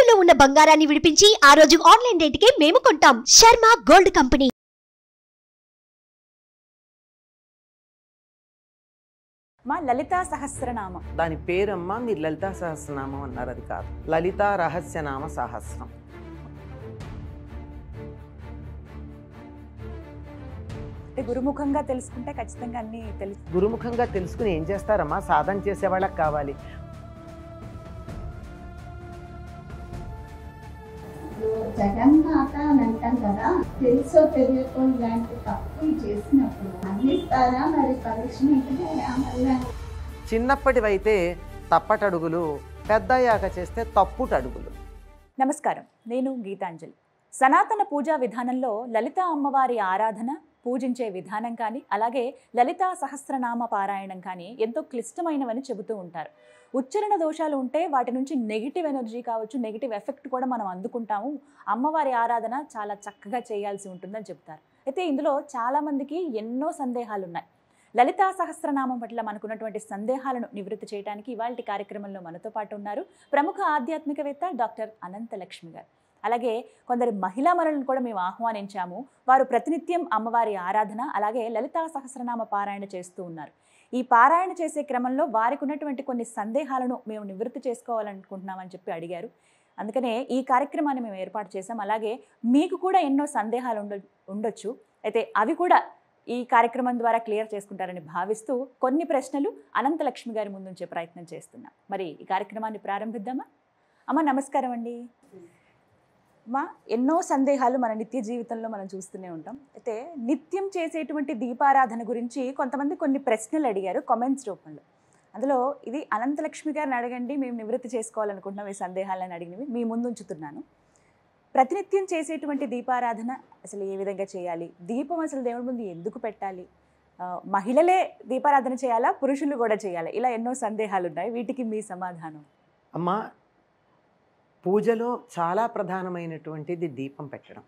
తాకట్టులో ఉన్న బంగారాన్ని విడిపించి ఆ రోజు ఆన్లైన్ రేటుకే మేము కొంటాం. Sharma gold company. మా లలితా సహస్రనామం దాని పేరమ్మా మీరు లలితా సహస్రనామం అన్నారు, అది కాదు. లలితా రహస్యనామ సహస్రం. గురుముఖంగా తెలుసుకుంటే ఖచ్చితంగా అన్ని తెలుసు. గురుముఖంగా తెలుసుకుని ఏం చేస్తారమ్మా? సాధన చేసే వాళ్ళకి కావాలి. జగన్మాత అని అంటాం కదా, తెలుసో తెలియకో ఇలాంటి తప్పులు చేసినప్పుడు అందిస్తారా మరి పనిష్మెంట్? చిన్నప్పటివైతే తప్పటడుగులు, పెద్దయ్యాక చేస్తే తప్పుటడుగులు. నమస్కారం, నేను గీతాంజలి. సనాతన పూజా విధానంలో లలితా అమ్మవారి ఆరాధన, పూజించే విధానం కానీ, అలాగే లలితా సహస్రనామ పారాయణం కానీ ఎంతో క్లిష్టమైనవని చెబుతూ ఉంటారు. ఉచ్చరణ దోషాలు ఉంటే వాటి నుంచి నెగిటివ్ ఎనర్జీ కావచ్చు, నెగిటివ్ ఎఫెక్ట్ కూడా మనం అందుకుంటాము. అమ్మవారి ఆరాధన చాలా చక్కగా చేయాల్సి ఉంటుందని చెప్తారు. అయితే ఇందులో చాలామందికి ఎన్నో సందేహాలు ఉన్నాయి. లలితా సహస్రనామం పట్ల మనకున్నటువంటి సందేహాలను నివృత్తి చేయడానికి ఇవాళ కార్యక్రమంలో మనతో పాటు ఉన్నారు ప్రముఖ ఆధ్యాత్మికవేత్త డాక్టర్ అనంతలక్ష్మి గారు. అలాగే కొందరు మహిళా మనులను కూడా మేము ఆహ్వానించాము. వారు ప్రతినిత్యం అమ్మవారి ఆరాధన, అలాగే లలితా సహస్రనామ పారాయణ చేస్తూ ఉన్నారు. ఈ పారాయణ చేసే క్రమంలో వారికి ఉన్నటువంటి కొన్ని సందేహాలను మేము నివృత్తి చేసుకోవాలనుకుంటున్నామని చెప్పి అడిగారు. అందుకనే ఈ కార్యక్రమాన్ని మేము ఏర్పాటు చేసాం. అలాగే మీకు కూడా ఎన్నో సందేహాలు ఉండొచ్చు. అయితే అవి కూడా ఈ కార్యక్రమం ద్వారా క్లియర్ చేసుకుంటారని భావిస్తూ కొన్ని ప్రశ్నలు అనంతలక్ష్మి గారి ముందుంచే ప్రయత్నం చేస్తున్నాం. మరి ఈ కార్యక్రమాన్ని ప్రారంభిద్దామా? అమ్మ నమస్కారం అండి. మా ఎన్నో సందేహాలు మన నిత్య జీవితంలో మనం చూస్తూనే ఉంటాం. అయితే నిత్యం చేసేటువంటి దీపారాధన గురించి కొంతమంది కొన్ని ప్రశ్నలు అడిగారు కామెంట్స్ రూపంలో. అందులో ఇది అనంతలక్ష్మి గారిని అడగండి, మేము నివృత్తి చేసుకోవాలనుకుంటున్నాం ఈ సందేహాలను అడిగినవి మీ ముందు ఉంచుతున్నాను. ప్రతినిత్యం చేసేటువంటి దీపారాధన అసలు ఏ విధంగా చేయాలి? దీపం అసలు దేవుడి ముందు ఎందుకు పెట్టాలి? మహిళలే దీపారాధన చేయాలా, పురుషులు కూడా చేయాలా? ఇలా ఎన్నో సందేహాలు ఉన్నాయి. వీటికి మీ సమాధానం? అమ్మా, పూజలో చాలా ప్రధానమైనటువంటిది దీపం పెట్టడం.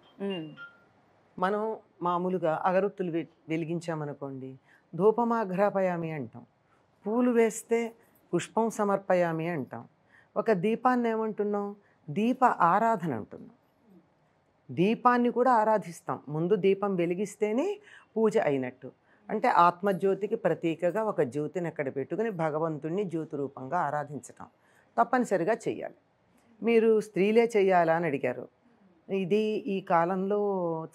మనం మామూలుగా అగరొత్తులు వెలిగించామనుకోండి, ధూపమాఘ్రాపయామి అంటాం. పూలు వేస్తే పుష్పం సమర్పయామి అంటాం. ఒక దీపాన్ని ఏమంటున్నాం? దీప ఆరాధన అంటున్నాం. దీపాన్ని కూడా ఆరాధిస్తాం. ముందు దీపం వెలిగిస్తేనే పూజ అయినట్టు. అంటే ఆత్మజ్యోతికి ప్రతీకగా ఒక జ్యోతిని అక్కడ పెట్టుకుని భగవంతుణ్ణి జ్యోతి రూపంగా ఆరాధించటం తప్పనిసరిగా చెయ్యాలి. మీరు స్త్రీలే చెయ్యాలా అని అడిగారు. ఇది ఈ కాలంలో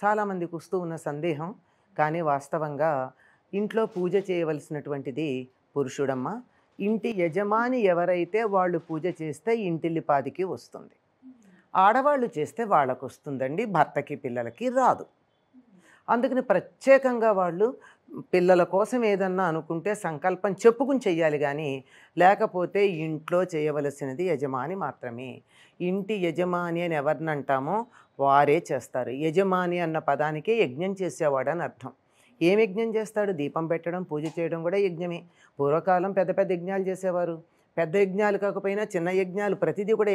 చాలామందికి వస్తూ ఉన్న సందేహం. కానీ వాస్తవంగా ఇంట్లో పూజ చేయవలసినటువంటిది పురుషుడమ్మ. ఇంటి యజమాని ఎవరైతే వాళ్ళు పూజ చేస్తే ఇంటిల్లిపాదికి వస్తుంది. ఆడవాళ్ళు చేస్తే వాళ్ళకు వస్తుందండి, భర్తకి పిల్లలకి రాదు. అందుకని ప్రత్యేకంగా వాళ్ళు పిల్లల కోసం ఏదన్నా అనుకుంటే సంకల్పం చెప్పుకుని చెయ్యాలి. కానీ లేకపోతే ఇంట్లో చేయవలసినది యజమాని మాత్రమే. ఇంటి యజమాని అని ఎవరిని అంటామో వారే చేస్తారు. యజమాని అన్న పదానికే యజ్ఞం చేసేవాడు అని అర్థం. ఏం యజ్ఞం చేస్తాడు? దీపం పెట్టడం, పూజ చేయడం కూడా యజ్ఞమే. పూర్వకాలం పెద్ద పెద్ద యజ్ఞాలు చేసేవారు. పెద్ద యజ్ఞాలు కాకపోయినా చిన్న యజ్ఞాలు ప్రతిదీ కూడా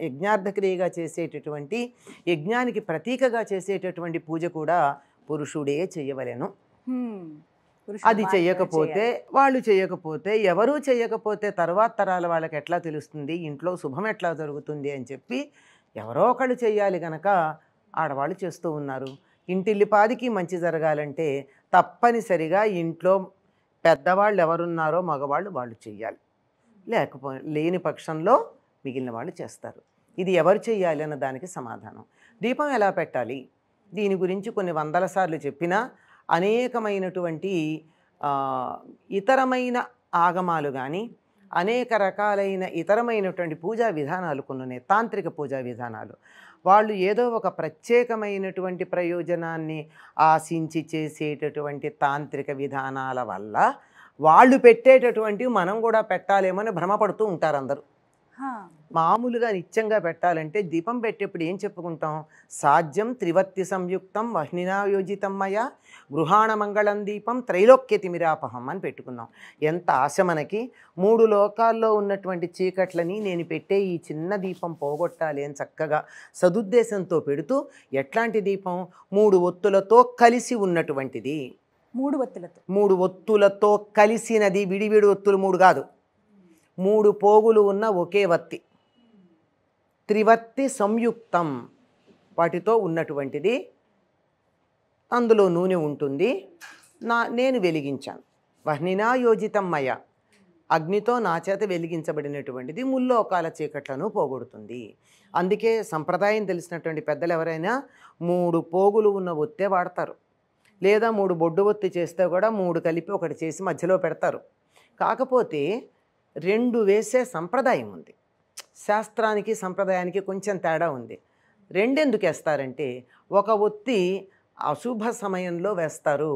యజ్ఞార్థక్రియగా చేసేటటువంటి, యజ్ఞానికి ప్రతీకగా చేసేటటువంటి పూజ కూడా పురుషుడే చేయవలెను. అది చేయకపోతే, వాళ్ళు చేయకపోతే, ఎవరూ చేయకపోతే తర్వాత తరాల వాళ్ళకి ఎట్లా తెలుస్తుంది ఇంట్లో శుభం ఎట్లా జరుగుతుంది అని చెప్పి ఎవరో ఒకళ్ళు చేయాలి కనుక ఆడవాళ్ళు చేస్తూ ఉన్నారు. ఇంటిల్లిపాదికి మంచి జరగాలంటే తప్పనిసరిగా ఇంట్లో పెద్దవాళ్ళు ఎవరున్నారో మగవాళ్ళు వాళ్ళు చెయ్యాలి. లేని పక్షంలో మిగిలిన వాళ్ళు చేస్తారు. ఇది ఎవరు చెయ్యాలి అన్న దానికి సమాధానం. దీపం ఎలా పెట్టాలి దీని గురించి కొన్ని వందల సార్లు చెప్పినా అనేకమైనటువంటి ఇతరమైన ఆగమాలు కానీ, అనేక రకాలైన ఇతరమైనటువంటి పూజా విధానాలు కొన్ని తాంత్రిక పూజా విధానాలు, వాళ్ళు ఏదో ఒక ప్రత్యేకమైనటువంటి ప్రయోజనాన్ని ఆశించి చేసేటటువంటి తాంత్రిక విధానాల వల్ల వాళ్ళు పెట్టేటటువంటివి మనం కూడా పెట్టాలేమని భ్రమపడుతూ ఉంటారు అందరూ. మామూలుగా నిత్యంగా పెట్టాలంటే దీపం పెట్టేప్పుడు ఏం చెప్పుకుంటాం? సాధ్యం త్రివత్తి సంయుక్తం వహ్నినా యోజితం మయ గృహాణ మంగళం దీపం త్రైలోక్యతిమిరాపహం అని పెట్టుకున్నాం. ఎంత ఆశ మనకి! 3 లోకాల్లో ఉన్నటువంటి చీకట్లని నేను పెట్టే ఈ చిన్న దీపం పోగొట్టాలి అని చక్కగా సదుద్దేశంతో పెడుతూ, ఎట్లాంటి దీపం? 3 ఒత్తులతో కలిసి ఉన్నటువంటిది. 3 ఒత్తులతో కలిసినది. విడివిడి ఒత్తులు 3 కాదు, 3 పోగులు ఉన్న ఒకే వత్తి. త్రివర్తి సంయుక్తం, వాటితో ఉన్నటువంటిది. అందులో నూనె ఉంటుంది. నేను వెలిగించాను. వహ్నినా యోజితం మయ, అగ్నితో నా చేత వెలిగించబడినటువంటిది ముల్లోకాల చీకట్లను పోగొడుతుంది. అందుకే సంప్రదాయం తెలిసినటువంటి పెద్దలు ఎవరైనా 3 పోగులు ఉన్న ఒత్తే వాడతారు, లేదా 3 బొడ్డు ఒత్తి చేస్తే కూడా 3 కలిపి ఒకటి చేసి మధ్యలో పెడతారు. కాకపోతే 2 వేసే సంప్రదాయం ఉంది. శాస్త్రానికి సంప్రదాయానికి కొంచెం తేడా ఉంది. 2 ఎందుకు వేస్తారంటే, ఒక ఒత్తి అశుభ సమయంలో వేస్తారు,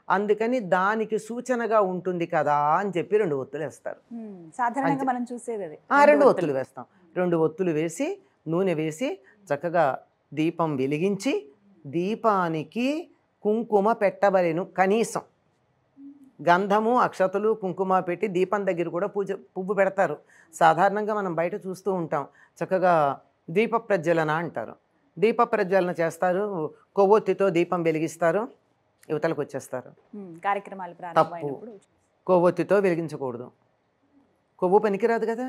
అందుకని దానికి సూచనగా ఉంటుంది కదా అని చెప్పి 2 ఒత్తులు వేస్తారు. సాధారణంగా మనం చూసేది అది. 2 ఒత్తులు వేస్తాం. 2 ఒత్తులు వేసి నూనె వేసి చక్కగా దీపం వెలిగించి, దీపానికి కుంకుమ పెట్టవలెను. కనీసం గంధము, అక్షతలు, కుంకుమ పెట్టి దీపం దగ్గర కూడా పువ్వు పెడతారు. సాధారణంగా మనం బయట చూస్తూ ఉంటాం. చక్కగా దీప ప్రజ్వలన అంటారు. దీప ప్రజ్వలన చేస్తారు, కొవ్వొత్తితో దీపం వెలిగిస్తారు, యువతలకు వచ్చేస్తారు. కార్యక్రమాలు తప్పు. ప్రారంభమైనప్పుడు కొవ్వొత్తితో వెలిగించకూడదు. కొవ్వు పనికిరాదు కదా.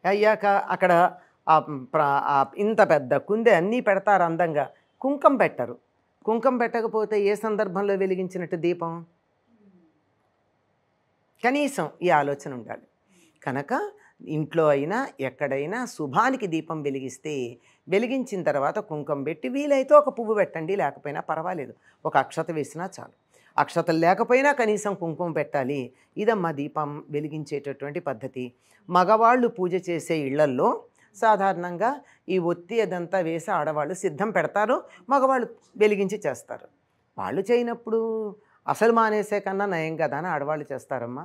అయ్యాక అక్కడ ఇంత పెద్ద కుందే అన్నీ పెడతారు అందంగా, కుంకం పెట్టరు. కుంకం పెట్టకపోతే ఏ సందర్భంలో వెలిగించినట్టు దీపం? కనీసం ఈ ఆలోచన ఉండాలి. కనుక ఇంట్లో అయినా ఎక్కడైనా శుభానికి దీపం వెలిగిస్తే, వెలిగించిన తర్వాత కుంకం పెట్టి, వీలైతే ఒక పువ్వు పెట్టండి, లేకపోయినా పర్వాలేదు, ఒక అక్షత వేసినా చాలు. అక్షతలు లేకపోయినా కనీసం కుంకుమ పెట్టాలి. ఇదమ్మా దీపం వెలిగించేటటువంటి పద్ధతి. మగవాళ్ళు పూజ చేసే ఇళ్లల్లో సాధారణంగా ఈ ఒత్తి అదంతా వేసి ఆడవాళ్ళు సిద్ధం పెడతారు, మగవాళ్ళు వెలిగించి చేస్తారు. వాళ్ళు చేయనప్పుడు అసలు మానేసే కన్నా నయం కదా అని ఆడవాళ్ళు చేస్తారమ్మా.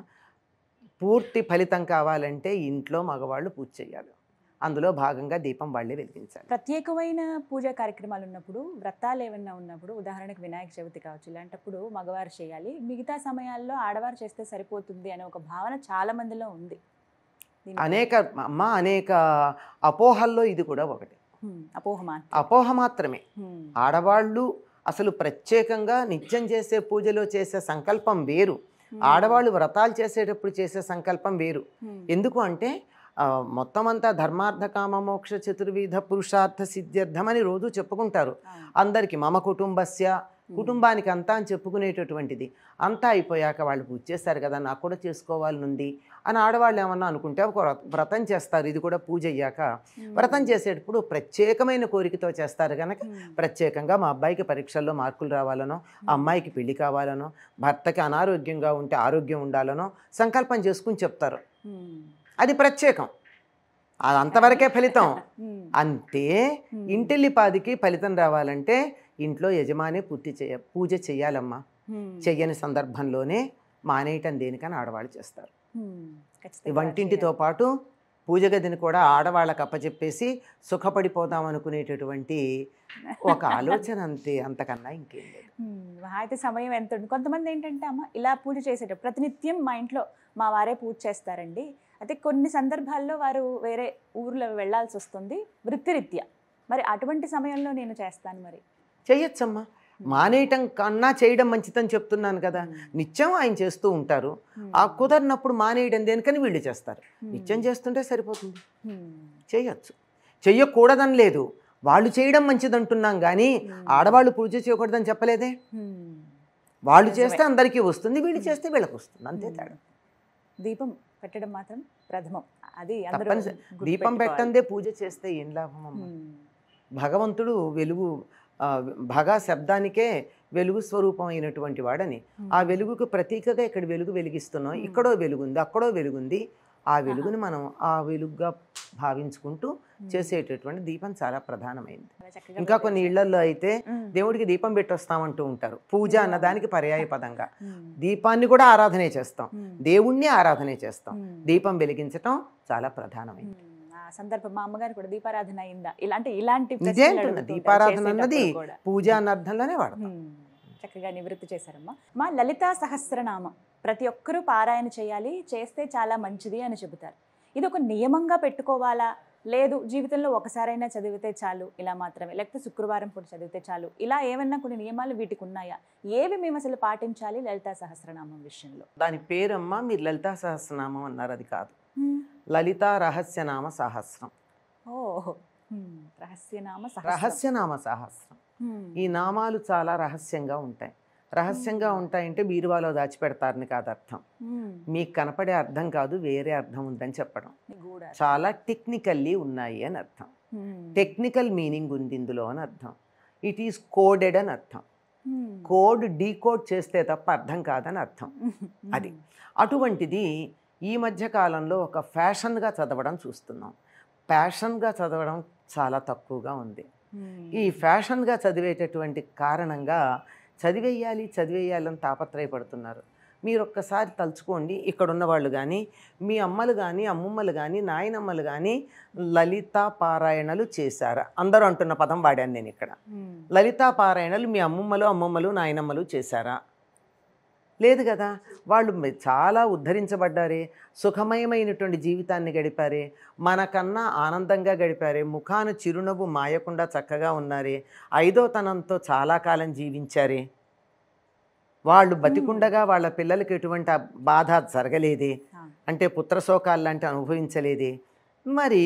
పూర్తి ఫలితం కావాలంటే ఇంట్లో మగవాళ్ళు పూజ చేయాలి. అందులో భాగంగా దీపం వాళ్ళే వెలిగించాలి. ప్రత్యేకమైన పూజా కార్యక్రమాలు ఉన్నప్పుడు, వ్రతాలు ఏమన్నా ఉన్నప్పుడు, ఉదాహరణకు వినాయక చవితి కావచ్చు, ఇలాంటప్పుడు మగవారు చేయాలి, మిగతా సమయాల్లో ఆడవారు చేస్తే సరిపోతుంది అనే ఒక భావన చాలా మందిలో ఉంది. అనేక అపోహల్లో ఇది కూడా ఒకటి. అపోహ మాత్రమే. ఆడవాళ్ళు అసలు ప్రత్యేకంగా నిత్యం చేసే పూజలో చేసే సంకల్పం వేరు, ఆడవాళ్ళు వ్రతాలు చేసేటప్పుడు చేసే సంకల్పం వేరు. ఎందుకు అంటే మొత్తం అంతా ధర్మార్థ కామ మోక్ష చతుర్విధ పురుషార్థ సిద్ధ్యర్థం అని రోజు చెప్పుకుంటారు. అందరికీ మమ కుటుంబస్య, కుటుంబానికి అంతా అని చెప్పుకునేటటువంటిది. అంతా అయిపోయాక వాళ్ళు పూజ చేస్తారు కదా, నాకు కూడా చేసుకోవాలనుంది అని ఆడవాళ్ళు ఏమన్నా అనుకుంటే ఒక వ్రతం చేస్తారు. ఇది కూడా పూజ అయ్యాక వ్రతం చేసేటప్పుడు ప్రత్యేకమైన కోరికతో చేస్తారు కనుక, ప్రత్యేకంగా మా అబ్బాయికి పరీక్షల్లో మార్కులు రావాలనో, అమ్మాయికి పెళ్లి కావాలనో, భర్తకి అనారోగ్యంగా ఉంటే ఆరోగ్యం ఉండాలనో సంకల్పం చేసుకుని చెప్తారు. అది ప్రత్యేకం, అది అంతవరకే ఫలితం. అంతే ఇంటిల్లిపాదికి ఫలితం రావాలంటే ఇంట్లో యజమాని పూజ చేయాలమ్మా. చెయ్యని సందర్భంలోనే మానేయటం దేనికని ఆడవాళ్ళు చేస్తారు. వంటింటితో పాటు పూజ గదిని కూడా ఆడవాళ్ళకి అప్పచెప్పేసి సుఖపడిపోదాం అనుకునేటటువంటి ఒక ఆలోచన, అంతే, అంతకన్నా ఇంకేం లేదు. అయితే సమయం ఎంత ఉంటుంది. కొంతమంది ఏంటంటే, అమ్మ ఇలా పూజ చేసేటప్పుడు ప్రతినిత్యం మా ఇంట్లో మా వారే పూజ చేస్తారండి, అయితే కొన్ని సందర్భాల్లో వారు వేరే ఊర్లో వెళ్ళాల్సి వస్తుంది వృత్తిరీత్యా, మరి అటువంటి సమయంలో నేను చేస్తాను, మరి చెయ్యొచ్చమ్మా. మానేయటం కన్నా చేయడం మంచిదని చెప్తున్నాను కదా. నిత్యం ఆయన చేస్తూ ఉంటారు, ఆ కుదరినప్పుడు మానేయడం దేనికని వీళ్ళు చేస్తారు. నిత్యం చేస్తుంటే సరిపోతుంది, చేయొచ్చు. చెయ్యకూడదని లేదు, వాళ్ళు చేయడం మంచిదంటున్నాం కానీ ఆడవాళ్ళు పూజ చేయకూడదని చెప్పలేదే. వాళ్ళు చేస్తే అందరికీ వస్తుంది, వీళ్ళు చేస్తే వీళ్ళకి వస్తుంది, అంతే తేడా. దీపం పెట్టడం మాత్రం ప్రథమం. అది దీపం పెట్టందే పూజ చేస్తే ఏం లాభం అమ్మ? భగవంతుడు వెలుగు, భగ శబ్దానికే వెలుగు స్వరూపం అయినటువంటి వాడని, ఆ వెలుగుకు ప్రతీకగా ఇక్కడ వెలుగు వెలిగిస్తున్నాం. ఇక్కడో వెలుగుంది, అక్కడో వెలుగుంది. ఆ వెలుగుని మనం ఆ వెలుగుగా భావించుకుంటూ చేసేటటువంటి దీపం చాలా ప్రధానమైంది. ఇంకా కొన్ని ఇళ్లలో అయితే దేవుడికి దీపం పెట్టొస్తామంటూ ఉంటారు. పూజ అన్నదానికి పర్యాయ పదంగా దీపాన్ని కూడా ఆరాధనే చేస్తాం, దేవుణ్ణి ఆరాధనే చేస్తాం. దీపం వెలిగించటం చాలా ప్రధానమైంది. సందర్భం మా అమ్మగారు కూడా దీపారాధన అయిందా ఇలాంటి దీపారాధన అన్నది పూజ అన్న అర్థంలోనే వాడతాం. చక్కగా నివృత్తి చేశారమ్మా. మా లలితా సహస్రనామం ప్రతి ఒక్కరూ పారాయణ చేయాలి, చేస్తే చాలా మంచిది అని చెబుతారు. ఇది ఒక నియమంగా పెట్టుకోవాలా, లేదు జీవితంలో ఒకసారైనా చదివితే చాలు ఇలా మాత్రమే, లేకపోతే శుక్రవారం పూట చదివితే చాలు, ఇలా ఏమన్నా కొన్ని నియమాలు వీటికి ఉన్నాయా? ఏవి మేము అసలు పాటించాలి లలితా సహస్రనామం విషయంలో? దాని పేరమ్మా మీరు లలితా సహస్రనామం అన్నారు, అది కాదు. లలిత రహస్యనామ సహస్రం. ఓ రహస్యనామ రహస్యనామ సహస్రం. ఈ నామాలు చాలా రహస్యంగా ఉంటాయి. రహస్యంగా ఉంటాయంటే బీరువాలో దాచిపెడతారని కాదు అర్థం. మీకు కనపడే అర్థం కాదు, వేరే అర్థం ఉందని చెప్పడం. చాలా టెక్నికల్లీ ఉన్నాయి అని అర్థం. టెక్నికల్ మీనింగ్ ఉంది ఇందులో అని అర్థం. ఇట్ ఈస్ కోడెడ్ అని అర్థం. కోడ్ డీకోడ్ చేస్తే తప్ప అర్థం కాదని అర్థం. అది అటువంటిది ఈ మధ్య కాలంలో ఒక ఫ్యాషన్గా చదవడం చూస్తున్నాం. ప్యాషన్గా చదవడం చాలా తక్కువగా ఉంది. ఈ ఫ్యాషన్గా చదివేటటువంటి కారణంగా చదివేయాలని తాపత్రయపడుతున్నారు. మీరు ఒక్కసారి తలుచుకోండి, ఇక్కడున్న వాళ్ళు కానీ, మీ అమ్మలు కానీ, అమ్మమ్మలు కానీ, నాయనమ్మలు కానీ లలితా పారాయణలు చేశారా? అందరూ అంటున్న పదం వాడాను నేను ఇక్కడ. లలితా పారాయణలు మీ అమ్మమ్మలు నాయనమ్మలు చేశారా? లేదు కదా. వాళ్ళు చాలా ఉద్ధరించబడ్డారే, సుఖమయమైనటువంటి జీవితాన్ని గడిపారే, మనకన్నా ఆనందంగా గడిపారే, ముఖాన చిరునవ్వు మాయకుండా చక్కగా ఉన్నారే, ఐదోతనంతో చాలా కాలం జీవించారే, వాళ్ళు బతికుండగా వాళ్ళ పిల్లలకి ఎటువంటి బాధ జరగలేదే, అంటే పుత్రశోకాలు లాంటి అనుభవించలేదే. మరి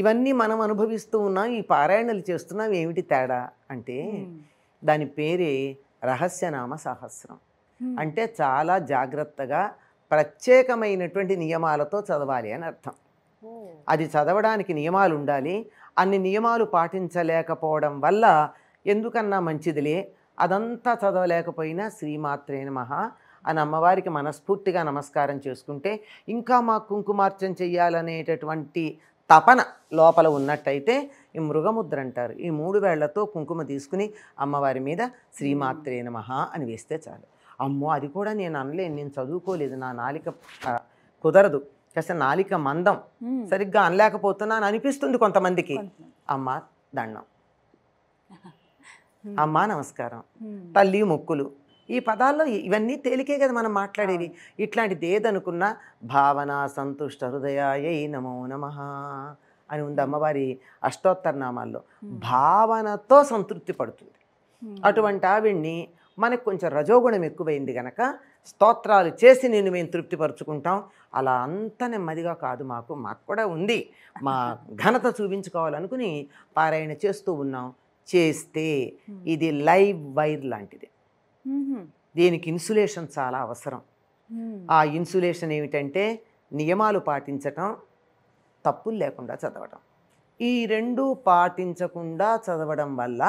ఇవన్నీ మనం అనుభవిస్తూ ఉన్నాం, ఈ పారాయణలు చేస్తున్నాం, ఏమిటి తేడా అంటే దాని పేరే రహస్యనామ సహస్రం. అంటే చాలా జాగ్రత్తగా ప్రత్యేకమైనటువంటి నియమాలతో చదవాలి అని అర్థం. అది చదవడానికి నియమాలు ఉండాలి. అన్ని నియమాలు పాటించలేకపోవడం వల్ల ఎందుకన్నా మంచిదిలే, అదంతా చదవలేకపోయినా శ్రీమాత్రే నమః అని అమ్మవారికి మనస్ఫూర్తిగా నమస్కారం చేసుకుంటే, ఇంకా మాకు కుంకుమార్చన చెయ్యాలనేటటువంటి తపన లోపల ఉన్నట్టయితే ఈ మృగముద్ర అంటారు. ఈ 3 వేళ్లతో కుంకుమ తీసుకుని అమ్మవారి మీద శ్రీమాత్రే నమః అని వేస్తే చాలు. అమ్మో అది కూడా నేను అనలేను, నేను చదువుకోలేదు, నా నాలిక కుదరదు, కాస్త నాలిక మందం, సరిగ్గా అనలేకపోతున్నాను అనిపిస్తుంది కొంతమందికి. అమ్మ దండం, అమ్మ నమస్కారం, తల్లి మొక్కులు, ఈ పదాల్లో ఇవన్నీ తేలికే కదా మనం మాట్లాడేది. ఇట్లాంటిది ఏదనుకున్నా భావన సంతుష్ట హృదయాయై నమో నమః అని ఉంది అమ్మవారి అష్టోత్తర నామాల్లో. భావనతో సంతృప్తి పడుతుంది. అటువంటి ఆవిడ్ని మనకు కొంచెం రజోగుణం ఎక్కువైంది గనక స్తోత్రాలు చేసి నేను మేము తృప్తిపరుచుకుంటాం. అలా అంత నెమ్మదిగా కాదు, మాకు కూడా ఉంది, మా ఘనత చూపించుకోవాలనుకుని పారాయణ చేస్తూ ఉన్నాం. చేస్తే ఇది లైవ్ వైర్ లాంటిది. దీనికి ఇన్సులేషన్ చాలా అవసరం. ఆ ఇన్సులేషన్ ఏమిటంటే నియమాలు పాటించటం, తప్పులు లేకుండా చదవటం. ఈ 2 పాటించకుండా చదవడం వల్ల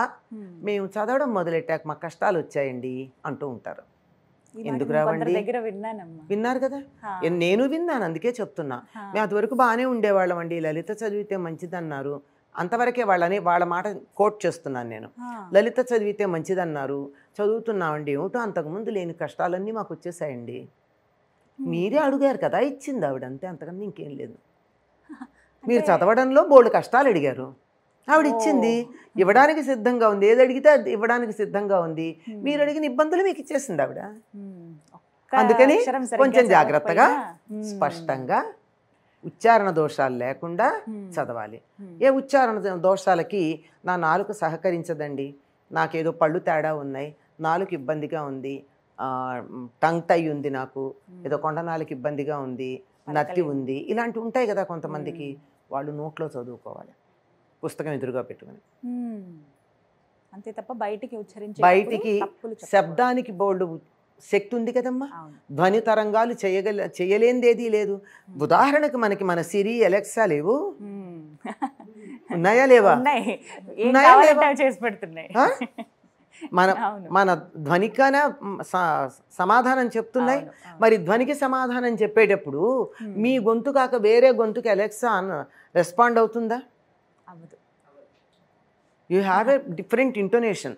మేము చదవడం మొదలెట్టాక మాకు కష్టాలు వచ్చాయండి అంటూ ఉంటారు. ఎందుకు రావండి? విన్నారు కదా, నేను విన్నాను, అందుకే చెప్తున్నా. మేము అంతవరకు బాగానే ఉండేవాళ్ళం అండి, లలిత చదివితే మంచిదన్నారు, అంతవరకే వాళ్ళ మాట కోట్ చేస్తున్నాను నేను. లలిత చదివితే మంచిదన్నారు, చదువుతున్నామండి, ఏమిటో అంతకుముందు లేని కష్టాలన్నీ మాకు వచ్చేసాయండి. మీరే అడిగారు కదా, ఇచ్చింది ఆవిడ, అంతే, అంతకన్నా ఇంకేం లేదు. మీరు చదవడంలో బోల్డ్ కష్టాలు అడిగారు, ఆవిడ ఇచ్చింది, ఇవ్వడానికి సిద్ధంగా ఉంది, ఏది అడిగితే అది ఇవ్వడానికి సిద్ధంగా ఉంది. మీరు అడిగిన ఇబ్బందులు మీకు ఇచ్చేసింది ఆవిడ. అందుకని కొంచెం జాగ్రత్తగా స్పష్టంగా ఉచ్చారణ దోషాలు లేకుండా చదవాలి. ఏ ఉచ్చారణ దోషాలకి నా నాలుక సహకరించదండి, నాకేదో పళ్ళు తేడా ఉన్నాయి, నాలుక ఇబ్బందిగా ఉంది, టంగ్ టై ఉంది, నాకు ఏదో కొండ నాలుక ఇబ్బందిగా ఉంది, నత్తి ఉంది, ఇలాంటివి ఉంటాయి కదా కొంతమందికి. వాళ్ళు నోట్లో చదువుకోవాలి, పుస్తకం ఎదురుగా పెట్టుకుని. అంతే తప్ప బయటికి బయటికి శబ్దానికి బోల్డ్ శక్తి ఉంది కదమ్మా. ధ్వని తరంగాలు చేయలేనిదేదీ లేదు. ఉదాహరణకు మనకి మన సిరి, అలెక్సా లేవు, ఉన్నాయా లేవా? మన ధ్వనికైనా సమాధానం చెప్తున్నాయి. మరి ధ్వనికి సమాధానం చెప్పేటప్పుడు మీ గొంతు కాక వేరే గొంతుకి అలెక్సా రెస్పాండ్ అవుతుందా? You have a different intonation.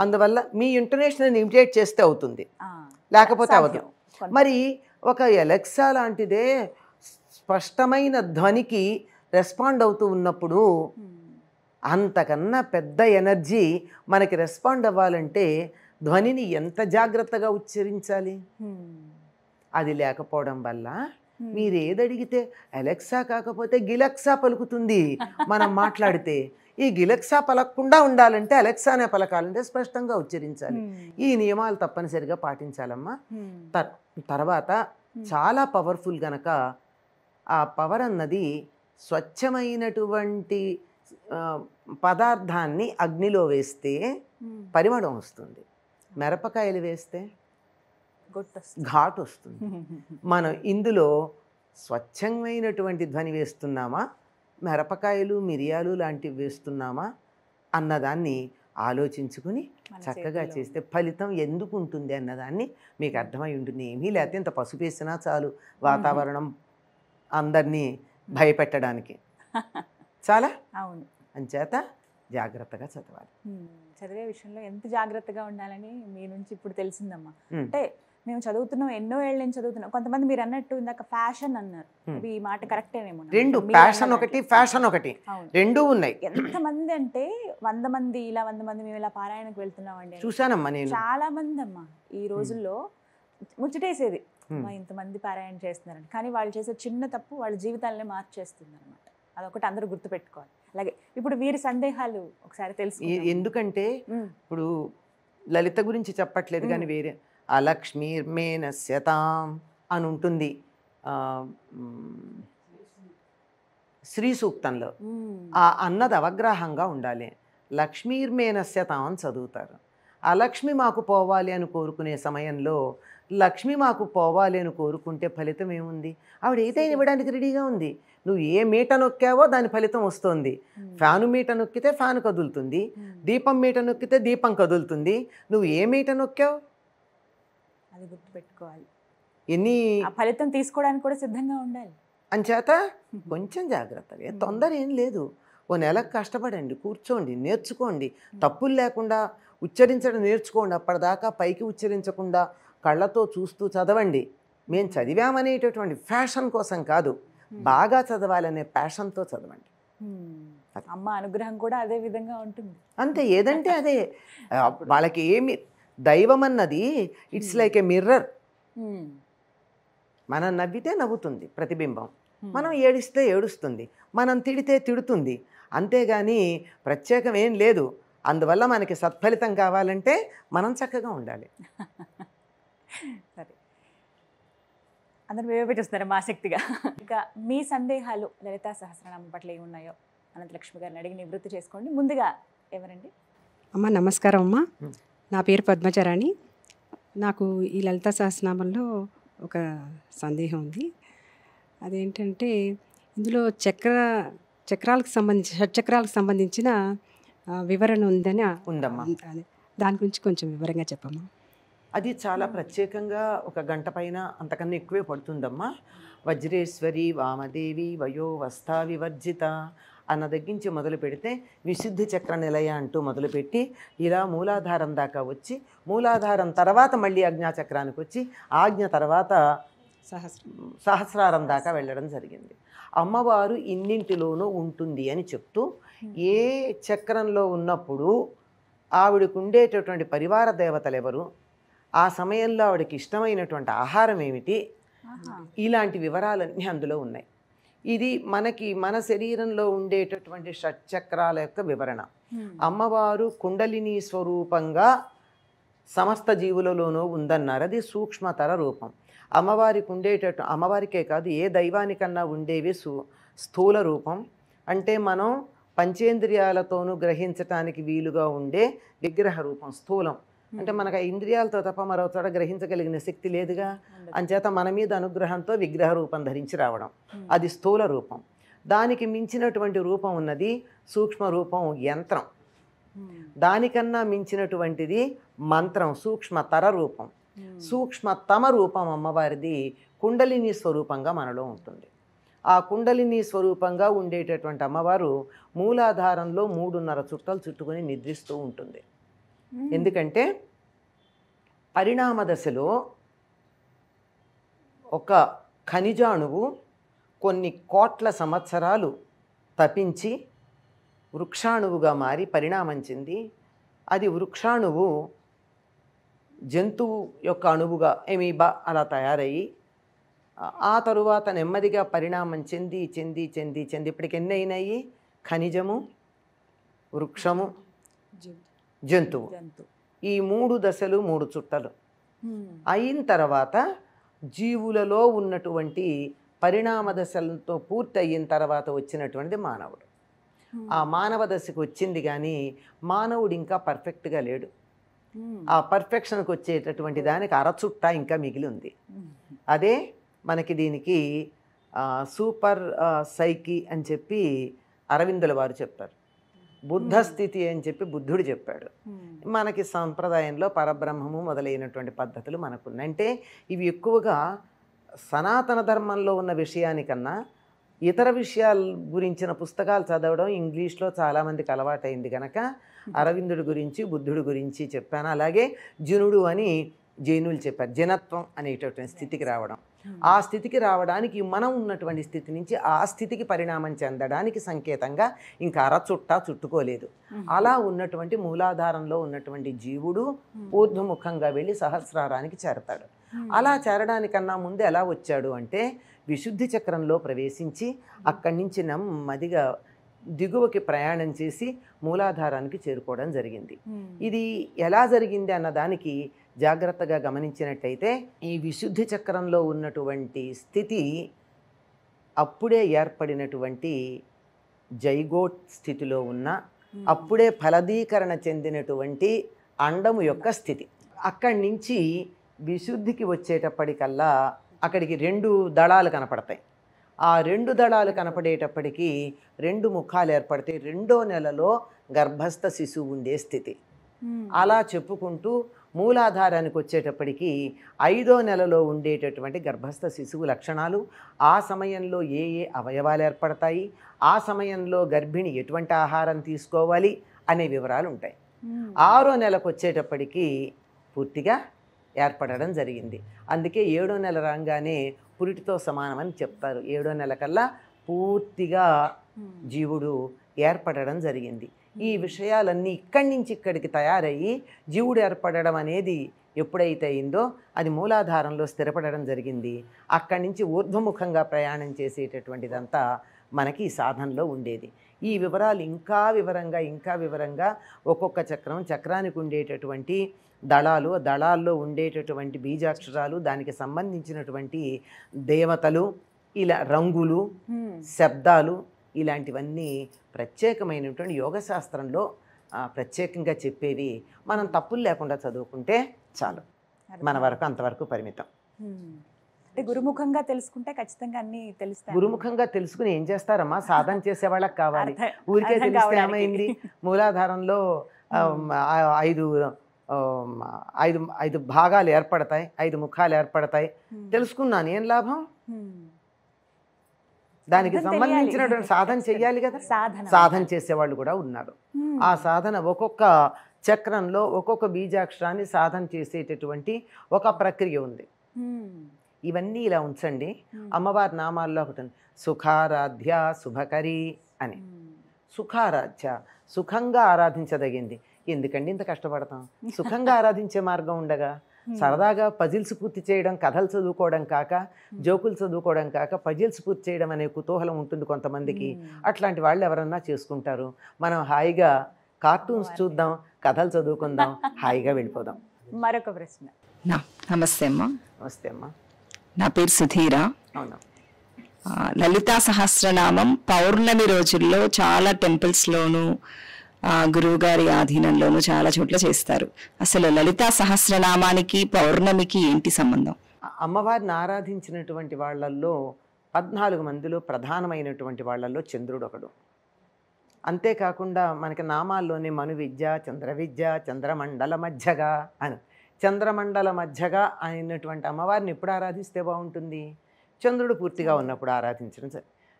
అందువల్ల మీ ఇంటోనేషన్ ఇమిటేట్ చేస్తే అవుతుంది, లేకపోతే అవదు. మరి ఒక అలెక్సా లాంటిదే స్పష్టమైన ధ్వనికి రెస్పాండ్ అవుతూ ఉన్నప్పుడు అంతకన్నా పెద్ద ఎనర్జీ మనకి రెస్పాండ్ అవ్వాలంటే ధ్వనిని ఎంత జాగ్రత్తగా ఉచ్చరించాలి. అది లేకపోవడం వల్ల మీరు ఏదడిగితే అలెక్సా కాకపోతే గిలెక్సా పలుకుతుంది మనం మాట్లాడితే. ఈ గిలెక్సా పలకకుండా ఉండాలంటే అలెక్సానే పలకాలంటే స్పష్టంగా ఉచ్చరించాలి. ఈ నియమాలు తప్పనిసరిగా పాటించాలమ్మా. తర్వాత చాలా పవర్ఫుల్ గనక ఆ పవర్ అన్నది స్వచ్ఛమైనటువంటి పదార్థాన్ని అగ్నిలో వేస్తే పరిమళం వస్తుంది, మిరపకాయలు వేస్తే ఘాటు వస్తుంది. మనం ఇందులో స్వచ్ఛమైనటువంటి ధ్వని వేస్తున్నామా, మిరపకాయలు మిరియాలు లాంటివి వేస్తున్నామా అన్నదాన్ని ఆలోచించుకుని చక్కగా చేస్తే ఫలితం ఎందుకు ఉంటుంది అన్నదాన్ని మీకు అర్థమై ఉంటుంది. ఏమీ లేకపోతే ఇంత పసుపు వేసినా చాలు వాతావరణం అందరినీ భయపెట్టడానికి. చాలా అవును, అంచేత జాగ్రత్తగా చదవాలి. చదివే విషయంలో ఎంత జాగ్రత్తగా ఉండాలని మీ నుంచి ఇప్పుడు తెలిసిందమ్మా. అంటే మేము చదువుతున్నాం, ఎన్నో ఏళ్ళ నుంచి చదువుతున్నాం. కొంతమంది మీరు అన్నట్టు ఇందాక ఫ్యాషన్ అన్నారు, ఈ మాట కరెక్టేనేమో. రెండు, ప్యాషన్ ఒకటి ఫ్యాషన్ ఒకటి, రెండు ఉన్నాయి. ఎంతమంది అంటే 100 మంది ఇలా 100 మంది మేము ఇలా పారాయణకు వెళ్తున్నామండి చూసానమ్మా నేను. చాలా మంది అమ్మా ఈ రోజుల్లో ముచ్చటేసేది, ఇంతమంది పారాయణ చేస్తున్నారండి. కానీ వాళ్ళు చేసే చిన్న తప్పు వాళ్ళ జీవితాలనే మార్చేస్తుంది అనమాట. అదొకటి అందరూ గుర్తుపెట్టుకోవాలి. అలాగే ఇప్పుడు వీరి సందేహాలు ఒకసారి తెలుసు. ఎందుకంటే ఇప్పుడు లలిత గురించి చెప్పట్లేదు కానీ వేరే అలక్ష్మీర్మేనస్యతాం అని ఉంటుంది శ్రీ సూక్తంలో. ఆ అన్నది అవగ్రహంగా ఉండాలి. లక్ష్మీర్మేనస్యతాం అని చదువుతారు. అలక్ష్మి మాకు పోవాలి అని కోరుకునే సమయంలో లక్ష్మి మాకు పోవాలి అని కోరుకుంటే ఫలితం ఏముంది? ఆవిడ ఏదైనా ఇవ్వడానికి రెడీగా ఉంది. నువ్వు ఏ మీట నొక్కావో దాని ఫలితం వస్తుంది. ఫ్యాను మీట నొక్కితే ఫ్యాను కదులుతుంది, దీపం మీట నొక్కితే దీపం కదులుతుంది. నువ్వు ఏ మీట నొక్కావు అది గుర్తుపెట్టుకోవాలి. ఎన్ని ఫలితం తీసుకోవడానికి కూడా సిద్ధంగా ఉండాలి. అంచేత కొంచెం జాగ్రత్తగా, తొందర ఏం లేదు. ఓ నెలకు కష్టపడండి, కూర్చోండి, నేర్చుకోండి, తప్పులు లేకుండా ఉచ్చరించడం నేర్చుకోండి. అప్పటిదాకా పైకి ఉచ్చరించకుండా కళ్ళతో చూస్తూ చదవండి. మేము చదివామనేటటువంటి ఫ్యాషన్ కోసం కాదు, బాగా చదవాలనే ప్యాషన్తో చదవండి. అమ్మ అనుగ్రహం కూడా అదే విధంగా ఉంటుంది. అంతే, ఏదంటే అదే. వాళ్ళకి ఏమి దైవం అన్నది ఇట్స్ లైక్ ఏ మిర్రర్. మనం నవ్వితే నవ్వుతుంది ప్రతిబింబం, మనం ఏడిస్తే ఏడుస్తుంది, మనం తిడితే తిడుతుంది. అంతేగాని ప్రత్యేకం ఏం లేదు. అందువల్ల మనకి సత్ఫలితం కావాలంటే మనం చక్కగా ఉండాలి. సరే, అందరూ మేమే చూస్తున్నారు మా శక్తిగా. ఇంకా మీ సందేహాలు లలితా సహస్రనామం పట్ల ఏమున్నాయో అనంతలక్ష్మి గారిని అడిగి నివృత్తి చేసుకోండి. ముందుగా ఎవరండి? అమ్మ నమస్కారం అమ్మ, నా పేరు పద్మచరాణి. నాకు ఈ లలితా సహస్రనామంలో ఒక సందేహం ఉంది. అదేంటంటే ఇందులో చక్రాలకు సంబంధించి షట్చక్రాలకు సంబంధించిన వివరణ ఉందని ఉందమ్మా. దాని గురించి కొంచెం వివరంగా చెప్పమ్మా. అది చాలా ప్రత్యేకంగా 1 గంట పైన అంతకన్నా ఎక్కువే పడుతుందమ్మా. వజ్రేశ్వరి వామదేవి వయోవస్థా వివర్జిత అన్న దగ్గరించి మొదలు పెడితే విశుద్ధి చక్ర నిలయ అంటూ మొదలుపెట్టి ఇలా మూలాధారం దాకా వచ్చి, మూలాధారం తర్వాత మళ్ళీ ఆజ్ఞాచక్రానికి వచ్చి, ఆజ్ఞ తర్వాత సహస్రారం దాకా వెళ్ళడం జరిగింది. అమ్మవారు ఇన్నింటిలోనూ ఉంటుంది అని చెప్తూ ఏ చక్రంలో ఉన్నప్పుడు ఆవిడకు ఉండేటటువంటి పరివార దేవతలు ఎవరు, ఆ సమయంలో ఆవిడకి ఇష్టమైనటువంటి ఆహారం ఏమిటి, ఇలాంటి వివరాలన్నీ అందులో ఉన్నాయి. ఇది మనకి మన శరీరంలో ఉండేటటువంటి షట్చక్రాల యొక్క వివరణ. అమ్మవారు కుండలిని స్వరూపంగా సమస్త జీవులలోనూ ఉందన్నారు. అది సూక్ష్మతర రూపం. అమ్మవారికి ఉండేటట్టు, అమ్మవారికే కాదు ఏ దైవానికన్నా ఉండేవి స్థూల రూపం. అంటే మనం పంచేంద్రియాలతోనూ గ్రహించటానికి వీలుగా ఉండే విగ్రహ రూపం స్థూలం. అంటే మనకు ఆ ఇంద్రియాలతో తప్ప మరో చోట గ్రహించగలిగిన శక్తి లేదుగా. అంచేత మన మీద అనుగ్రహంతో విగ్రహ రూపం ధరించి రావడం, అది స్థూల రూపం. దానికి మించినటువంటి రూపం ఉన్నది సూక్ష్మ రూపం, యంత్రం. దానికన్నా మించినటువంటిది మంత్రం, సూక్ష్మతర రూపం. సూక్ష్మతమ రూపం అమ్మవారిది కుండలిని స్వరూపంగా మనలో ఉంటుంది. ఆ కుండలిని స్వరూపంగా ఉండేటటువంటి అమ్మవారు మూలాధారంలో 3.5 చుట్టలు చుట్టుకొని నిద్రిస్తూ ఉంటుంది. ఎందుకంటే పరిణామ దశలో ఒక ఖనిజాణువు కొన్ని కోట్ల సంవత్సరాలు తపించి వృక్షాణువుగా మారి పరిణామం చెంది, అది వృక్షాణువు జంతువు యొక్క అణువుగా ఎమీబా అలా తయారయ్యి, ఆ తరువాత నెమ్మదిగా పరిణామం చెంది చెంది చెంది చెంది ఇప్పటికి ఎన్ని అయినాయి? ఖనిజము, వృక్షము, జంతువు. ఈ 3 దశలు 3 చుట్టలు అయిన తర్వాత జీవులలో ఉన్నటువంటి పరిణామ దశలతో పూర్తి అయిన తర్వాత వచ్చినటువంటిది మానవుడు. ఆ మానవ దశకు వచ్చింది కానీ మానవుడు ఇంకా పర్ఫెక్ట్గా లేడు. ఆ పర్ఫెక్షన్కి వచ్చేటటువంటి దానికి అరచుట్ట ఇంకా మిగిలి ఉంది. అదే మనకి దీనికి సూపర్ సైకి అని చెప్పి అరవిందుల వారు చెప్పారు. బుద్ధ స్థితి అని చెప్పి బుద్ధుడు చెప్పాడు. మనకి సంప్రదాయంలో పరబ్రహ్మము మొదలైనటువంటి పద్ధతులు మనకున్నాయి. అంటే ఇవి ఎక్కువగా సనాతన ధర్మంలో ఉన్న విషయానికన్నా ఇతర విషయాల గురించిన పుస్తకాలు చదవడం ఇంగ్లీష్లో చాలామందికి అలవాటైంది కనుక అరవిందుడి గురించి బుద్ధుడి గురించి చెప్పాను. అలాగే జనుడు అని జైనులు చెప్పారు. జనత్వం అనేటటువంటి స్థితికి రావడం, ఆ స్థితికి రావడానికి మనం ఉన్నటువంటి స్థితి నుంచి ఆ స్థితికి పరిణామం చెందడానికి సంకేతంగా ఇంకా అరచుట్ట చుట్టుకోలేదు. అలా ఉన్నటువంటి మూలాధారంలో ఉన్నటువంటి జీవుడు ఊర్ధ్వముఖంగా వెళ్ళి సహస్రారానికి చేరతాడు. అలా చేరడానికన్నా ముందు ఎలా వచ్చాడు అంటే విశుద్ధి చక్రంలో ప్రవేశించి అక్కడి నుంచి నెమ్మదిగా దిగువకి ప్రయాణం చేసి మూలాధారానికి చేరుకోవడం జరిగింది. ఇది ఎలా జరిగింది అన్నదానికి జాగ్రత్తగా గమనించినట్టయితే ఈ విశుద్ధి చక్రంలో ఉన్నటువంటి స్థితి అప్పుడే ఏర్పడినటువంటి జైగోట్ స్థితిలో ఉన్న అప్పుడే ఫలదీకరణ చెందినటువంటి అండము యొక్క స్థితి. అక్కడి నుంచి విశుద్ధికి వచ్చేటప్పటికల్లా అక్కడికి 2 దళాలు కనపడతాయి. ఆ 2 దళాలు కనపడేటప్పటికీ 2 ముఖాలు ఏర్పడతాయి. 2వ నెలలో గర్భస్థ శిశువు ఉండే స్థితి. అలా చెప్పుకుంటూ మూలాధారానికి వచ్చేటప్పటికి 5వ నెలలో ఉండేటటువంటి గర్భస్థ శిశువు లక్షణాలు, ఆ సమయంలో ఏ ఏ అవయవాలు ఏర్పడతాయి, ఆ సమయంలో గర్భిణి ఎటువంటి ఆహారం తీసుకోవాలి అనే వివరాలు ఉంటాయి. 6వ నెలకు వచ్చేటప్పటికి పూర్తిగా ఏర్పడడం జరిగింది. అందుకే 7వ నెల రాగానే పురిటితో సమానమని చెప్తారు. 7వ నెల కల్లా పూర్తిగా జీవుడు ఏర్పడడం జరిగింది. ఈ విషయాలన్నీ ఇక్కడి నుంచి ఇక్కడికి తయారయ్యి జీవుడు ఏర్పడడం అనేది ఎప్పుడైతే అయిందో అది మూలాధారంలో స్థిరపడడం జరిగింది. అక్కడి నుంచి ఊర్ధ్వముఖంగా ప్రయాణం చేసేటటువంటిదంతా మనకి ఈ సాధనలో ఉండేది. ఈ వివరాలు ఇంకా వివరంగా ఒక్కొక్క చక్రానికి ఉండేటటువంటి దళాలు, దళాల్లో ఉండేటటువంటి బీజాక్షరాలు, దానికి సంబంధించినటువంటి దేవతలు, ఇలా రంగులు, శబ్దాలు, ఇలాంటివన్నీ ప్రత్యేకమైనటువంటి యోగశాస్త్రంలో ప్రత్యేకంగా చెప్పేవి. మనం తప్పులు లేకుండా చదువుకుంటే చాలు, మన వరకు అంతవరకు పరిమితం. అంటే గురుముఖంగా తెలుసుకుంటే ఖచ్చితంగా అన్ని తెలుస్తాయి. గురుముఖంగా తెలుసుకుని ఏం చేస్తారమ్మా? సాధన చేసే వాళ్ళకి కావాలి. ఊరికే తెలిస్తే ఏమైంది? మూలాధారంలో 5 భాగాలు ఏర్పడతాయి, 5 ముఖాలు ఏర్పడతాయి. తెలుసుకున్నాను, ఏం లాభం? దానికి సంబంధించినటువంటి సాధన చెయ్యాలి కదా. సాధన చేసేవాళ్ళు కూడా ఉన్నారు. ఆ సాధన ఒక్కొక్క చక్రంలో ఒక్కొక్క బీజాక్షరాన్ని సాధన చేసేటటువంటి ఒక ప్రక్రియ ఉంది. ఇవన్నీ ఇలా ఉంచండి. అమ్మవారి నామాల్లో ఒకటి ఉంది, సుఖారాధ్య శుభకరి అని. సుఖారాధ్య, సుఖంగా ఆరాధించదగింది. ఎందుకండి ఇంత కష్టపడతాం? సుఖంగా ఆరాధించే మార్గం ఉండగా సరదాగా పజిల్స్ పూర్తి చేయడం, కథలు చదువుకోవడం కాక, జోకులు చదువుకోవడం కాక పజిల్స్ పూర్తి చేయడం అనే కుతూహలం ఉంటుంది కొంతమందికి. అట్లాంటి వాళ్ళు ఎవరన్నా చేసుకుంటారు. మనం హాయిగా కార్టూన్స్ చూద్దాం, కథలు చదువుకుందాం, హాయిగా వెళ్ళిపోదాం. మరొక ప్రశ్న. నమస్తే అమ్మా. నమస్తే అమ్మా. నా పేరు సుధీర. అవునా. లలితా సహస్రనామం పౌర్ణమి రోజుల్లో చాలా టెంపుల్స్లోనూ గురువు గారి ఆధీనంలోనూ చాలా చోట్ల చేస్తారు. అసలు లలితా సహస్రనామానికి పౌర్ణమికి ఏంటి సంబంధం? అమ్మవారిని ఆరాధించినటువంటి వాళ్ళల్లో 14 మందిలో ప్రధానమైనటువంటి వాళ్ళల్లో చంద్రుడు ఒకడు. అంతేకాకుండా మనకి నామాల్లోనే మను విద్య, చంద్ర విద్య, చంద్రమండల మధ్యగా అని. చంద్రమండల మధ్యగా అయినటువంటి అమ్మవారిని ఎప్పుడు ఆరాధిస్తే బాగుంటుంది? చంద్రుడు పూర్తిగా ఉన్నప్పుడు ఆరాధించడం.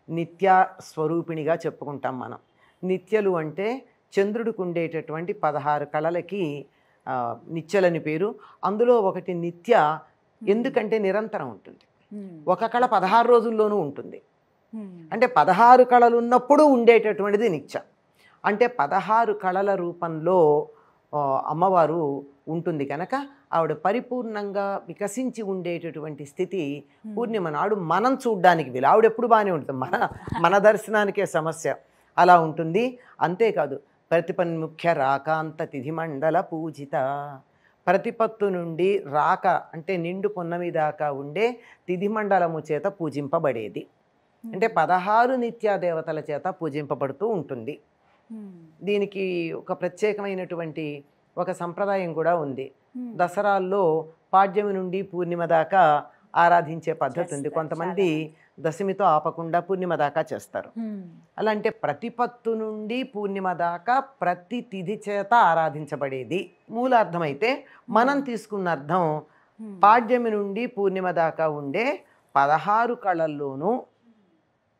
నిత్య స్వరూపిణిగా చెప్పుకుంటాం మనం. నిత్యలు అంటే చంద్రుడికి ఉండేటటువంటి 16 కళలకి నిత్యలని పేరు. అందులో ఒకటి నిత్య, ఎందుకంటే నిరంతరం ఉంటుంది. ఒక కళ 16 రోజుల్లోనూ ఉంటుంది. అంటే 16 కళలు ఉన్నప్పుడు ఉండేటటువంటిది నిత్య. అంటే 16 కళల రూపంలో అమ్మవారు ఉంటుంది కనుక ఆవిడ పరిపూర్ణంగా వికసించి ఉండేటటువంటి స్థితి పూర్ణిమ నాడు మనం చూడ్డానికి వీలు. ఆవిడ ఎప్పుడు బాగానే ఉంటుంది, మన దర్శనానికే సమస్య. అలా ఉంటుంది. అంతేకాదు ప్రతిపన్ముఖ్య రాకాంత తిథి మండల పూజిత, ప్రతిపత్తు నుండి రాక అంటే నిండు పున్నమి దాకా ఉండే తిథి మండలము చేత పూజింపబడేది. అంటే 16 నిత్యా దేవతల చేత పూజింపబడుతూ ఉంటుంది. దీనికి ఒక ప్రత్యేకమైనటువంటి ఒక సంప్రదాయం కూడా ఉంది. దసరాల్లో పాడ్యమి నుండి పూర్ణిమ దాకా ఆరాధించే పద్ధతి ఉంది. కొంతమంది దశమితో ఆపకుండా పూర్ణిమ దాకా చేస్తారు. అలా అంటే ప్రతిపత్తు నుండి పూర్ణిమ దాకా ప్రతి తిథి చేత ఆరాధించబడేది మూలార్థం. అయితే మనం తీసుకున్న అర్థం పాడ్యమి నుండి పూర్ణిమ దాకా ఉండే 16 కళల్లోనూ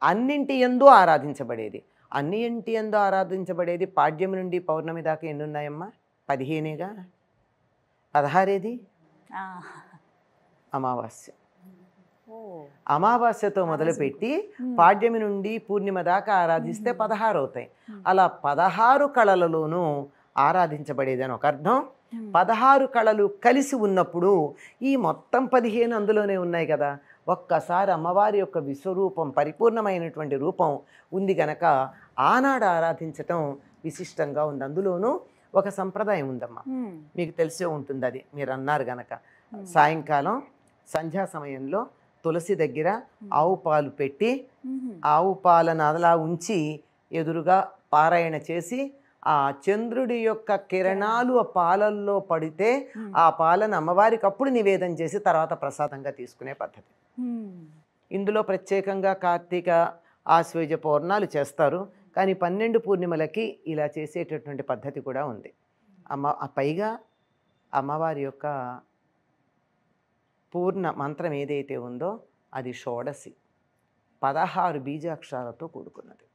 అన్నింటి యందు ఆరాధించబడేది. అన్నింటి యందు ఆరాధించబడేది పాడ్యమి నుండి పౌర్ణమి దాకా ఎన్ని ఉన్నాయమ్మా? 15గా. 16 అమావాస్య. అమావాస్యతో మొదలుపెట్టి పాడ్యమి నుండి పూర్ణిమ దాకా ఆరాధిస్తే 16 అవుతాయి. అలా 16 కళలలోనూ ఆరాధించబడేది అని ఒక అర్థం. 16 కళలు కలిసి ఉన్నప్పుడు ఈ మొత్తం 15 అందులోనే ఉన్నాయి కదా. ఒక్కసారి అమ్మవారి యొక్క విశ్వరూపం పరిపూర్ణమైనటువంటి రూపం ఉంది గనక ఆనాడు ఆరాధించటం విశిష్టంగా ఉంది. అందులోనూ ఒక సంప్రదాయం ఉందమ్మా, మీకు తెలిసే ఉంటుంది. అది మీరు అన్నారు గనక సాయంకాలం సంధ్యా సమయంలో తులసి దగ్గర ఆవు పాలు పెట్టి ఆవు పాలను అలా ఉంచి ఎదురుగా పారాయణ చేసి ఆ చంద్రుడి యొక్క కిరణాలు ఆ పాలల్లో పడితే ఆ పాలను అమ్మవారికి అప్పుడు నివేదన చేసి తర్వాత ప్రసాదంగా తీసుకునే పద్ధతి. ఇందులో ప్రత్యేకంగా కార్తీక ఆశ్వేజ పౌర్ణాలు చేస్తారు, కానీ 12 పూర్ణిమలకి ఇలా చేసేటటువంటి పద్ధతి కూడా ఉంది. పైగా అమ్మవారి యొక్క పూర్ణ మంత్రం ఏదైతే ఉందో అది షోడసి, 16 బీజాక్షరాలతో కూడుకున్నది.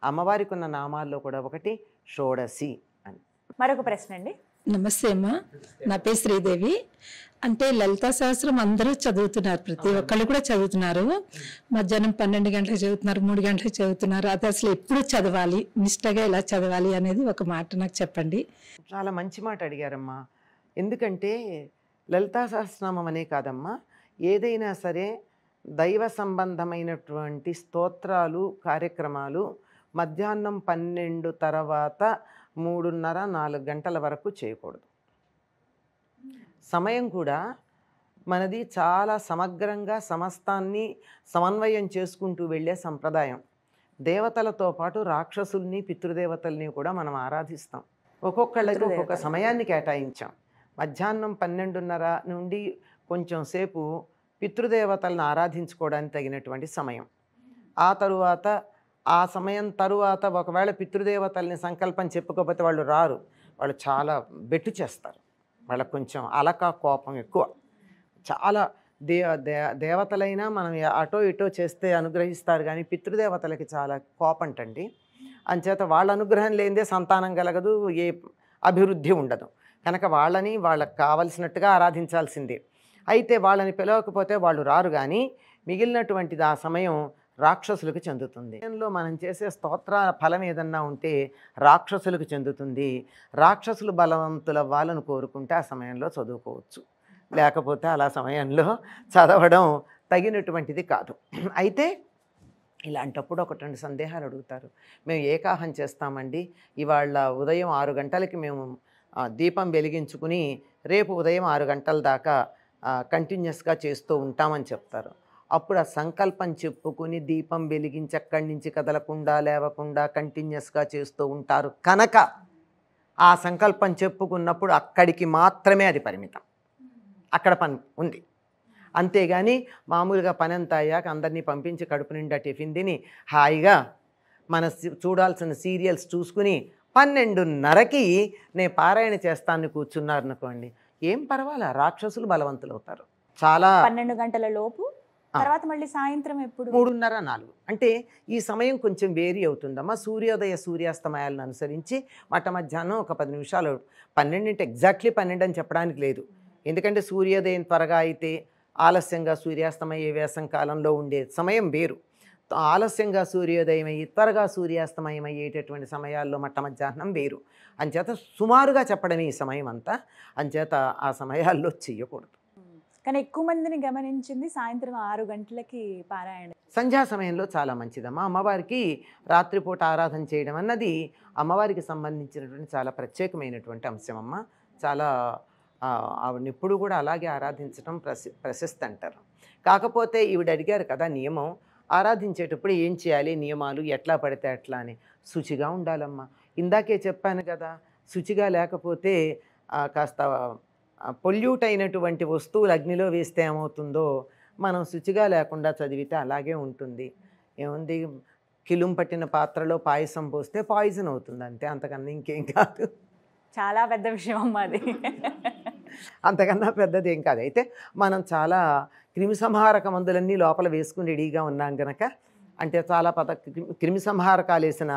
అమ్మవారికి ఉన్న నామాల్లో కూడా ఒకటి షోడసి అని. మరొక ప్రశ్న అండి. నమస్తే అమ్మా, నా పేరు శ్రీదేవి. అంటే లలితా సహస్రం అందరూ చదువుతున్నారు, ప్రతి ఒక్కళ్ళు కూడా చదువుతున్నారు. మధ్యాహ్నం 12 గంటలకు చదువుతున్నారు, 3 గంటలకు చదువుతున్నారు. అది అసలు ఎప్పుడు చదవాలి, నిష్టగా ఎలా చదవాలి అనేది ఒక మాట నాకు చెప్పండి. చాలా మంచి మాట అడిగారమ్మా. ఎందుకంటే లలితా సహస్రనామం అనే కాదమ్మా, ఏదైనా సరే దైవ సంబంధమైనటువంటి స్తోత్రాలు కార్యక్రమాలు మధ్యాహ్నం 12 తర్వాత 3:30-4 గంటల వరకు చేయకూడదు. సమయం కూడా మనది చాలా సమగ్రంగా సమస్తాన్ని సమన్వయం చేసుకుంటూ వెళ్ళే సంప్రదాయం. దేవతలతో పాటు రాక్షసుల్ని పితృదేవతల్ని కూడా మనం ఆరాధిస్తాం. ఒక్కొక్కళ్ళకి ఒక్కొక్క సమయాన్ని కేటాయించాం. మధ్యాహ్నం 12:30 నుండి కొంచెం సేపు పితృదేవతలను ఆరాధించుకోవడానికి తగినటువంటి సమయం. ఆ తరువాత ఆ సమయం తరువాత ఒకవేళ పితృదేవతల్ని సంకల్పం చెప్పుకోకపోతే వాళ్ళు రారు, వాళ్ళు చాలా బెట్టు చేస్తారు. వాళ్ళకు కొంచెం అలక కోపం ఎక్కువ. చాలా దేవతలైనా మనం అటో ఇటో చేస్తే అనుగ్రహిస్తారు, కానీ పితృదేవతలకి చాలా కోపంటండి. అంచేత వాళ్ళ అనుగ్రహం లేనిదే సంతానం కలగదు, ఏ అభివృద్ధి ఉండదు. కనుక వాళ్ళని వాళ్ళకి కావలసినట్టుగా ఆరాధించాల్సిందే. అయితే వాళ్ళని పిలవకపోతే వాళ్ళు రారు, కానీ మిగిలినటువంటిది ఆ సమయం రాక్షసులకు చెందుతుంది. మనం చేసే స్తోత్ర ఫలం ఏదన్నా ఉంటే రాక్షసులకు చెందుతుంది. రాక్షసులు బలవంతుల వాళ్ళను కోరుకుంటే ఆ సమయంలో చదువుకోవచ్చు, లేకపోతే అలా సమయంలో చదవడం తగినటువంటిది కాదు. అయితే ఇలాంటప్పుడు 1-2 సందేహాలు అడుగుతారు. మేము ఏకాహం చేస్తామండి, ఇవాళ ఉదయం 6 గంటలకి మేము దీపం వెలిగించుకుని రేపు ఉదయం 6 గంటల దాకా కంటిన్యూస్గా చేస్తూ ఉంటామని చెప్తారు. అప్పుడు ఆ సంకల్పం చెప్పుకుని దీపం వెలిగించి అక్కడి నుంచి కదలకుండా లేవకుండా కంటిన్యూస్గా చేస్తూ ఉంటారు కనుక ఆ సంకల్పం చెప్పుకున్నప్పుడు అక్కడికి మాత్రమే అది పరిమితం, అక్కడ పని ఉంది. అంతేగాని మామూలుగా పని అంతా అయ్యాక అందరినీ పంపించి కడుపు నిండా టిఫిన్ తిని హాయిగా మన చూడాల్సిన సీరియల్స్ చూసుకుని 12:30కి నేను పారాయణ చేస్తాను కూర్చున్నారనుకోండి, ఏం పర్వాలా, రాక్షసులు బలవంతులు అవుతారు. చాలా 12 గంటల లోపు తర్వాత మళ్ళీ సాయంత్రం ఎప్పుడు 3:30-4 అంటే ఈ సమయం కొంచెం వేరీ అవుతుందమ్మా. సూర్యోదయ సూర్యాస్తమయాలను అనుసరించి మధ్యాహ్నం ఒక 10 నిమిషాలు. 12 ఎగ్జాక్ట్లీ 12 అని చెప్పడానికి లేదు, ఎందుకంటే సూర్యోదయం త్వరగా అయితే ఆలస్యంగా సూర్యాస్తమయ వేసం కాలంలో ఉండే సమయం వేరు. ఆలస్యంగా సూర్యోదయం అయ్యి త్వరగా సూర్యాస్తమయం అయ్యేటటువంటి సమయాల్లో మధ్యాహ్నం వేరు. అంచేత సుమారుగా చెప్పడమే ఈ సమయం అంతా. అంచేత ఆ సమయాల్లో చెయ్యకూడదు. కానీ ఎక్కువ మందిని గమనించింది సాయంత్రం 6 గంటలకి పారాయణ. సంధ్యా సమయంలో చాలా మంచిదమ్మా. అమ్మవారికి రాత్రిపూట ఆరాధన చేయడం అన్నది అమ్మవారికి సంబంధించినటువంటి చాలా ప్రత్యేకమైనటువంటి అంశం అమ్మ. చాలా ఆవిడని ఎప్పుడు కూడా అలాగే ఆరాధించడం ప్రశస్తి అంటారు. కాకపోతే ఈవిడ అడిగారు కదా నియమం, ఆరాధించేటప్పుడు ఏం చేయాలి, నియమాలు ఎట్లా పడితే అట్లా అని. శుచిగా ఉండాలమ్మా. ఇందాకే చెప్పాను కదా, శుచిగా లేకపోతే కాస్త పొల్యూట్ అయినటువంటి వస్తువులు అగ్నిలో వేస్తే ఏమవుతుందో, మనం శుచిగా లేకుండా చదివితే అలాగే ఉంటుంది. ఏముంది, కిలుం పట్టిన పాత్రలో పాయసం పోస్తే పాయిజన్ అవుతుంది అంతే, అంతకన్నా ఇంకేం కాదు. చాలా పెద్ద విషయం అమ్మా అది. అంతకన్నా పెద్దది ఏం కాదు. అయితే మనం చాలా క్రిమిసంహారక మందులన్నీ లోపల వేసుకుని రెడీగా ఉన్నాం కనుక, అంటే చాలా క్రిమిసంహారకాలు వేసిన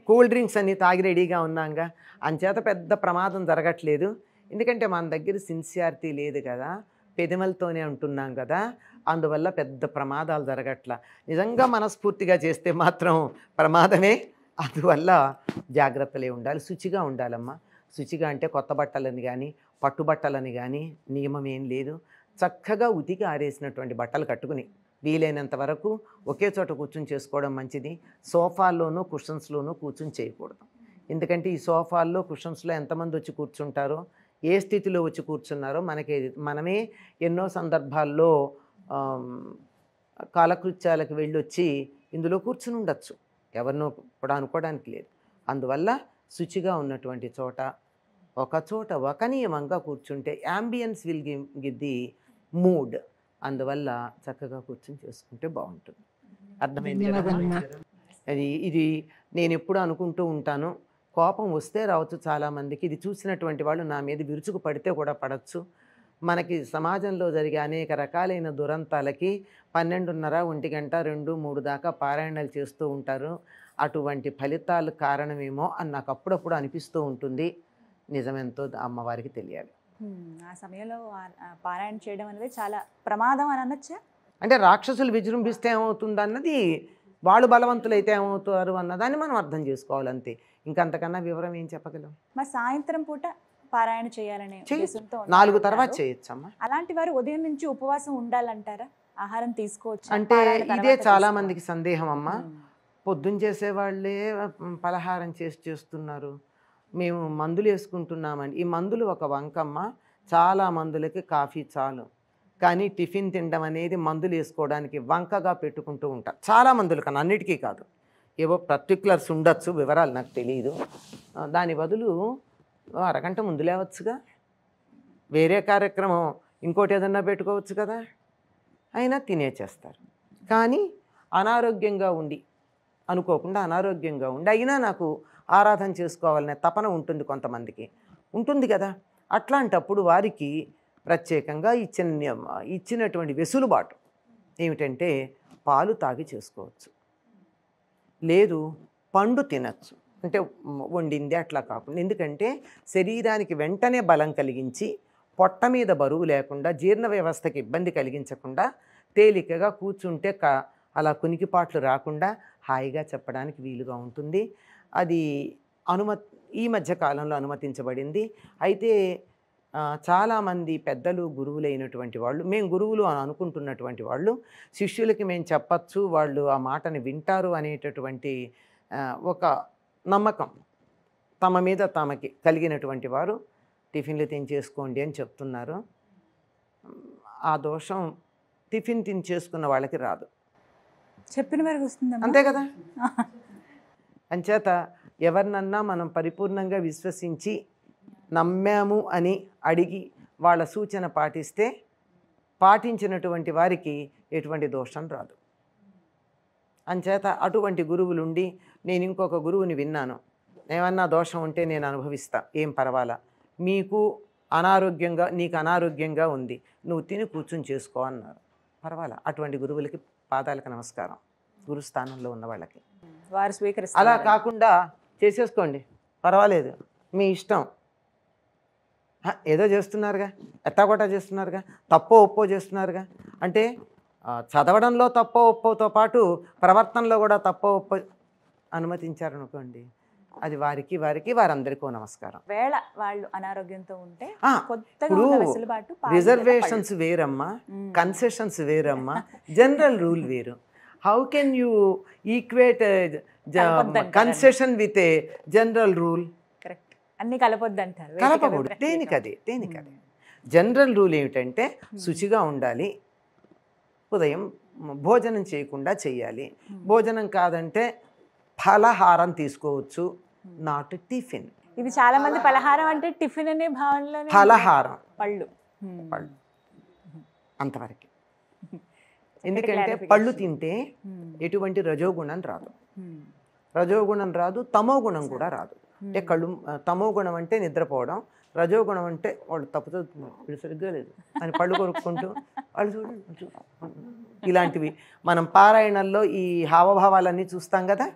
కూల్ డ్రింక్స్ అన్నీ తాగి రెడీగా ఉన్నాంగా, అంచేత పెద్ద ప్రమాదం జరగట్లేదు. ఎందుకంటే మన దగ్గర సిన్సియారిటీ లేదు కదా, పెదమలతోనే ఉంటున్నాం కదా, అందువల్ల పెద్ద ప్రమాదాలు జరగట్లా. నిజంగా మనస్ఫూర్తిగా చేస్తే మాత్రం ప్రమాదమే. అందువల్ల జాగ్రత్తలే ఉండాలి, శుచిగా ఉండాలమ్మా. శుచిగా అంటే కొత్త బట్టలని కానీ పట్టుబట్టలని కానీ నియమం ఏం లేదు. చక్కగా ఉతికి ఆరేసినటువంటి బట్టలు కట్టుకుని వీలైనంత వరకు ఒకే చోట కూర్చుని చేసుకోవడం మంచిది. సోఫాల్లోనూ కుషన్స్లోనూ కూర్చుని చేయకూడదు. ఎందుకంటే ఈ సోఫాల్లో కుషన్స్లో ఎంతమంది వచ్చి కూర్చుంటారో, ఏ స్థితిలో వచ్చి కూర్చున్నారో మనమే ఎన్నో సందర్భాల్లో కాలకృత్యాలకు వెళ్ళొచ్చి ఇందులో కూర్చుని ఉండొచ్చు. ఎవరినో కూడా అనుకోవడానికి లేదు. అందువల్ల శుచిగా ఉన్నటువంటి చోట ఒక చోట ఒక నియమంగా కూర్చుంటే ambience will give the mood. అందువల్ల చక్కగా కూర్చొని చేసుకుంటే బాగుంటుంది. అర్థమైంది? ఇది నేను ఎప్పుడు అనుకుంటూ ఉంటాను. కోపం వస్తే రావచ్చు చాలామందికి. ఇది చూసినటువంటి వాళ్ళు నా మీద విరుచుకు పడితే కూడా పడవచ్చు. మనకి సమాజంలో జరిగే అనేక రకాలైన దురంతాలకి 12:30, 1 గంట, 2, 3 దాకా పారాయణాలు చేస్తూ ఉంటారు. అటువంటి ఫలితాలు కారణమేమో అని నాకు అప్పుడప్పుడు అనిపిస్తూ ఉంటుంది. నిజమెంతో అమ్మవారికి తెలియాలి. ఆ సమయంలో పారాయణ చేయడం అనేది చాలా ప్రమాదం అని అనొచ్చా? అంటే రాక్షసులు విజృంభిస్తే ఏమవుతుంది అన్నది, వాళ్ళు బలవంతులైతే ఏమవుతారు అన్నదాన్ని మనం అర్థం చేసుకోవాలి అంతే. ఇంకంతకన్నా వివరం ఏం చెప్పగలం? మరి సాయంత్రం పూట పారాయణ చేయాలనే ఉద్దేశంతో 4 తర్వాత చేయొచ్చమ్మా. అలాంటి వారు ఉదయం నుంచి ఉపవాసం ఉండాలంటారా? ఆహారం తీసుకోవచ్చు అంటే ఇదే చాలా మందికి సందేహం అమ్మా. పొద్దున్న చేసేవాళ్ళే పలహారం చేస్తున్నారు, మేము మందులు వేసుకుంటున్నామని. ఈ మందులు ఒక వంకమ్మ. చాలా మందులకి కాఫీ చాలు, కానీ టిఫిన్ తినడం అనేది మందులు వేసుకోవడానికి వంకగా పెట్టుకుంటూ ఉంటారు చాలా మందులు, కానీ అన్నిటికీ కాదు. ఏవో పర్టిక్యులర్స్ ఉండొచ్చు, వివరాలు నాకు తెలియదు. దాని బదులు అరగంట ముందు లేవచ్చుగా, వేరే కార్యక్రమం ఇంకోటి ఏదన్నా పెట్టుకోవచ్చు కదా, అయినా తినేచేస్తారు. కానీ అనారోగ్యంగా ఉండి, అనుకోకుండా అనారోగ్యంగా ఉండి అయినా నాకు ఆరాధన చేసుకోవాలనే తపన ఉంటుంది, కొంతమందికి ఉంటుంది కదా. అట్లాంటప్పుడు వారికి ప్రత్యేకంగా ఇచ్చినటువంటి వెసులుబాటు ఏమిటంటే పాలు తాగి చేసుకోవచ్చు, లేదు పండు తినచ్చు. అంటే వండింది అట్లా కాకుండా, ఎందుకంటే శరీరానికి వెంటనే బలం కలిగించి పొట్ట మీద బరువు లేకుండా జీర్ణ వ్యవస్థకి ఇబ్బంది కలిగించకుండా తేలికగా కూర్చుంటే అలా కునికిపాట్లు రాకుండా హాయిగా చెప్పడానికి వీలుగా ఉంటుంది. అది ఈ మధ్య కాలంలో అనుమతించబడింది. అయితే చాలామంది పెద్దలు గురువులైనటువంటి వాళ్ళు, మేము గురువులు అని అనుకుంటున్నటువంటి వాళ్ళు, శిష్యులకి మేము చెప్పచ్చు, వాళ్ళు ఆ మాటని వింటారు అనేటటువంటి ఒక నమ్మకం తమ మీద తమకి కలిగినటువంటి వారు టిఫిన్లు తినిచేసుకోండి అని చెప్తున్నారు. ఆ దోషం టిఫిన్ తినిచేసుకున్న వాళ్ళకి రాదు, చెప్పిన వరకు వస్తుంది అంతే కదా. అంచేత ఎవరినన్నా మనం పరిపూర్ణంగా విశ్వసించి నమ్మాము అని అడిగి వాళ్ళ సూచన పాటిస్తే పాటించినటువంటి వారికి ఎటువంటి దోషం రాదు. అంచేత అటువంటి గురువులుండి, నేను ఇంకొక గురువుని విన్నాను, ఏమన్నా దోషం ఉంటే నేను అనుభవిస్తా, ఏం పర్వాలా, నీకు అనారోగ్యంగా ఉంది, నువ్వు తిని కూర్చుని చేసుకో అన్నారు. పర్వాలా, అటువంటి గురువులకి పాదాలకు నమస్కారం, గురుస్థానంలో ఉన్న వాళ్ళకి. వారు స్వీకరిస్తారు. అలా కాకుండా చేసేసుకోండి పర్వాలేదు మీ ఇష్టం, ఏదో చేస్తున్నారుగా, ఎత్తాకొట్టా చేస్తున్నారుగా, తప్పో ఒప్పో చేస్తున్నారుగా అంటే చదవడంలో తప్పో ఒప్పోతో పాటు ప్రవర్తనలో కూడా తప్పో ఒప్పో అనుమతించారనుకోండి, అది వారందరికీ నమస్కారం. వేళ వాళ్ళు అనారోగ్యంతో ఉంటే రిజర్వేషన్స్ వేరమ్మా, కన్సెషన్స్ వేరమ్మా, జనరల్ రూల్ వేరు. How can you equate concession with a general rule? Correct. అన్ని కలపొద్దు అంటారు. కలపకూడదు. దేనికదే జనరల్ రూల్ ఏమిటంటే శుచిగా ఉండాలి, ఉదయం భోజనం చేయకుండా చేయాలి, భోజనం కాదంటే ఫలహారం తీసుకోవచ్చు, నాట్ టిఫిన్. ఇది చాలా మంది పలహారం అంటే టిఫిన్ అనే భావనలో ఫలహారం పళ్ళు అంతవరకు. ఎందుకంటే పళ్ళు తింటే ఎటువంటి రజోగుణం రాదు, తమో గుణం కూడా రాదు. అంటే తమో గుణం అంటే నిద్రపోవడం, రజోగుణం అంటే వాళ్ళు తప్పుతో వీళ్ళు సరిగ్గా లేదు అని పళ్ళు కొరుక్కుంటూ వాళ్ళు చూడండి ఇలాంటివి మనం పారాయణల్లో ఈ హావభావాలన్నీ చూస్తాం కదా,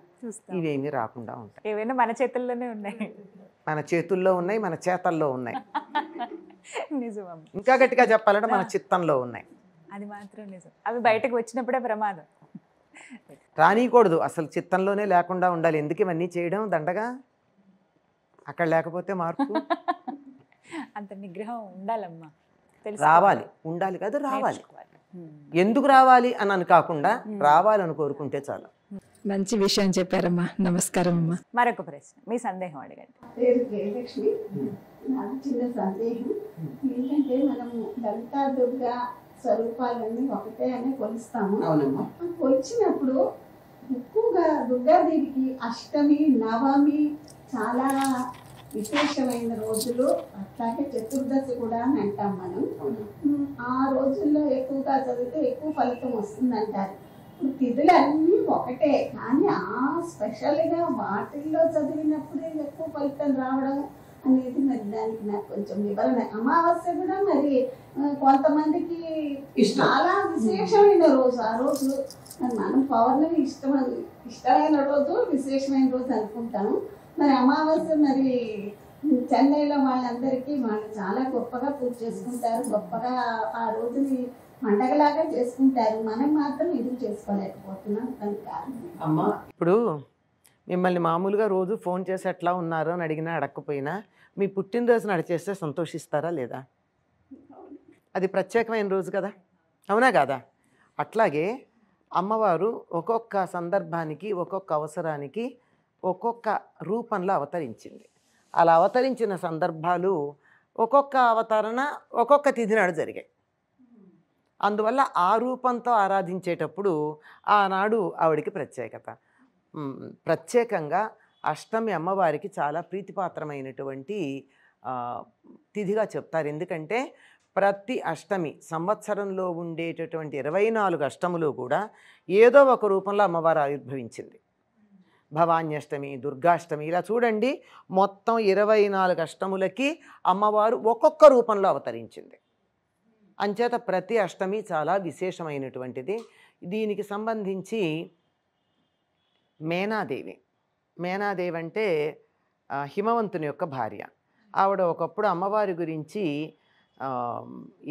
ఇవేమీ రాకుండా ఉంటాయి. ఏవైనా మన చేతుల్లోనే ఉన్నాయి, మన చేతుల్లో ఉన్నాయి, మన చేతల్లో ఉన్నాయి. నిజం. ఇంకా గట్టిగా చెప్పాలంటే మన చిత్తంలో ఉన్నాయి. అది మాత్రం నిజం. అవి బయటకు వచ్చినప్పుడే ప్రమాదం. రానియకూడదు, అసలు చిత్తంలోనే లేకుండా ఉండాలి. ఎందుకు ఇవన్నీ చేయడం దండగా? అక్కడ లేకపోతే మార్పు. అంత నిగ్రహం ఉండాలమ్మా, రావాలి, ఉండాలి కాదు రావాలి. ఎందుకు రావాలి అని కాకుండా రావాలని కోరుకుంటే చాలు. మంచి విషయం చెప్పారమ్మా. నమస్కారం అమ్మా. మరొక ప్రశ్న, మీ సందేహం అడగండి. పేరు జయలక్ష్మి. నాకు చిన్న సందేహం ఏంటంటే, మనము లలితా దుర్గా స్వరూపాలన్నీ ఒకటే అని కొలుస్తాము. కొలిచినప్పుడు ఎక్కువగా దుర్గాదేవికి అష్టమి, నవమి చాలా విశేషమైన రోజులు, అట్లాగే చతుర్దశి కూడా అని అంటాం మనం. ఆ రోజుల్లో ఎక్కువగా చదివితే ఎక్కువ ఫలితం వస్తుందంటారు. ఇప్పుడు తిథులన్నీ ఒకటే, కానీ ఆ స్పెషల్గా వాటిల్లో చదివినప్పుడే ఎక్కువ ఫలితం రావడం అనేది మరి దానికి నాకు కొంచెం వివరణ. అమావాస్య కూడా మరి కొంతమందికి చాలా విశేషమైన రోజు. ఆ రోజు మనం పౌర్ణమి ఇష్టమైన రోజు, విశేషమైన రోజు అనుకుంటాము. మరి అమావాస్య మరి చెన్నైలో వాళ్ళందరికీ వాళ్ళు చాలా గొప్పగా పూజ చేసుకుంటారు, గొప్పగా ఆ రోజుని పండగలాగా చేసుకుంటారు. మనం మాత్రం ఎందుకు చేసుకోలేకపోతున్నాం? దానికి కారణం అమ్మా, ఇప్పుడు మిమ్మల్ని మామూలుగా రోజు ఫోన్ చేసి ఎట్లా ఉన్నారు అని అడిగినా అడగకపోయినా మీ పుట్టినరోజు నడిచేస్తే సంతోషిస్తారా లేదా? అది ప్రత్యేకమైన రోజు కదా, అవునా కాదా? అట్లాగే అమ్మవారు ఒక్కొక్క సందర్భానికి, ఒక్కొక్క అవసరానికి ఒక్కొక్క రూపంలో అవతరించింది. అలా అవతరించిన సందర్భాలు ఒక్కొక్క అవతరణ ఒక్కొక్క తిథి నాడు జరిగాయి. అందువల్ల ఆ రూపంతో ఆరాధించేటప్పుడు ఆనాడు ఆవిడికి ప్రత్యేకంగా అష్టమి అమ్మవారికి చాలా ప్రీతిపాత్రమైనటువంటి తిథిగా చెప్తారు. ఎందుకంటే ప్రతి అష్టమి, సంవత్సరంలో ఉండేటటువంటి 24 అష్టములు కూడా ఏదో ఒక రూపంలో అమ్మవారు ఆవిర్భవించింది. భవాన్యష్టమి, దుర్గాష్టమి, ఇలా చూడండి, మొత్తం 24 అష్టములకి అమ్మవారు ఒక్కొక్క రూపంలో అవతరించింది. అంచేత ప్రతి అష్టమి చాలా విశేషమైనటువంటిది. దీనికి సంబంధించి మేనాదేవి అంటే హిమవంతుని యొక్క భార్య. ఆవిడ ఒకప్పుడు అమ్మవారి గురించి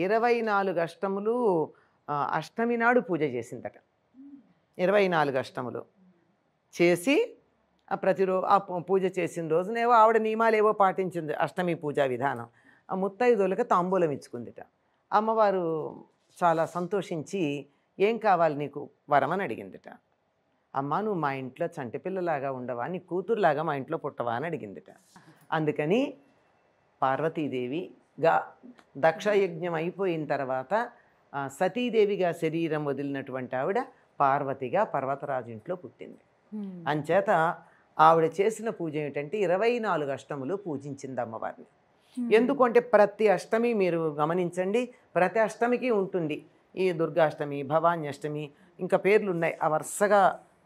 24 అష్టములు అష్టమి నాడు పూజ చేసిందట. 24 అష్టములు చేసి ప్రతిరోజు ఆ పూజ చేసిన రోజునేవో ఆవిడ నియమాలు ఏవో పాటించింది. అష్టమి పూజా విధానం. ఆ ముత్తైదువులకి తాంబూలం ఇచ్చుకుందిట. అమ్మవారు చాలా సంతోషించి ఏం కావాలి నీకు వరం అని అడిగిందిట. అమ్మ, నువ్వు మా ఇంట్లో చంటి పిల్లలాగా ఉండవా, నీ కూతురులాగా మా ఇంట్లో పుట్టవా అని అడిగిందిట. అందుకని పార్వతీదేవిగా దక్షయజ్ఞం అయిపోయిన తర్వాత సతీదేవిగా శరీరం వదిలినటువంటి ఆవిడ పార్వతిగా పర్వతరాజు ఇంట్లో పుట్టింది. అంచేత ఆవిడ చేసిన పూజ ఏమిటంటే 24 అష్టములు పూజించింది అమ్మవారిని. ఎందుకంటే ప్రతి అష్టమి మీరు గమనించండి, ప్రతి అష్టమికి ఉంటుంది. ఈ దుర్గాష్టమి, భవాన్యష్టమి, ఇంకా పేర్లు ఉన్నాయి. ఆ వరుసగా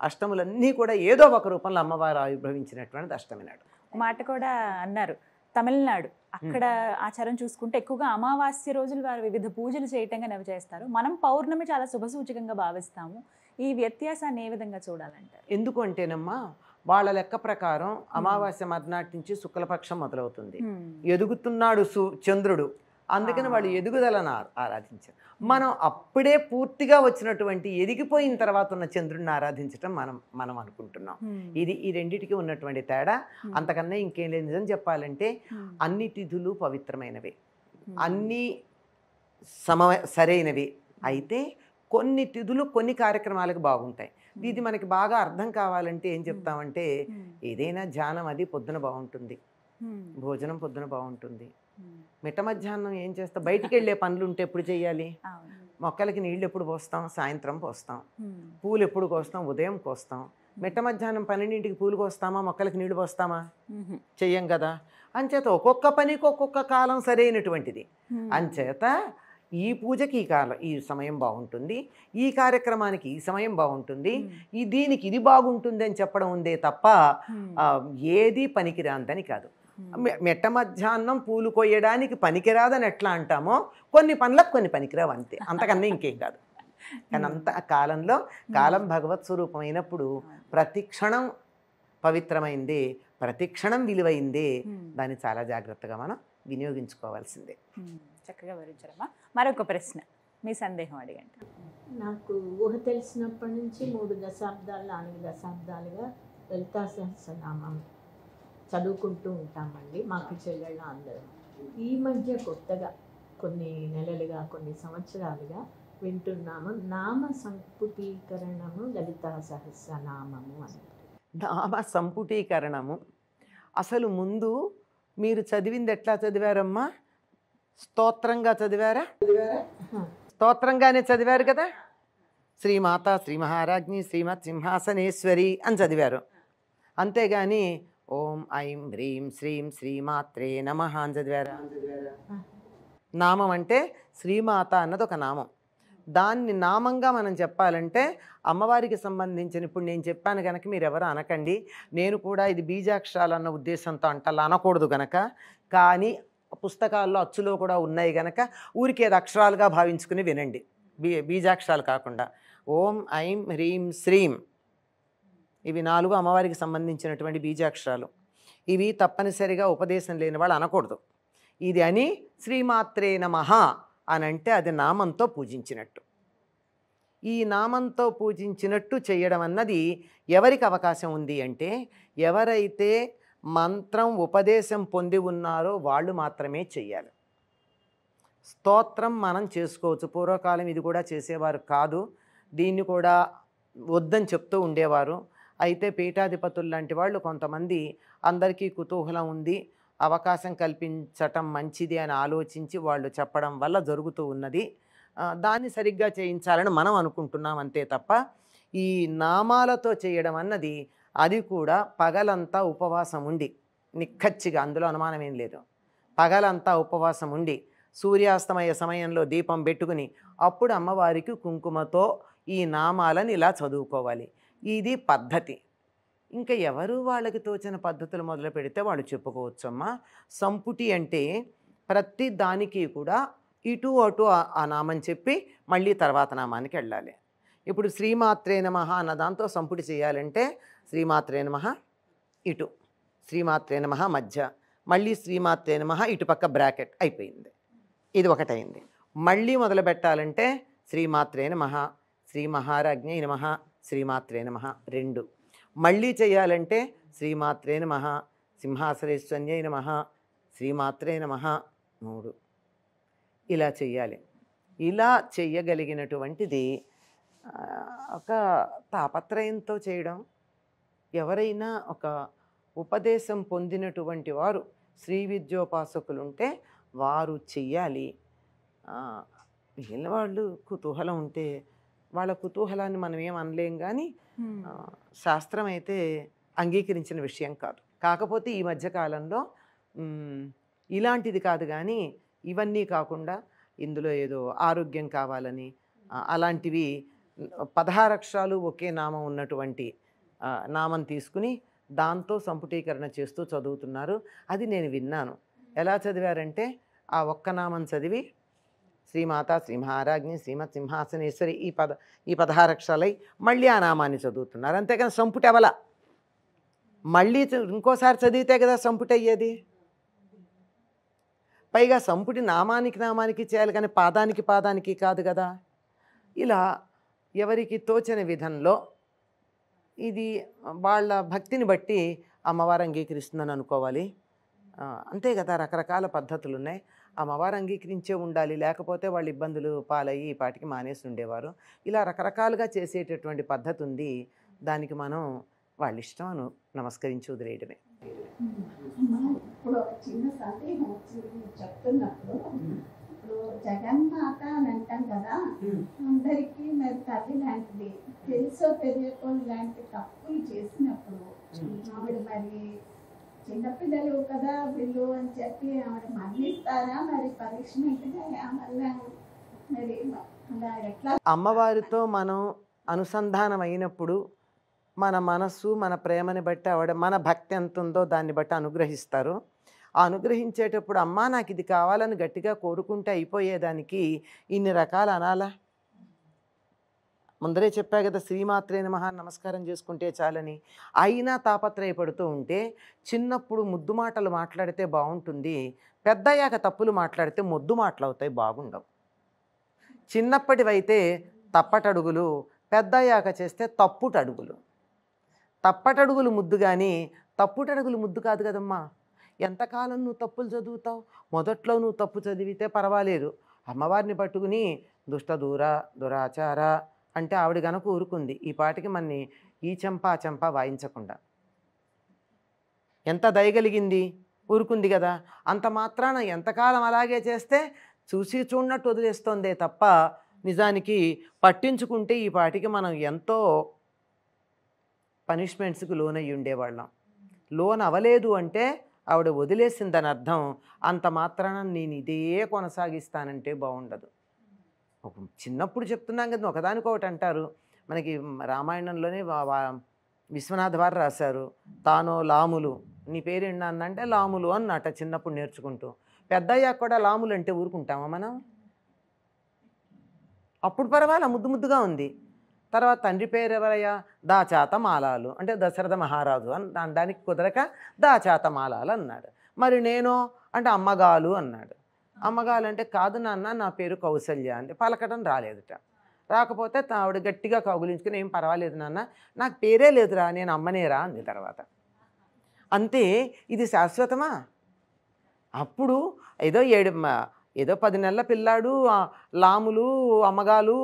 అష్టములన్నీ కూడా ఏదో ఒక రూపంలో అమ్మవారు ఆవిర్భవించినటువంటిది అష్టమి నాడు. మాట కూడా అన్నారు, తమిళనాడు అక్కడ ఆచారం చూసుకుంటే ఎక్కువగా అమావాస్య రోజులు వారు వివిధ పూజలు చేయటంగా నెవ చేస్తారు. మనం పౌర్ణమి చాలా శుభసూచకంగా భావిస్తాము. ఈ వ్యత్యాసాన్ని ఏ విధంగా చూడాలంటారు? ఎందుకు అంటేనమ్మా, వాళ్ళ లెక్క ప్రకారం అమావాస్య మర్నాటి నుంచి శుక్లపక్షం మొదలవుతుంది. ఎదుగుతున్నాడు చంద్రుడు, అందుకని వాళ్ళు ఎదుగుదలను ఆరాధించారు. మనం అప్పుడే పూర్తిగా వచ్చినటువంటి ఎదిగిపోయిన తర్వాత ఉన్న చంద్రుడిని ఆరాధించటం మనం అనుకుంటున్నాం. ఇది ఈ రెండిటికి ఉన్నటువంటి తేడా. అంతకన్నా ఇంకేం లేదు. నిజం చెప్పాలంటే అన్ని తిథులు పవిత్రమైనవి, అన్నీ సరైనవి. అయితే కొన్ని తిథులు కొన్ని కార్యక్రమాలకు బాగుంటాయి. ఇది మనకి బాగా అర్థం కావాలంటే ఏం చెప్తామంటే, ఏదైనా ధ్యానం అది పొద్దున బాగుంటుంది, భోజనం పొద్దున బాగుంటుంది. మిట్ట మధ్యాహ్నం ఏం చేస్తాం, బయటికి వెళ్ళే పనులు ఉంటే ఎప్పుడు చేయాలి? మొక్కలకి నీళ్ళు ఎప్పుడు పోస్తాం? సాయంత్రం పోస్తాం. పూలు ఎప్పుడు కోస్తాం? ఉదయం కోస్తాం. మిట్ట మధ్యాహ్నం 12ంటికి పూలు కోస్తామా? మొక్కలకి నీళ్లు పోస్తామా? చెయ్యం కదా. అంచేత ఒక్కొక్క పనికి ఒక్కొక్క కాలం సరైనటువంటిది. అంచేత ఈ పూజకి ఈ కాలం, ఈ సమయం బాగుంటుంది, ఈ కార్యక్రమానికి ఈ సమయం బాగుంటుంది, దీనికి ఇది బాగుంటుంది అని చెప్పడం ఉందే తప్ప ఏది పనికిరాందని కాదు. మిట్ట మధ్యాహ్నం పూలు కొయ్యడానికి పనికిరాదని ఎట్లా అంటామో కొన్ని పనులకు కొన్ని పనికిరావు, అంతే, అంతకన్నా ఇంకేం కాదు. కానీ అంత కాలంలో కాలం భగవత్ స్వరూపమైనప్పుడు ప్రతి క్షణం పవిత్రమైందే, ప్రతి క్షణం విలువైందే. దాన్ని చాలా జాగ్రత్తగా మనం వినియోగించుకోవాల్సిందే. చక్కగా వివరించారమ్మా. మరొక ప్రశ్న, మీ సందేహం అడిగండి. నాకు ఊహ తెలిసినప్పటి నుంచి 3 దశాబ్దాలు 4 దశాబ్దాలుగా లలితా సహస్రనామం చదువుకుంటూ ఉంటామండి, మాకు చెల్లెళ్ళ అందరం. ఈ మధ్య కొత్తగా కొన్ని నెలలుగా, కొన్ని సంవత్సరాలుగా వింటున్నాము నామ సంపుటీకరణము లలితా సహస్రనామము అని. నామ సంపుటీకరణము అసలు ముందు మీరు చదివింది ఎట్లా చదివారమ్మా? స్తోత్రంగా చదివారా? స్తోత్రంగానే చదివారు కదా. శ్రీమాత శ్రీ మహారాజ్ఞి శ్రీమత్ సింహాసనేశ్వరి అని చదివారు. అంతేగాని ఓం ఐం హ్రీం శ్రీం శ్రీమాత్రే నమః అని చదివారా? నామం అంటే శ్రీమాత అన్నది ఒక నామం. దాన్ని నామంగా మనం చెప్పాలంటే అమ్మవారికి సంబంధించిన, ఇప్పుడు నేను చెప్పాను కనుక మీరు ఎవరు అనకండి, నేను కూడా ఇది బీజాక్షరాలు అన్న ఉద్దేశంతో అంటలా అనకూడదు గనక, కానీ పుస్తకాల్లో అచ్చులో కూడా ఉన్నాయి గనక ఊరికేది అక్షరాలుగా భావించుకుని వినండి, బీజాక్షరాలు కాకుండా. ఓం ఐం హ్రీం శ్రీం ఇవి 4 అమ్మవారికి సంబంధించినటువంటి బీజాక్షరాలు. ఇవి తప్పనిసరిగా ఉపదేశం లేని వాళ్ళు అనకూడదు. ఇది అని శ్రీమాత్రే నమః అని అంటే అది నామంతో పూజించినట్టు. ఈ నామంతో పూజించినట్టు చేయడం అన్నది ఎవరికి అవకాశం ఉంది అంటే, ఎవరైతే మంత్రం ఉపదేశం పొంది ఉన్నారో వాళ్ళు మాత్రమే చెయ్యాలి. స్తోత్రం మనం చేసుకోవచ్చు, పూర్వకాలం ఇది కూడా చేసేవారు కాదు, దీన్ని కూడా వద్దని చెప్తూ ఉండేవారు. అయితే పీఠాధిపతులు లాంటి వాళ్ళు కొంతమంది అందరికీ కుతూహలం ఉంది, అవకాశం కల్పించటం మంచిది అని ఆలోచించి వాళ్ళు చెప్పడం వల్ల జరుగుతూ ఉన్నది. దాన్ని సరిగ్గా చేయించాలని మనం అనుకుంటున్నాం అంతే తప్ప, ఈ నామాలతో చేయడం అన్నది అది కూడా పగలంతా ఉపవాసం ఉండి, నిక్కచ్చిగా అందులో అనుమానం ఏం లేదు, పగలంతా ఉపవాసం ఉండి సూర్యాస్తమయ సమయంలో దీపం పెట్టుకుని అప్పుడు అమ్మవారికి కుంకుమతో ఈ నామాలను ఇలా చదువుకోవాలి. ఇది పద్ధతి. ఇంకా ఎవరు వాళ్ళకి తోచిన పద్ధతులు మొదలు పెడితే వాళ్ళు చెప్పుకోవచ్చమ్మా. సంపుటి అంటే ప్రతి దానికి కూడా ఇటు అటు ఆ నామం చెప్పి మళ్ళీ తర్వాత నామానికి వెళ్ళాలి. ఇప్పుడు శ్రీమాత్రే నమః అన్న దాంతో సంపుటి చేయాలంటే శ్రీమాత్రే నమః ఇటు, శ్రీమాత్రే నమః మధ్య, మళ్ళీ శ్రీమాత్రే నమః ఇటుపక్క బ్రాకెట్ అయిపోయింది, ఇది ఒకటైంది. మళ్ళీ మొదలు పెట్టాలంటే శ్రీమాత్రే నమః శ్రీ మహారాజ్ఞై నమః శ్రీమాత్రే నమః 2. మళ్ళీ చేయాలంటే శ్రీమాత్రే నమః సింహాసనేశ్వర్యై నమః శ్రీమాత్రే నమః 3. ఇలా చెయ్యాలి. ఇలా చెయ్యగలిగినటువంటిది ఒక తాపత్రయంతో చేయడం. ఎవరైనా ఒక ఉపదేశం పొందినటువంటి వారు శ్రీ విద్యోపాసకులుంటే వారు చెయ్యాలి. మిగిలిన వాళ్ళు కుతూహలం ఉంటే వాళ్ళ కుతూహలాన్ని మనం ఏం అనలేం, కానీ శాస్త్రం అయితే అంగీకరించిన విషయం కాదు. కాకపోతే ఈ మధ్యకాలంలో ఇలాంటిది కాదు, కానీ ఇవన్నీ కాకుండా ఇందులో ఏదో ఆరోగ్యం కావాలని అలాంటివి 16 అక్షరాలు ఒకే నామం ఉన్నటువంటి నామం తీసుకుని దాంతో సంపుటీకరణ చేస్తూ చదువుతున్నారు. అది నేను విన్నాను. ఎలా చదివారంటే ఆ ఒక్క నామం చదివి శ్రీమాత శ్రీ మహారాజ్ఞి శ్రీమత్ సింహాసనేశ్వరి ఈ 16 అక్షరాలై మళ్ళీ ఆ నామాన్ని చదువుతున్నారు. అంతేకాని సంపుటి అవల మళ్ళీ ఇంకోసారి చదివితే కదా సంపుటి అయ్యేది. పైగా సంపుటి నామానికి చేయాలి, కానీ పాదానికి కాదు కదా. ఇలా ఎవరికి తోచిన విధంలో ఇది వాళ్ళ భక్తిని బట్టి అమ్మవారు అంగీకరిస్తుందని అనుకోవాలి. అంతే కదా, రకరకాల పద్ధతులు ఉన్నాయి. అమ్మవారు అంగీకరించే ఉండాలి, లేకపోతే వాళ్ళు ఇబ్బందులు పాలయ్యి ఈ పాటికి మానేసి ఉండేవారు. ఇలా రకరకాలుగా చేసేటటువంటి పద్ధతి ఉంది. దానికి మనం వాళ్ళ ఇష్టం నమస్కరించి వదిలేయడమే. ఇప్పుడు ఒక చిన్న సందేహం వచ్చింది మీరు చెప్తున్నప్పుడు. ఇప్పుడు జగన్మాత అని అంటాం కదా, అందరికీ మరి తల్లి లాంటిది. తెలుసో తెలియకో ఇలాంటి తప్పులు చేసినప్పుడు ఆవిడ మరి చిన్నపిల్లలు కదా వీళ్ళు అని చెప్పి ఆవిడ మరణిస్తారా, మరి పనిష్మెంట్గా ఏమన్నా మరి అలా ఎట్లా? అమ్మవారితో మనం అనుసంధానం అయినప్పుడు మన మనస్సు మన ప్రేమని బట్టి ఆవిడ మన భక్తి ఎంత ఉందో దాన్ని బట్టి అనుగ్రహిస్తారు. ఆ అనుగ్రహించేటప్పుడు అమ్మా నాకు ఇది కావాలని గట్టిగా కోరుకుంటే అయిపోయేదానికి ఇన్ని రకాలు అనాలా? ముందరే చెప్పా కదా, శ్రీమాత్రే నమః నమస్కారం చేసుకుంటే చాలని. అయినా తాపత్రయపడుతూ ఉంటే చిన్నప్పుడు ముద్దు మాటలు మాట్లాడితే బాగుంటుంది, పెద్దయ్యాక తప్పులు మాట్లాడితే మొద్దు మాటలు అవుతాయి, బాగుండవు. చిన్నప్పటివైతే తప్పటడుగులు, పెద్దయ్యాక చేస్తే తప్పుటడుగులు. తప్పటడుగులు ముద్దు కానీ తప్పుటడుగులు ముద్దు కాదు కదమ్మా. ఎంతకాలం నువ్వు తప్పులు చదువుతావు? మొదట్లో నువ్వు తప్పు చదివితే పర్వాలేదు, అమ్మవారిని పట్టుకుని దుష్ట దురాచార అంటే ఆవిడ గనక ఊరుకుంది, ఈ పాటికి మన్ని ఈ చెంప ఆ చెంప వాయించకుండా. ఎంత దయగలిగింది, ఊరుకుంది కదా. అంత మాత్రాన ఎంతకాలం అలాగే చేస్తే చూసి చూడనట్టు వదిలేస్తోందే తప్ప నిజానికి పట్టించుకుంటే ఈ పాటికి మనం ఎంతో పనిష్మెంట్స్కి లోనయ్యి ఉండేవాళ్ళం. లోన్ అవ్వలేదు అంటే ఆవిడ వదిలేసిందని అర్థం. అంత మాత్రాన నేను ఇదే కొనసాగిస్తానంటే బాగుండదు. ఒక చిన్నప్పుడు చెప్తున్నాం కదా, ఒకదానికొకటి అంటారు. మనకి రామాయణంలోనే విశ్వనాథ వారు రాశారు, తానో లాములు, నీ పేరేంటి అంటే లాములు అన్నట చిన్నప్పుడు నేర్చుకుంటూ. పెద్దయ్యాక కూడా లాములు అంటే ఊరుకుంటామా మనం? అప్పుడు పర్వాలా, ముద్దు ముద్దుగా ఉంది. తర్వాత తండ్రి పేరు ఎవరయ్యా? దాచాతమాలాలు అంటే దశరథ మహారాజు అని, దానికి కుదరక దాచాతమాలాలు అన్నాడు. మరి నేను అంటే అమ్మగాలు అన్నాడు. అమ్మగాలు అంటే కాదు నాన్న నా పేరు కౌసల్య అంటే పలకటం రాలేదుట. రాకపోతే ఆవిడ గట్టిగా కౌగులించుకుని ఏం పర్వాలేదు నాన్న నాకు పేరే లేదురా, నేను అమ్మనేరా అంది. తర్వాత అంతే. ఇది శాశ్వతమా? అప్పుడు ఏదో 10 నెలల పిల్లాడు లాములు అమ్మగాలు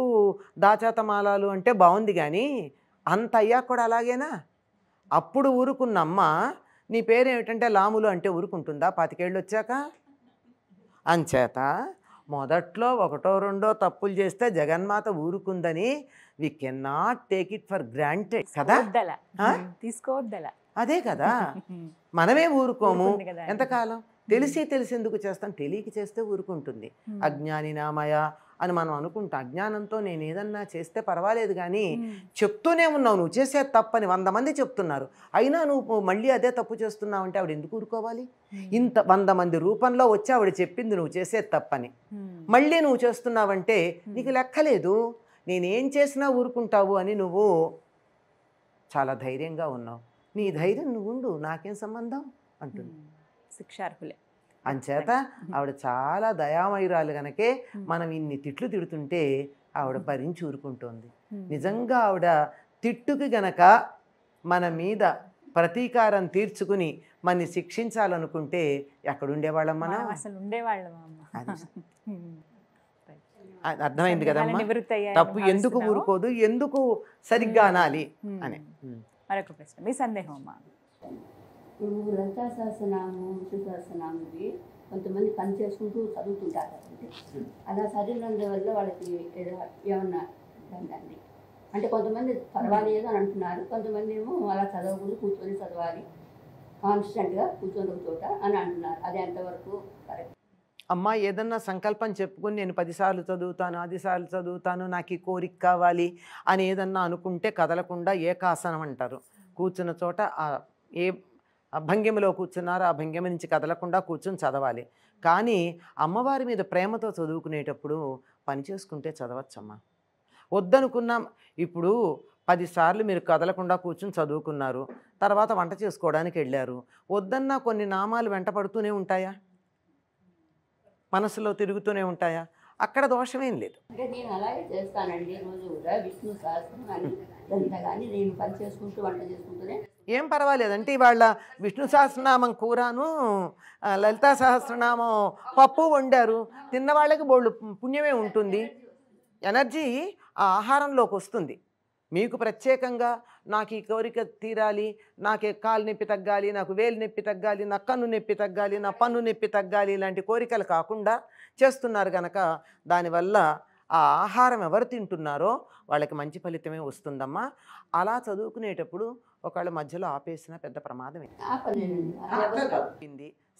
దాచాతమాలాలు అంటే బాగుంది, కానీ అంత అయ్యాక కూడా అలాగేనా? అప్పుడు ఊరుకున్న అమ్మ నీ పేరేమిటంటే లాములు అంటే ఊరుకుంటుందా 25 ఏళ్ళు వచ్చాక? అంచేత మొదట్లో 1, 2 తప్పులు చేస్తే జగన్మాత ఊరుకుందని we can not take it for granted కదా. తీసుకోవద్దలా. అదే కదా, మనమే ఊరుకోము. ఎంతకాలం తెలిసి ఎందుకు చేస్తాం? తెలియక చేస్తే ఊరుకుంటుంది. అజ్ఞాని నామయ అని మనం అనుకుంటాం. అజ్ఞానంతో నేను ఏదన్నా చేస్తే పర్వాలేదు, కానీ చెప్తూనే ఉన్నావు నువ్వు చేసేది తప్పని 100 మంది చెప్తున్నారు, అయినా నువ్వు మళ్ళీ అదే తప్పు చేస్తున్నావు అంటే ఆవిడ ఎందుకు ఊరుకోవాలి? ఇంత 100 మంది రూపంలో వచ్చి ఆవిడ చెప్పింది నువ్వు చేసేది తప్పని, మళ్ళీ నువ్వు చేస్తున్నావంటే నీకు లెక్కలేదు. నేనేం చేసినా ఊరుకుంటావు అని నువ్వు చాలా ధైర్యంగా ఉన్నావు. నీ ధైర్యం నువ్వు ఉండు, నాకేం సంబంధం అంటుంది. శిక్షార్హులే. అంచేత ఆవిడ చాలా దయామయురాలు గనకే మనం ఇన్ని తిట్లు తిడుతుంటే ఆవిడ భరించి ఊరుకుంటోంది. నిజంగా ఆవిడ తిట్టుకి గనక మన మీద ప్రతీకారం తీర్చుకుని మనని శిక్షించాలనుకుంటే ఎక్కడుండేవాళ్ళం మనం? అసలు ఉండేవాళ్ళం. అర్థమైంది కదమ్మా, తప్పు ఎందుకు ఊరుకోదు, ఎందుకు సరిగ్గా అనాలి అని. మరొక ప్రశ్న, మీ సందేహం అమ్మా. ఇప్పుడు లలితా సహస్రనామం విష్ణు సహస్రనామంకి కొంతమంది పని చేసుకుంటూ చదువుతుంటారు కదండి. అలా చదివినందువల్ల వాళ్ళకి ఏమన్నా అండి అంటే కొంతమంది పర్వాలేదు అని అంటున్నారు, కొంతమంది ఏమో అలా చదవకూడదు, కూర్చొని చదవాలి కాన్స్టెంట్గా కూర్చొని ఒక చోట అని అంటున్నారు. అది ఎంతవరకు కరెక్ట్? అమ్మ ఏదన్నా సంకల్పం చెప్పుకుని నేను 10 సార్లు చదువుతాను, 10 సార్లు చదువుతాను, నాకు ఈ కోరిక కావాలి అని ఏదన్నా అనుకుంటే కదలకుండా ఏకాసనం అంటారు. కూర్చున్న చోట ఏ భంగిమలో కూర్చున్నారో ఆ భంగిమ నుంచి కదలకుండా కూర్చొని చదవాలి. కానీ అమ్మవారి మీద ప్రేమతో చదువుకునేటప్పుడు పని చేసుకుంటే చదవచ్చమ్మా. వద్దనుకున్నాం, ఇప్పుడు 10 సార్లు మీరు కదలకుండా కూర్చొని చదువుకున్నారు, తర్వాత వంట చేసుకోవడానికి వెళ్ళారు, వద్దన్నా కొన్ని నామాలు వెంట పడుతూనే ఉంటాయా, మనసులో తిరుగుతూనే ఉంటాయా? అక్కడ దోషమేం లేదు. అంటే నేను అలాగే చేస్తానండి, రోజు కూడా విష్ణు సహస్రం అని అంతా, కానీ నేను పని చేసుకుంటూ వంట చేసుకుంటూనే ఏం పర్వాలేదు. అంటే ఇవాళ విష్ణు సహస్రనామం కూరను లలితా సహస్రనామం పప్పు వండారు, తిన్నవాళ్ళకి బోళ్ళు పుణ్యమే ఉంటుంది. ఎనర్జీ ఆ ఆహారంలోకి వస్తుంది. మీకు ప్రత్యేకంగా నాకు ఈ కోరిక తీరాలి, నాకు కాలు నొప్పి తగ్గాలి, నాకు వేలు నొప్పి తగ్గాలి, నా కన్ను నొప్పి తగ్గాలి, నా పన్ను నొప్పి తగ్గాలి, ఇలాంటి కోరికలు కాకుండా చేస్తున్నారు కనుక దానివల్ల ఆ ఆహారం ఎవరు తింటున్నారో వాళ్ళకి మంచి ఫలితమే వస్తుందమ్మా. అలా చదువుకునేటప్పుడు ఒకళ్ళ మధ్యలో ఆపేసిన పెద్ద ప్రమాదమే.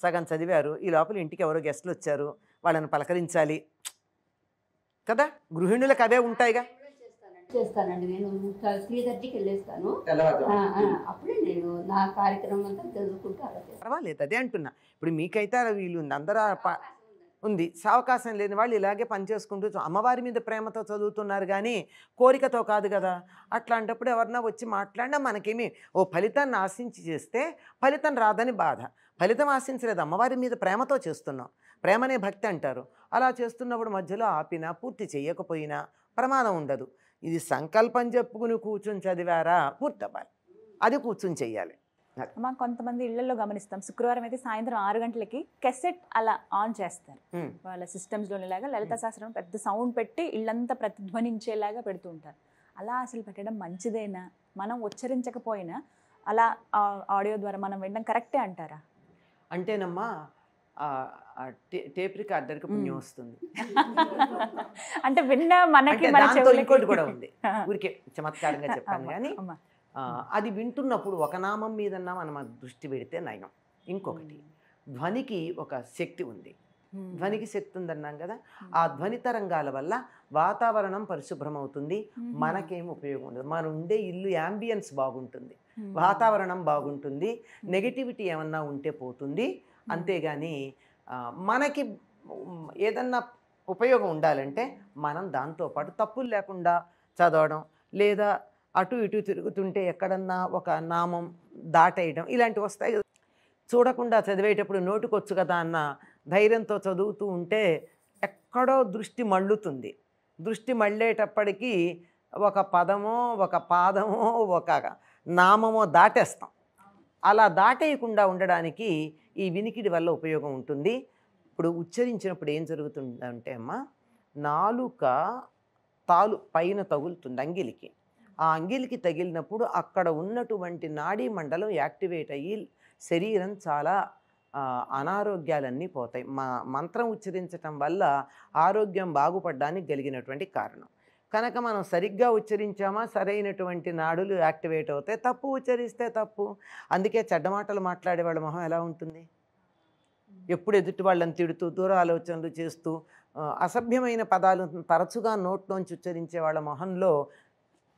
సగం చదివారు, ఈ లోపల ఇంటికి ఎవరో గెస్ట్లు వచ్చారు, వాళ్ళని పలకరించాలి కదా, గృహిణులకు అవే ఉంటాయిగా. చేస్తానండి, నేను 3:30కి వెళ్ళేస్తాను. అప్పుడే నేను నా కార్యక్రమం అంతా చదువుకుంటూ అలా చేస్తాను. పర్వాలేదు, అదే అంటున్నా. ఇప్పుడు మీకైతే వీలు ఉంది, అందరూ ఉంది. అవకాశం లేని వాళ్ళు ఇలాగే పనిచేసుకుంటూ అమ్మవారి మీద ప్రేమతో చదువుతున్నారు కానీ కోరికతో కాదు కదా. అట్లాంటప్పుడు ఎవరన్నా వచ్చి మాట్లాడినా మనకేమి ఓ ఫలితాన్ని ఆశించి చేస్తే ఫలితం రాదని బాధ. ఫలితం ఆశించలేదు, అమ్మవారి మీద ప్రేమతో చేస్తున్నాం. ప్రేమనే భక్తి అంటారు. అలా చేస్తున్నప్పుడు మధ్యలో ఆపినా పూర్తి చేయకపోయినా ప్రమాదం ఉండదు. ఇది సంకల్పం చెప్పుకుని కూర్చుని చదివారా పూర్తి అవ్వాలి, అది కూర్చుని చెయ్యాలి. అమ్మా కొంతమంది ఇళ్లలో గమనిస్తాం, శుక్రవారం అయితే సాయంత్రం 6 గంటలకి కెసెట్ అలా ఆన్ చేస్తారు వాళ్ళ సిస్టమ్స్లోనిలాగా. లలిత సహస్రం పెద్ద సౌండ్ పెట్టి ఇళ్ళంతా ప్రతిధ్వనించేలాగా పెడుతూ ఉంటారు. అలా అసలు పెట్టడం మంచిదేనా? మనం ఉచ్చరించకపోయినా అలా ఆడియో ద్వారా మనం వినడం కరెక్టే అంటారా? అంటేనమ్మా టేప్ రికార్డర్కి పుణ్యం వస్తుంది. అంటే విన్న మనకి ఇంకోటి కూడా ఉంది, ఊరికే చమత్కారంగా చెప్పాను కానీ అది వింటున్నప్పుడు ఒక నామం మీదన్నా మనం దృష్టి పెడితే నయం. ఇంకొకటి ధ్వనికి ఒక శక్తి ఉంది, ధ్వనికి శక్తి ఉందన్నాం కదా. ఆ ధ్వని తరంగాల వల్ల వాతావరణం పరిశుభ్రమవుతుంది, మనకేం ఉపయోగం ఉండదు. మనం ఉండే ఇల్లు యాంబియన్స్ బాగుంటుంది, వాతావరణం బాగుంటుంది, నెగిటివిటీ ఏమన్నా ఉంటే పోతుంది. అంతేగాని మనకి ఏదన్నా ఉపయోగం ఉండాలంటే మనం దాంతోపాటు తప్పులు లేకుండా చదవడం, లేదా అటు ఇటు తిరుగుతుంటే ఎక్కడన్నా ఒక నామం దాటేయడం ఇలాంటివి వస్తాయి. చూడకుండా చదివేటప్పుడు నోటుకొచ్చు కదా అన్న ధైర్యంతో చదువుతూ ఉంటే ఎక్కడో దృష్టి మళ్ళుతుంది. దృష్టి మళ్ళేటప్పటికీ ఒక పదమో ఒక పాదమో ఒక నామమో దాటేస్తాం. అలా దాటేయకుండా ఉండడానికి ఈ వినికిడి వల్ల ఉపయోగం ఉంటుంది. ఇప్పుడు ఉచ్చరించినప్పుడు ఏం జరుగుతుందంటే అమ్మా, నాలుక పైన తగులుతుంది అంగిలికి. ఆ అంగిలికి తగిలినప్పుడు అక్కడ ఉన్నటువంటి నాడీ మండలం యాక్టివేట్ అయ్యి శరీరం చాలా అనారోగ్యాలన్నీ పోతాయి. మంత్రం ఉచ్చరించటం వల్ల ఆరోగ్యం బాగుపడడానికి కలిగినటువంటి కారణం. కనుక మనం సరిగ్గా ఉచ్చరించామా సరైనటువంటి నాడులు యాక్టివేట్ అవుతాయి. తప్పు ఉచ్చరిస్తే తప్పు. అందుకే చెడ్డ మాటలు మాట్లాడే వాళ్ళ మొహం ఎలా ఉంటుంది? ఎప్పుడు ఎదుటి వాళ్ళని తిడుతూ దూర ఆలోచనలు చేస్తూ అసభ్యమైన పదాలు తరచుగా నోట్లోంచి ఉచ్చరించే వాళ్ళ మొహంలో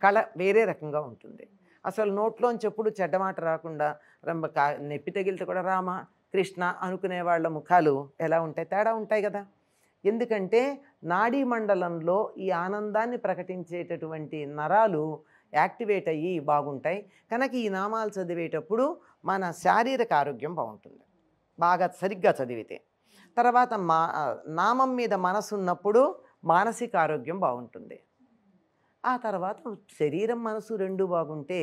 కళ వేరే రకంగా ఉంటుంది. అసలు నోట్లోంచి ఎప్పుడు చెడ్డమాట రాకుండా నొప్పి తగిలితే కూడా రామ కృష్ణ అనుకునే వాళ్ళ ముఖాలు ఎలా ఉంటాయి? తేడా ఉంటాయి కదా. ఎందుకంటే నాడీ మండలంలో ఈ ఆనందాన్ని ప్రకటించేటటువంటి నరాలు యాక్టివేట్ అయ్యి బాగుంటాయి. కనుక ఈ నామాలు చదివేటప్పుడు మన శారీరక ఆరోగ్యం బాగుంటుంది బాగా సరిగ్గా చదివితే. తర్వాత నామం మీద మనసు ఉన్నప్పుడు మానసిక ఆరోగ్యం బాగుంటుంది. ఆ తర్వాత శరీరం మనసు రెండు బాగుంటే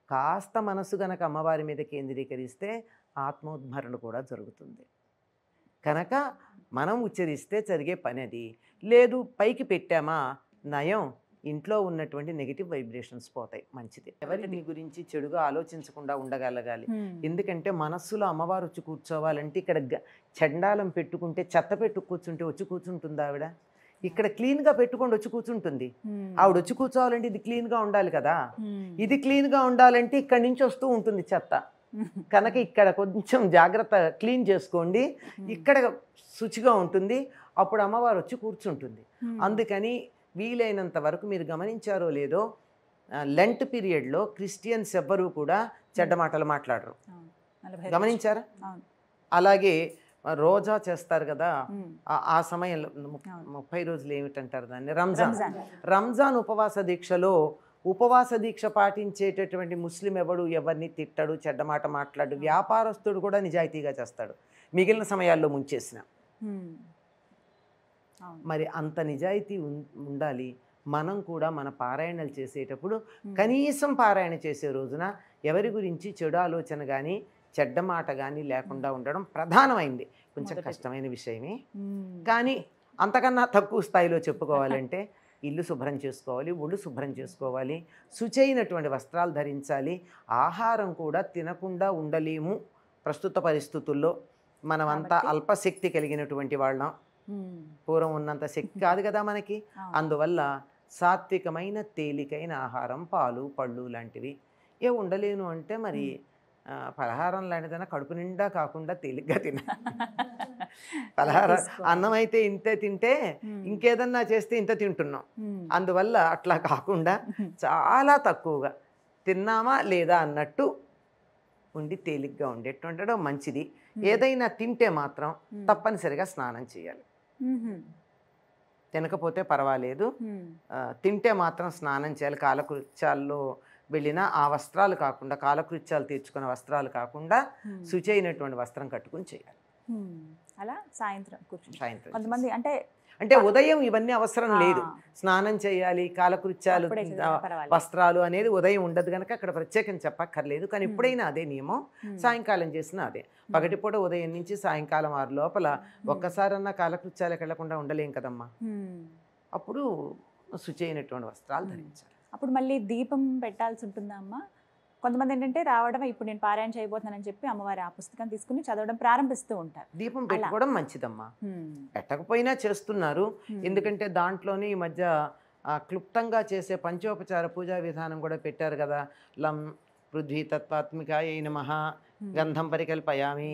కాస్త మనసు గనక అమ్మవారి మీద కేంద్రీకరిస్తే ఆత్మోద్భరణ కూడా జరుగుతుంది. కనుక మనం ఉచ్చరిస్తే జరిగే పని అది. లేదు పైకి పెట్టామా నయం, ఇంట్లో ఉన్నటువంటి నెగిటివ్ వైబ్రేషన్స్ పోతాయి. మంచిది. ఎవరిని గురించి చెడుగా ఆలోచించకుండా ఉండగలగాలి. ఎందుకంటే మనస్సులో అమ్మవారు వచ్చి కూర్చోవాలంటే ఇక్కడ చండాలం పెట్టుకుంటే చెత్త పెట్టు కూర్చుంటే వచ్చి కూర్చుంటుంది ఆవిడ. ఇక్కడ క్లీన్గా పెట్టుకొని వచ్చి కూర్చుంటుంది. ఆవిడ వచ్చి కూర్చోవాలంటే ఇది క్లీన్గా ఉండాలి కదా. ఇది క్లీన్గా ఉండాలంటే ఇక్కడి నుంచి వస్తూ ఉంటుంది చెత్త. కనుక ఇక్కడ కొంచెం జాగ్రత్త క్లీన్ చేసుకోండి, ఇక్కడ శుచిగా ఉంటుంది, అప్పుడు అమ్మవారు వచ్చి కూర్చుంటుంది. అందుకని వీలైనంత వరకు మీరు గమనించారో లేదో లెంట్ పీరియడ్లో క్రిస్టియన్స్ ఎవ్వరూ కూడా చెడ్డ మాటలు మాట్లాడరు. గమనించారా? అలాగే రోజా చేస్తారు కదా, ఆ సమయంలో 30 రోజులు ఏమిటంటారు దాన్ని, రంజాన్ ఉపవాస దీక్షలో ఉపవాస దీక్ష పాటించేటటువంటి ముస్లిం ఎవరిని తిట్టడు, చెడ్డమాట మాట్లాడు. వ్యాపారస్తుడు కూడా నిజాయితీగా చేస్తాడు మిగిలిన సమయాల్లో ముంచేసిన. మరి అంత నిజాయితీ ఉండాలి. మనం కూడా మన పారాయణలు చేసేటప్పుడు కనీసం పారాయణ చేసే రోజున ఎవరి గురించి చెడు ఆలోచన కానీ చెడ్డ మాట కానీ లేకుండా ఉండడం ప్రధానమైంది. కొంచెం కష్టమైన విషయమే కానీ అంతకన్నా తక్కువ స్థాయిలో చెప్పుకోవాలంటే ఇల్లు శుభ్రం చేసుకోవాలి, ఒళ్ళు శుభ్రం చేసుకోవాలి, శుచైనటువంటి వస్త్రాలు ధరించాలి. ఆహారం కూడా తినకుండా ఉండలేము ప్రస్తుత పరిస్థితుల్లో. మనమంతా అల్పశక్తి కలిగినటువంటి వాళ్ళం, పూర్వం ఉన్నంత శక్తి కాదు కదా మనకి. అందువల్ల సాత్వికమైన తేలికైన ఆహారం, పాలు పళ్ళు లాంటివి. ఉండలేను అంటే మరి పలహారం లాంటిదైనా కడుపు నిండా కాకుండా తేలిగ్గా తిన. పలహారం అన్నం అయితే ఇంతే తింటే ఇంకేదన్నా చేస్తే ఇంత తింటున్నాం. అందువల్ల అట్లా కాకుండా చాలా తక్కువగా తిన్నామా లేదా అన్నట్టు ఉండి తేలిగ్గా ఉండేట్టు ఉండడం మంచిది. ఏదైనా తింటే మాత్రం తప్పనిసరిగా స్నానం చేయాలి. తినకపోతే పర్వాలేదు, తింటే మాత్రం స్నానం చేయాలి. కాలకృత్యాల్లో వెళ్ళిన ఆ వస్త్రాలు కాకుండా, కాలకృత్యాలు తీర్చుకున్న వస్త్రాలు కాకుండా శుచైనటువంటి వస్త్రం కట్టుకుని చేయాలి. అలా సాయంత్రం సాయంత్రం కొంతమంది అంటే ఉదయం ఇవన్నీ అవసరం లేదు. స్నానం చేయాలి, కాలకృత్యాలు, వస్త్రాలు అనేది ఉదయం ఉండదు కనుక అక్కడ ప్రత్యేకం చెప్పక్కర్లేదు. కానీ ఎప్పుడైనా అదే నియమం, సాయంకాలం చేసిన అదే. పగటిపూట ఉదయం నుంచి సాయంకాలం 6 లోపల ఒక్కసారన్నా కాలకృత్యాలకు వెళ్లకుండా ఉండలేం కదమ్మా. అప్పుడు శుచైనటువంటి వస్త్రాలు ధరించాలి. అప్పుడు మళ్ళీ దీపం పెట్టాల్సి ఉంటుందా అమ్మ? కొంతమంది ఏంటంటే రావడం, ఇప్పుడు నేను పారాయణ చేయబోతున్నానని చెప్పి అమ్మవారి ఆ పుస్తకం తీసుకుని చదవడం ప్రారంభిస్తూ ఉంటారు. దీపం పెట్టుకోవడం మంచిదమ్మా, పెట్టకపోయినా చేస్తున్నారు. ఎందుకంటే దాంట్లోనే ఈ మధ్య క్లుప్తంగా చేసే పంచోపచార పూజా విధానం కూడా పెట్టారు కదా. లం పృథ్వీ తత్వాత్మికాయ నమః గంధం పరికల్పయామి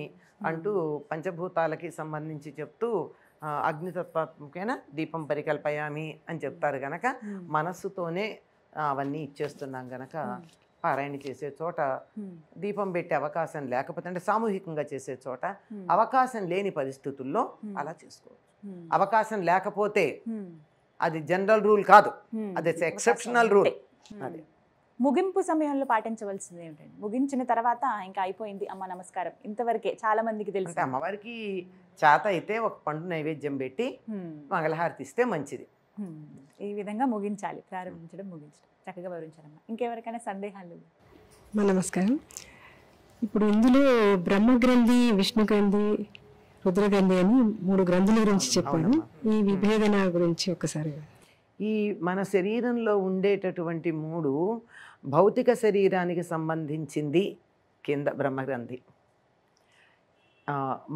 అంటూ పంచభూతాలకి సంబంధించి చెప్తూ అగ్నితత్వాత్మకైన దీపం పరికల్పయామి అని చెప్తారు గనక మనస్సుతోనే అవన్నీ ఇచ్చేస్తున్నాం గనక పారాయణ చేసే చోట దీపం పెట్టే అవకాశం లేకపోతే, అంటే సామూహికంగా చేసే చోట అవకాశం లేని పరిస్థితుల్లో అలా చేసుకోవచ్చు. అవకాశం లేకపోతే అది జనరల్ రూల్ కాదు, అది ఎక్సెప్షనల్ రూల్. అదే ముగింపు సమయంలో పాటించవలసింది ఏమిటండి? ముగించిన తర్వాత ఇంకా అయిపోయింది అమ్మ నమస్కారం, ఇంతవరకే చాలా మందికి తెలుసు. అమ్మవారికి చేత అయితే ఒక పండు నైవేద్యం పెట్టి మంగళహారతి ఇస్తే మంచిది. ఈ విధంగా ముగించాలి, ప్రారంభించడం ముగించడం. చక్కగా వివరించారమ్మా. ఇంకెవరికైనా సందేహాలు? నమస్కారం. ఇప్పుడు ఇందులో బ్రహ్మగ్రంథి, విష్ణు గ్రంథి, రుద్రగ్రంథి అని 3 గ్రంథుల గురించి చెప్పాను. ఈ విభేదన గురించి ఒకసారి. ఈ మన శరీరంలో ఉండేటటువంటి 3 భౌతిక శరీరానికి సంబంధించింది కింద బ్రహ్మగ్రంథి,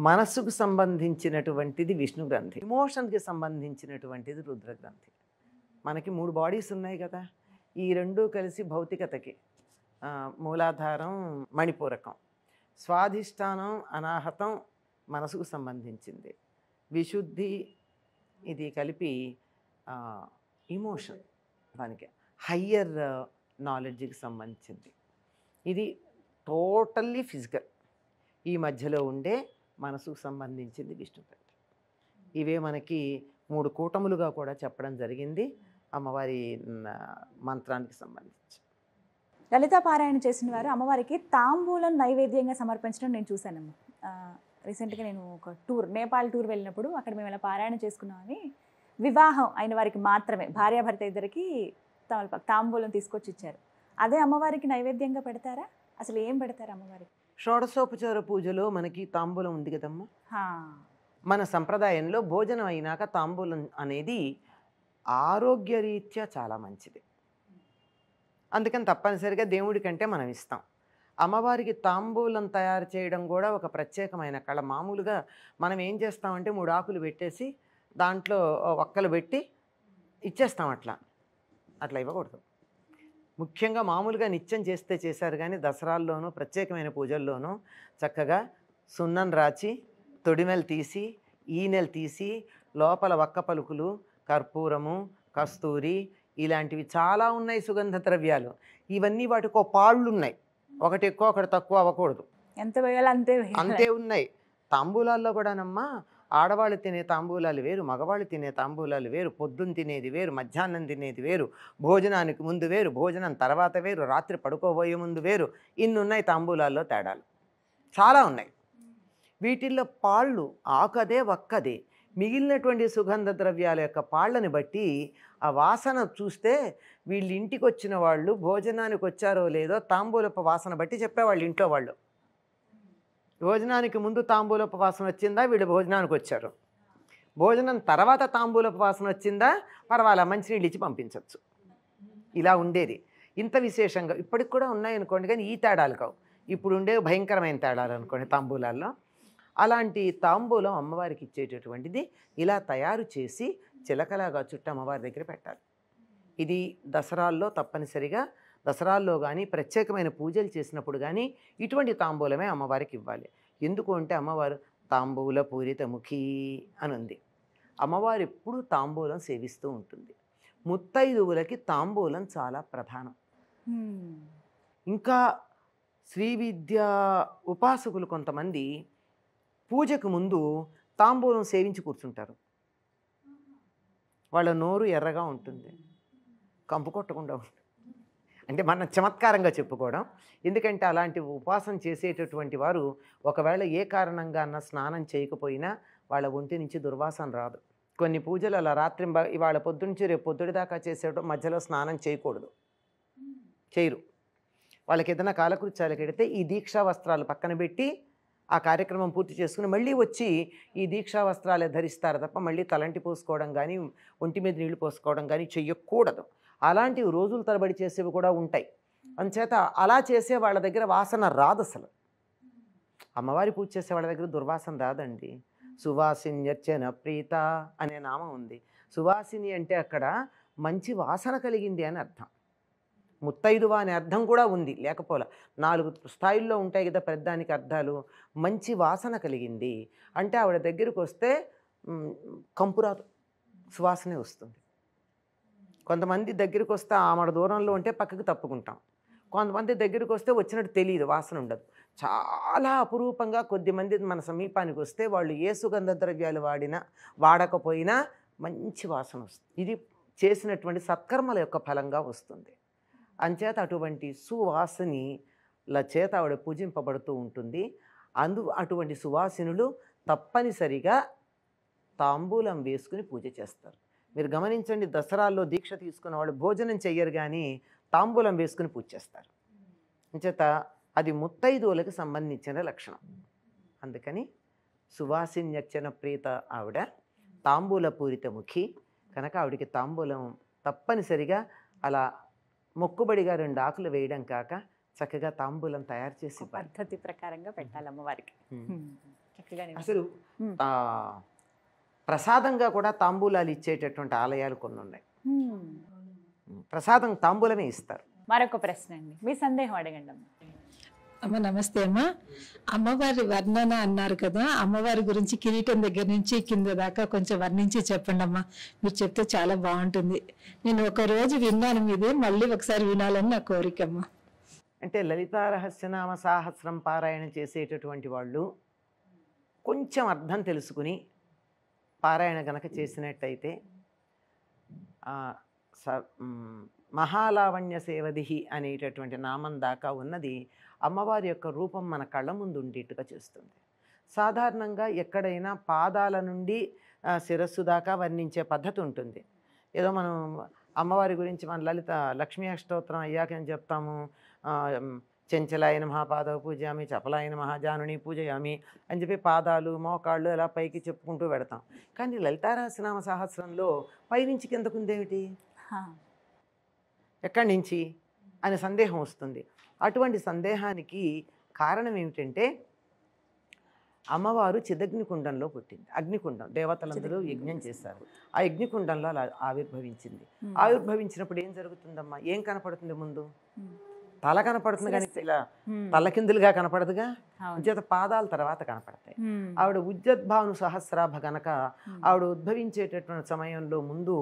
మనస్సుకు సంబంధించినటువంటిది విష్ణు గ్రంథి, ఇమోషన్కి సంబంధించినటువంటిది రుద్రగ్రంథి. మనకి 3 బాడీస్ ఉన్నాయి కదా, ఈ 2 కలిసి భౌతికతకి మూలాధారం మణిపూరకం, స్వాధిష్టానం అనాహతం మనసుకు సంబంధించింది, విశుద్ధి ఇది కలిపి ఇమోషన్, దానికి హయ్యర్ నాలెడ్జ్కి సంబంధించింది. ఇది టోటల్లీ ఫిజికల్. ఈ మధ్యలో ఉండే మనసుకు సంబంధించింది విష్ణు గ్రంథి. ఇవే మనకి 3 కూటములుగా కూడా చెప్పడం జరిగింది అమ్మవారి మంత్రానికి సంబంధించి. లలితా పారాయణ చేసిన వారు అమ్మవారికి తాంబూలం నైవేద్యంగా సమర్పించడం నేను చూశానమ్మా. రీసెంట్గా నేను ఒక నేపాల్ టూర్ వెళ్ళినప్పుడు అక్కడ మేము ఇలా పారాయణ చేసుకున్నామని, వివాహం అయిన వారికి మాత్రమే, భార్యాభర్త ఇద్దరికి తాంబూలం తీసుకొచ్చి ఇచ్చారు. అదే అమ్మవారికి నైవేద్యంగా పెడతారా? అసలు ఏం పెడతారు అమ్మవారికి? షోడశోపచార పూజలో మనకి తాంబూలం ఉంది కదమ్మా. మన సంప్రదాయంలో భోజనం అయినాక తాంబూలం అనేది ఆరోగ్యరీత్యా చాలా మంచిది. అందుకని తప్పనిసరిగా దేవుడి కంటే మనం ఇస్తాం. అమ్మవారికి తాంబూలం తయారు చేయడం కూడా ఒక ప్రత్యేకమైన కళ. మామూలుగా మనం ఏం చేస్తామంటే 3 ఆకులు పెట్టేసి దాంట్లో ఒక్కలు పెట్టి ఇచ్చేస్తాం. అట్లా ఇవ్వకూడదు. ముఖ్యంగా మామూలుగా నిత్యం చేస్తే చేశారు, కానీ దసరాల్లోనూ ప్రత్యేకమైన పూజల్లోనూ చక్కగా సున్నం రాచి, తొడిమెలు తీసి, ఈనెలు తీసి, లోపల వక్క పలుకులు, కర్పూరము, కస్తూరి ఇలాంటివి చాలా ఉన్నాయి సుగంధ ద్రవ్యాలు. ఇవన్నీ వాటికి పాళ్ళు ఉన్నాయి, ఒకటి ఎక్కువ ఒకటి తక్కువ అవ్వకూడదు. ఎంత వేయాలి అంతే ఉన్నాయి. తాంబూలాల్లో కూడానమ్మా ఆడవాళ్ళు తినే తాంబూలాలు వేరు, మగవాళ్ళు తినే తాంబూలాలు వేరు, పొద్దున్న తినేది వేరు, మధ్యాహ్నం తినేది వేరు, భోజనానికి ముందు వేరు, భోజనం తర్వాత వేరు, రాత్రి పడుకోబోయే ముందు వేరు. ఇన్ని ఉన్నాయి తాంబూలాల్లో తేడాలు, చాలా ఉన్నాయి. వీటిల్లో పాళ్ళు ఆకదే ఒక్కదే, మిగిలినటువంటి సుగంధ ద్రవ్యాల యొక్క పాళ్ళని బట్టి ఆ వాసన చూస్తే వీళ్ళు ఇంటికి వచ్చిన వాళ్ళు భోజనానికి వచ్చారో లేదో తాంబూలపు వాసన బట్టి చెప్పేవాళ్ళు ఇంట్లో వాళ్ళు. భోజనానికి ముందు తాంబూలపు వాసన వచ్చిందా, వీళ్ళు భోజనానికి వచ్చారు. భోజనం తర్వాత తాంబూలపు వాసన వచ్చిందా పర్వాలా, మంచినీళ్ళు ఇచ్చి పంపించవచ్చు. ఇలా ఉండేది. ఇంత విశేషంగా ఇప్పటికి కూడా ఉన్నాయనుకోండి, కానీ ఈ తేడాలు కావు. ఇప్పుడు ఉండే భయంకరమైన తేడాలు అనుకోండి తాంబూలాల్లో. అలాంటి తాంబూలం అమ్మవారికి ఇచ్చేటటువంటిది ఇలా తయారు చేసి చిలకలాగా చుట్టూ అమ్మవారి దగ్గర పెట్టాలి. ఇది దసరాల్లో తప్పనిసరిగా, దసరాల్లో కానీ ప్రత్యేకమైన పూజలు చేసినప్పుడు కానీ ఇటువంటి తాంబూలమే అమ్మవారికి ఇవ్వాలి. ఎందుకు అంటే అమ్మవారు తాంబూల పూరిత ముఖీ అని ఉంది. అమ్మవారు ఎప్పుడూ తాంబూలం సేవిస్తూ ఉంటుంది. ముత్తైదువులకి తాంబూలం చాలా ప్రధానం. ఇంకా శ్రీ విద్య ఉపాసకులు కొంతమంది పూజకు ముందు తాంబూలం సేవించి కూర్చుంటారు. వాళ్ళ నోరు ఎర్రగా ఉంటుంది, కంపు కొట్టకుండా ఉంటుంది. అంటే మనం చమత్కారంగా చెప్పుకోవడం. ఎందుకంటే అలాంటి ఉపాసన చేసేటటువంటి వారు ఒకవేళ ఏ కారణంగా అన్న స్నానం చేయకపోయినా వాళ్ళ ఒంటి నుంచి దుర్వాసన రాదు. కొన్ని పూజలు అలా రాత్రి ఇవాళ పొద్దునుంచి రేపు పొద్దుడి దాకా చేసేటప్పుడు మధ్యలో స్నానం చేయకూడదు, చేయరు. వాళ్ళకి ఏదైనా కాలకృత్యాలకు ఎడితే ఈ దీక్షా వస్త్రాలు పక్కన పెట్టి ఆ కార్యక్రమం పూర్తి చేసుకుని మళ్ళీ వచ్చి ఈ దీక్షా వస్త్రాలే ధరిస్తారు తప్ప మళ్ళీ తలంటి పోసుకోవడం కానీ ఒంటి మీద నీళ్లు పోసుకోవడం కానీ చెయ్యకూడదు. అలాంటివి రోజుల తరబడి చేసేవి కూడా ఉంటాయి. అందుచేత అలా చేసే వాళ్ళ దగ్గర వాసన రాదు. అసలు అమ్మవారి పూజ చేసే వాళ్ళ దగ్గర దుర్వాసన రాదండి. సువాసిన్యర్చన ప్రీత అనే నామం ఉంది. సువాసిని అంటే అక్కడ మంచి వాసన కలిగింది అని అర్థం. ముత్తైదువా అనే అర్థం కూడా ఉంది, లేకపోలే 4 స్థాయిల్లో ఉంటాయి కదా పెద్దానికి అర్థాలు. మంచి వాసన కలిగింది అంటే ఆవిడ దగ్గరికి వస్తే కంపు రాదు, సువాసనే వస్తుంది. కొంతమంది దగ్గరికి వస్తే ఆమె దూరంలో ఉంటే పక్కకు తప్పుకుంటాం. కొంతమంది దగ్గరికి వస్తే వచ్చినట్టు తెలియదు, వాసన ఉండదు. చాలా అపురూపంగా కొద్దిమంది మన సమీపానికి వస్తే వాళ్ళు ఏ సుగంధ ద్రవ్యాలు వాడకపోయినా మంచి వాసన వస్తుంది. ఇది చేసినటువంటి సత్కర్మల యొక్క ఫలంగా వస్తుంది. అంచేత అటువంటి సువాసినిల చేత ఆవిడ పూజింపబడుతూ ఉంటుంది. అటువంటి సువాసినులు తప్పనిసరిగా తాంబూలం వేసుకుని పూజ చేస్తారు. మీరు గమనించండి, దసరాల్లో దీక్ష తీసుకున్న వాళ్ళు భోజనం చెయ్యరు కానీ తాంబూలం వేసుకుని పూజ చేస్తారు. అంచేత అది ముత్తైదువులకు సంబంధించిన లక్షణం. అందుకని సువాసిన్యర్చన ప్రీత ఆవిడ, తాంబూల పూరిత ముఖి కనుక ఆవిడికి తాంబూలం తప్పనిసరిగా అలా మొక్కుబడిగా 2 ఆకులు వేయడం కాక చక్కగా తాంబూలం తయారు చేసి పద్ధతి ప్రకారంగా పెట్టాలి అమ్మవారికి. అసలు ప్రసాదంగా కూడా తాంబూలాలు ఇచ్చేటటువంటి ఆలయాలు కొన్ని ఉన్నాయి. ప్రసాదం తాంబూలమే ఇస్తారు. మరొక ప్రశ్న అండి, మీ సందేహం అడగండి అమ్మ. అమ్మ నమస్తే అమ్మ. అమ్మవారి వర్ణన అన్నారు కదా, అమ్మవారి గురించి కిరీటం దగ్గర నుంచి కింద దాకా కొంచెం వర్ణించి చెప్పండి అమ్మా. మీరు చెప్తే చాలా బాగుంటుంది. నేను ఒక రోజు విన్నాను మీదే, మళ్ళీ ఒకసారి వినాలని నా కోరికమ్మ. అంటే లలితా రహస్యనామ సాహస్రం పారాయణ చేసేటటువంటి వాళ్ళు కొంచెం అర్థం తెలుసుకుని పారాయణ గనక చేసినట్టయితే మహాలావణ్య సేవదిహి అనేటటువంటి నామం దాకా ఉన్నది అమ్మవారి యొక్క రూపం మన కళ్ళ ముందు ఉండేట్టుగా చేస్తుంది. సాధారణంగా ఎక్కడైనా పాదాల నుండి శిరస్సు దాకా వర్ణించే పద్ధతి ఉంటుంది. ఏదో మనం అమ్మవారి గురించి మన లలిత లక్ష్మీ అష్టోత్తరం అయ్యాక ఏం చెప్తాము, చెంచలాయన మహాపాదవ పూజయామి, చపలాయన మహాజానుని పూజయామి అని చెప్పి పాదాలు మోకాళ్ళు ఎలా పైకి చెప్పుకుంటూ పెడతాం. కానీ లలితారహస్యనామ సహస్రంలో పైనుంచి కిందకుందేమిటి, ఎక్కడి నుంచి అనే సందేహం వస్తుంది. అటువంటి సందేహానికి కారణం ఏమిటంటే అమ్మవారు చిదగ్నికుండంలో పుట్టింది. అగ్నికుండం దేవతలందరూ యజ్ఞం చేశారు. ఆ యజ్ఞకుండంలో అలా ఆవిర్భవించింది. ఆవిర్భవించినప్పుడు ఏం జరుగుతుందమ్మా, ఏం కనపడుతుంది ముందు? తల కనపడుతుంది, కానీ ఇలా తలకిందులుగా కనపడదుగా. చేత పాదాల తర్వాత కనపడతాయి. ఆవిడ ఉజ్జద్భాను సహస్రాభ గనక ఆవిడ ఉద్భవించేటటువంటి సమయంలో ముందు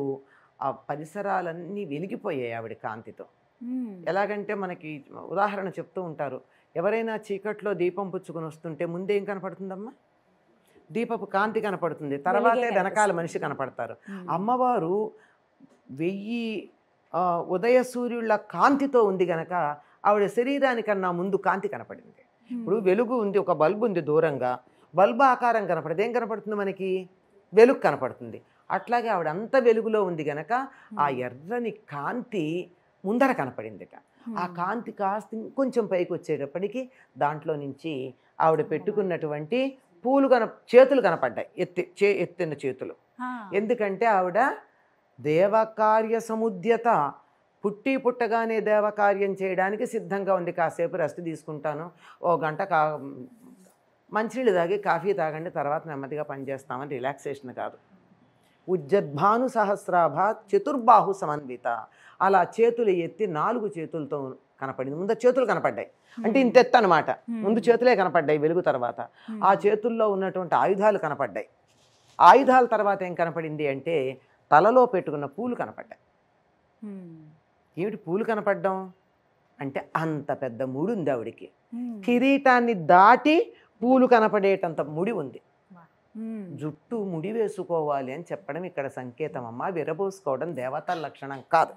ఆ పరిసరాలన్నీ వెలిగిపోయాయి ఆవిడ కాంతితో. ఎలాగంటే మనకి ఉదాహరణ చెప్తూ ఉంటారు, ఎవరైనా చీకట్లో దీపం పుచ్చుకొని వస్తుంటే ముందేం కనపడుతుందమ్మా, దీపపు కాంతి కనపడుతుంది, తర్వాతే వెనకాల మనిషి కనపడతారు. అమ్మవారు 1000 ఉదయ సూర్యుళ్ళ కాంతితో ఉంది గనక ఆవిడ శరీరానికన్నా ముందు కాంతి కనపడింది. ఇప్పుడు వెలుగు ఉంది, ఒక బల్బు ఉంది దూరంగా, బల్బు ఆకారం కనపడదు, ఏం కనపడుతుంది మనకి, వెలుగు కనపడుతుంది. అట్లాగే ఆవిడ అంత వెలుగులో ఉంది గనక ఆ ఎర్రని కాంతి ముందర కనపడిందిట. ఆ కాంతి కాస్త ఇంకొంచెం పైకి వచ్చేటప్పటికి దాంట్లో నుంచి ఆవిడ పెట్టుకున్నటువంటి పూలు చేతులు కనపడ్డాయి, ఎత్తిన చేతులు. ఎందుకంటే ఆవిడ దేవకార్య సముద్యత, పుట్టగానే దేవకార్యం చేయడానికి సిద్ధంగా ఉంది. కాసేపు రెస్ట్ తీసుకుంటాను, ఓ గంట మంచినీళ్ళు తాగి కాఫీ తాగండి, తర్వాత నెమ్మదిగా పనిచేస్తామని రిలాక్సేషన్ కాదు. ఉజ్జద్భాను సహస్రాభ చతుర్బాహు సమన్విత, అలా చేతులు ఎత్తి 4 చేతులతో కనపడింది. ముందు చేతులు కనపడ్డాయి అంటే ఇంత ఎత్తు అనమాట. ముందు చేతులే కనపడ్డాయి వెలుగు తర్వాత. ఆ చేతుల్లో ఉన్నటువంటి ఆయుధాలు కనపడ్డాయి. ఆయుధాల తర్వాత ఏం కనపడింది అంటే తలలో పెట్టుకున్న పూలు కనపడ్డాయి. ఏమిటి పూలు కనపడ్డం అంటే అంత పెద్ద ముడి ఉంది ఆవిడికి. కిరీటాన్ని దాటి పూలు కనపడేటంత ముడి ఉంది. జుట్టు ముడి వేసుకోవాలి అని చెప్పడం ఇక్కడ సంకేతం అమ్మ. విరబోసుకోవడం దేవతల లక్షణం కాదు.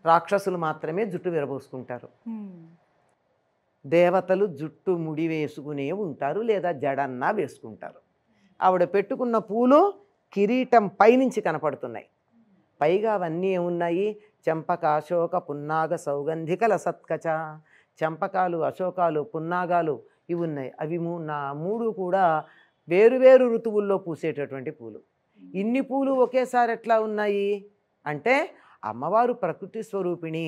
రాక్షసులు మాత్రమే జుట్టు విరబోసుకుంటారు. దేవతలు జుట్టు ముడి వేసుకునే ఉంటారు, లేదా జడన్నా వేసుకుంటారు. ఆవిడ పెట్టుకున్న పూలు కిరీటం పైనుంచి కనపడుతున్నాయి. పైగా అవన్నీ ఏమున్నాయి? చెంపక, అశోక, పున్నాగ, సౌగంధికల సత్కచ. చెంపకాలు, అశోకాలు, పున్నాగాలు ఇవి ఉన్నాయి. అవి 3 కూడా వేరువేరు ఋతువుల్లో పూసేటటువంటి పూలు. ఇన్ని పూలు ఒకేసారి ఎట్లా ఉన్నాయి అంటే అమ్మవారు ప్రకృతి స్వరూపిణి,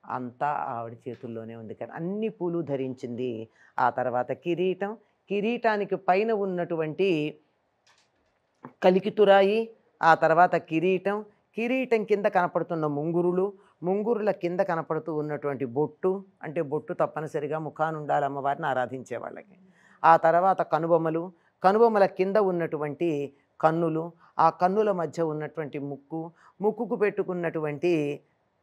అంతా ఆవిడ చేతుల్లోనే ఉంది కానీ అన్ని పూలు ధరించింది. ఆ తర్వాత కిరీటానికి పైన ఉన్నటువంటి కలికితురాయి, ఆ తర్వాత కిరీటం కింద కనపడుతున్న ముంగురుల కింద కనపడుతూ ఉన్నటువంటి బొట్టు, అంటే బొట్టు తప్పనిసరిగా ముఖాన ఉండాలి అమ్మవారిని ఆరాధించే వాళ్ళకి. ఆ తర్వాత కనుబొమ్మల కింద ఉన్నటువంటి కన్నులు, ఆ కన్నుల మధ్య ఉన్నటువంటి ముక్కుకు పెట్టుకున్నటువంటి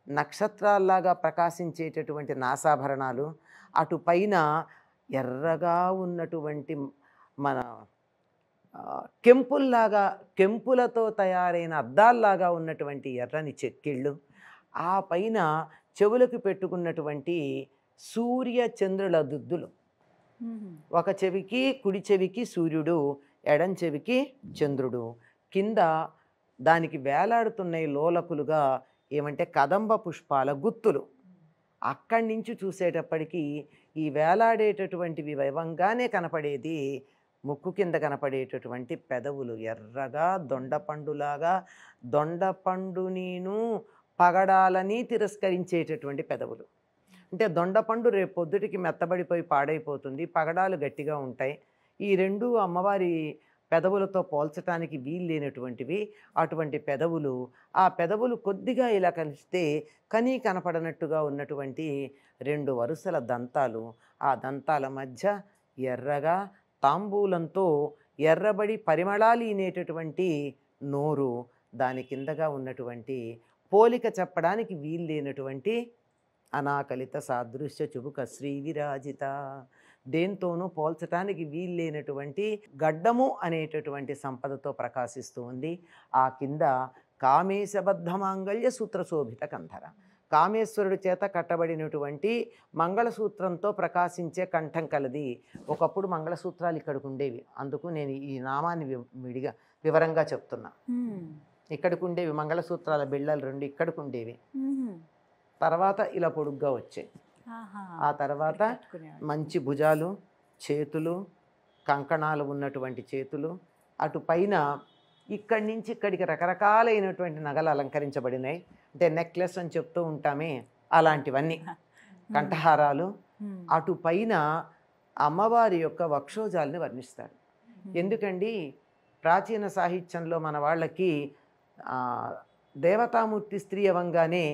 నక్షత్రాల్లాగా ప్రకాశించేటటువంటి నాసాభరణాలు, అటు పైన ఎర్రగా ఉన్నటువంటి మన కెంపులతో తయారైన అద్దాల్లాగా ఉన్నటువంటి ఎర్రని చెక్కిళ్ళు, ఆ పైన చెవులకు పెట్టుకున్నటువంటి సూర్య చంద్రుల దుద్దులు. ఒక చెవికి కుడి చెవికి సూర్యుడు, ఎడం చెవికి చంద్రుడు. కింద దానికి వేలాడుతున్నాయి లోలకులుగా ఏమంటే కదంబ పుష్పాల గుత్తులు. అక్కడి నుంచి చూసేటప్పటికీ ఈ వేలాడేటటువంటివి వైవంగానే కనపడేది ముక్కు కింద కనపడేటటువంటి పెదవులు ఎర్రగా దొండపండు నేను పగడాలని తిరస్కరించేటటువంటి పెదవులు. అంటే దొండపండు రేపు పొద్దుటికి మెత్తబడిపోయి పాడైపోతుంది, పగడాలు గట్టిగా ఉంటాయి. ఈ 2 అమ్మవారి పెదవులతో పోల్చడానికి వీలు లేనటువంటివి అటువంటి పెదవులు. ఆ పెదవులు కొద్దిగా ఇలా కలిస్తే కనపడనట్టుగా ఉన్నటువంటి 2 వరుసల దంతాలు. ఆ దంతాల మధ్య ఎర్రగా తాంబూలంతో ఎర్రబడి పరిమళాలీనేటటువంటి నోరు, దాని కిందగా ఉన్నటువంటి పోలిక చెప్పడానికి వీలు లేనటువంటి అనాకలిత సాదృశ్య చుబుక శ్రీ విరాజిత, దేంతోనూ పోల్చటానికి వీల్లేనటువంటి గడ్డము అనేటటువంటి సంపదతో ప్రకాశిస్తూ ఉంది. ఆ కింద కామేశబద్ధ మాంగళ్య సూత్రశోభిత కంధర, కామేశ్వరుడి చేత కట్టబడినటువంటి మంగళసూత్రంతో ప్రకాశించే కంఠం కలది. ఒకప్పుడు మంగళసూత్రాలు ఇక్కడికి ఉండేవి, అందుకు నేను ఈ నామాన్ని వివరంగా చెప్తున్నా. ఇక్కడికి ఉండేవి మంగళసూత్రాల బిళ్ళలు 2 ఇక్కడికి ఉండేవి. తర్వాత ఇలా పొడుగ్గా వచ్చాయి. ఆ తర్వాత మంచి భుజాలు, చేతులు, కంకణాలు ఉన్నటువంటి చేతులు, అటు పైన ఇక్కడి నుంచి ఇక్కడికి రకరకాలైనటువంటి నగలు అలంకరించబడినాయి. అంటే నెక్లెస్ అని చెప్తూ ఉంటామే అలాంటివన్నీ, కంఠహారాలు. అటు పైన అమ్మవారి యొక్క వక్షోజాలని వర్ణిస్తారు. ఎందుకండి ప్రాచీన సాహిత్యంలో మన వాళ్ళకి దేవతామూర్తి స్త్రీ అవంగానే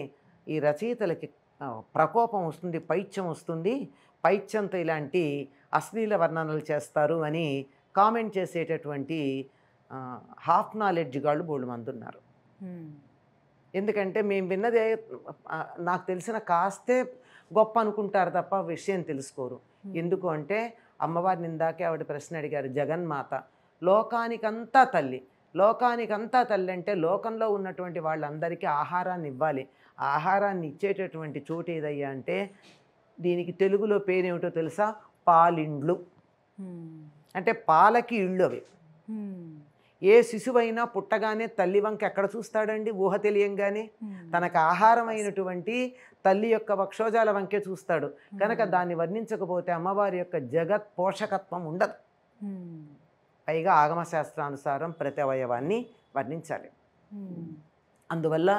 ఈ రచయితలకి ప్రకోపం వస్తుంది, పైత్యం వస్తుంది, పైత్యంతో ఇలాంటి అశ్లీల వర్ణనలు చేస్తారు అని కామెంట్ చేసేటటువంటి హాఫ్ నాలెడ్జ్ గాళ్ళు బోళ్ళు మంది ఉన్నారు. ఎందుకంటే మేము విన్నదే నాకు తెలిసిన కాస్తే గొప్ప అనుకుంటారు తప్ప విషయం తెలుసుకోరు. ఎందుకు అంటే అమ్మవారిని ఇందాకే ఆవిడ ప్రశ్న అడిగారు, జగన్మాత లోకానికంతా తల్లి. లోకానికంతా తల్లి అంటే లోకంలో ఉన్నటువంటి వాళ్ళందరికీ ఆహారాన్ని ఇవ్వాలి. ఆహారాన్ని ఇచ్చేటటువంటి చోటు ఏదయ్యా అంటే దీనికి తెలుగులో పేరేమిటో తెలుసా? పాలిండ్లు. అంటే పాలకి ఇళ్ళు అవి. ఏ శిశువైనా పుట్టగానే తల్లి వంక ఎక్కడ చూస్తాడండి? ఊహ తెలియంగానే తనకు ఆహారమైనటువంటి తల్లి యొక్క వక్షోజాల వంకే చూస్తాడు. కనుక దాన్ని వర్ణించకపోతే అమ్మవారి యొక్క జగత్ పోషకత్వం ఉండదు. పైగా ఆగమశాస్త్రానుసారం ప్రతి అవయవాన్ని వర్ణించాలి. అందువల్ల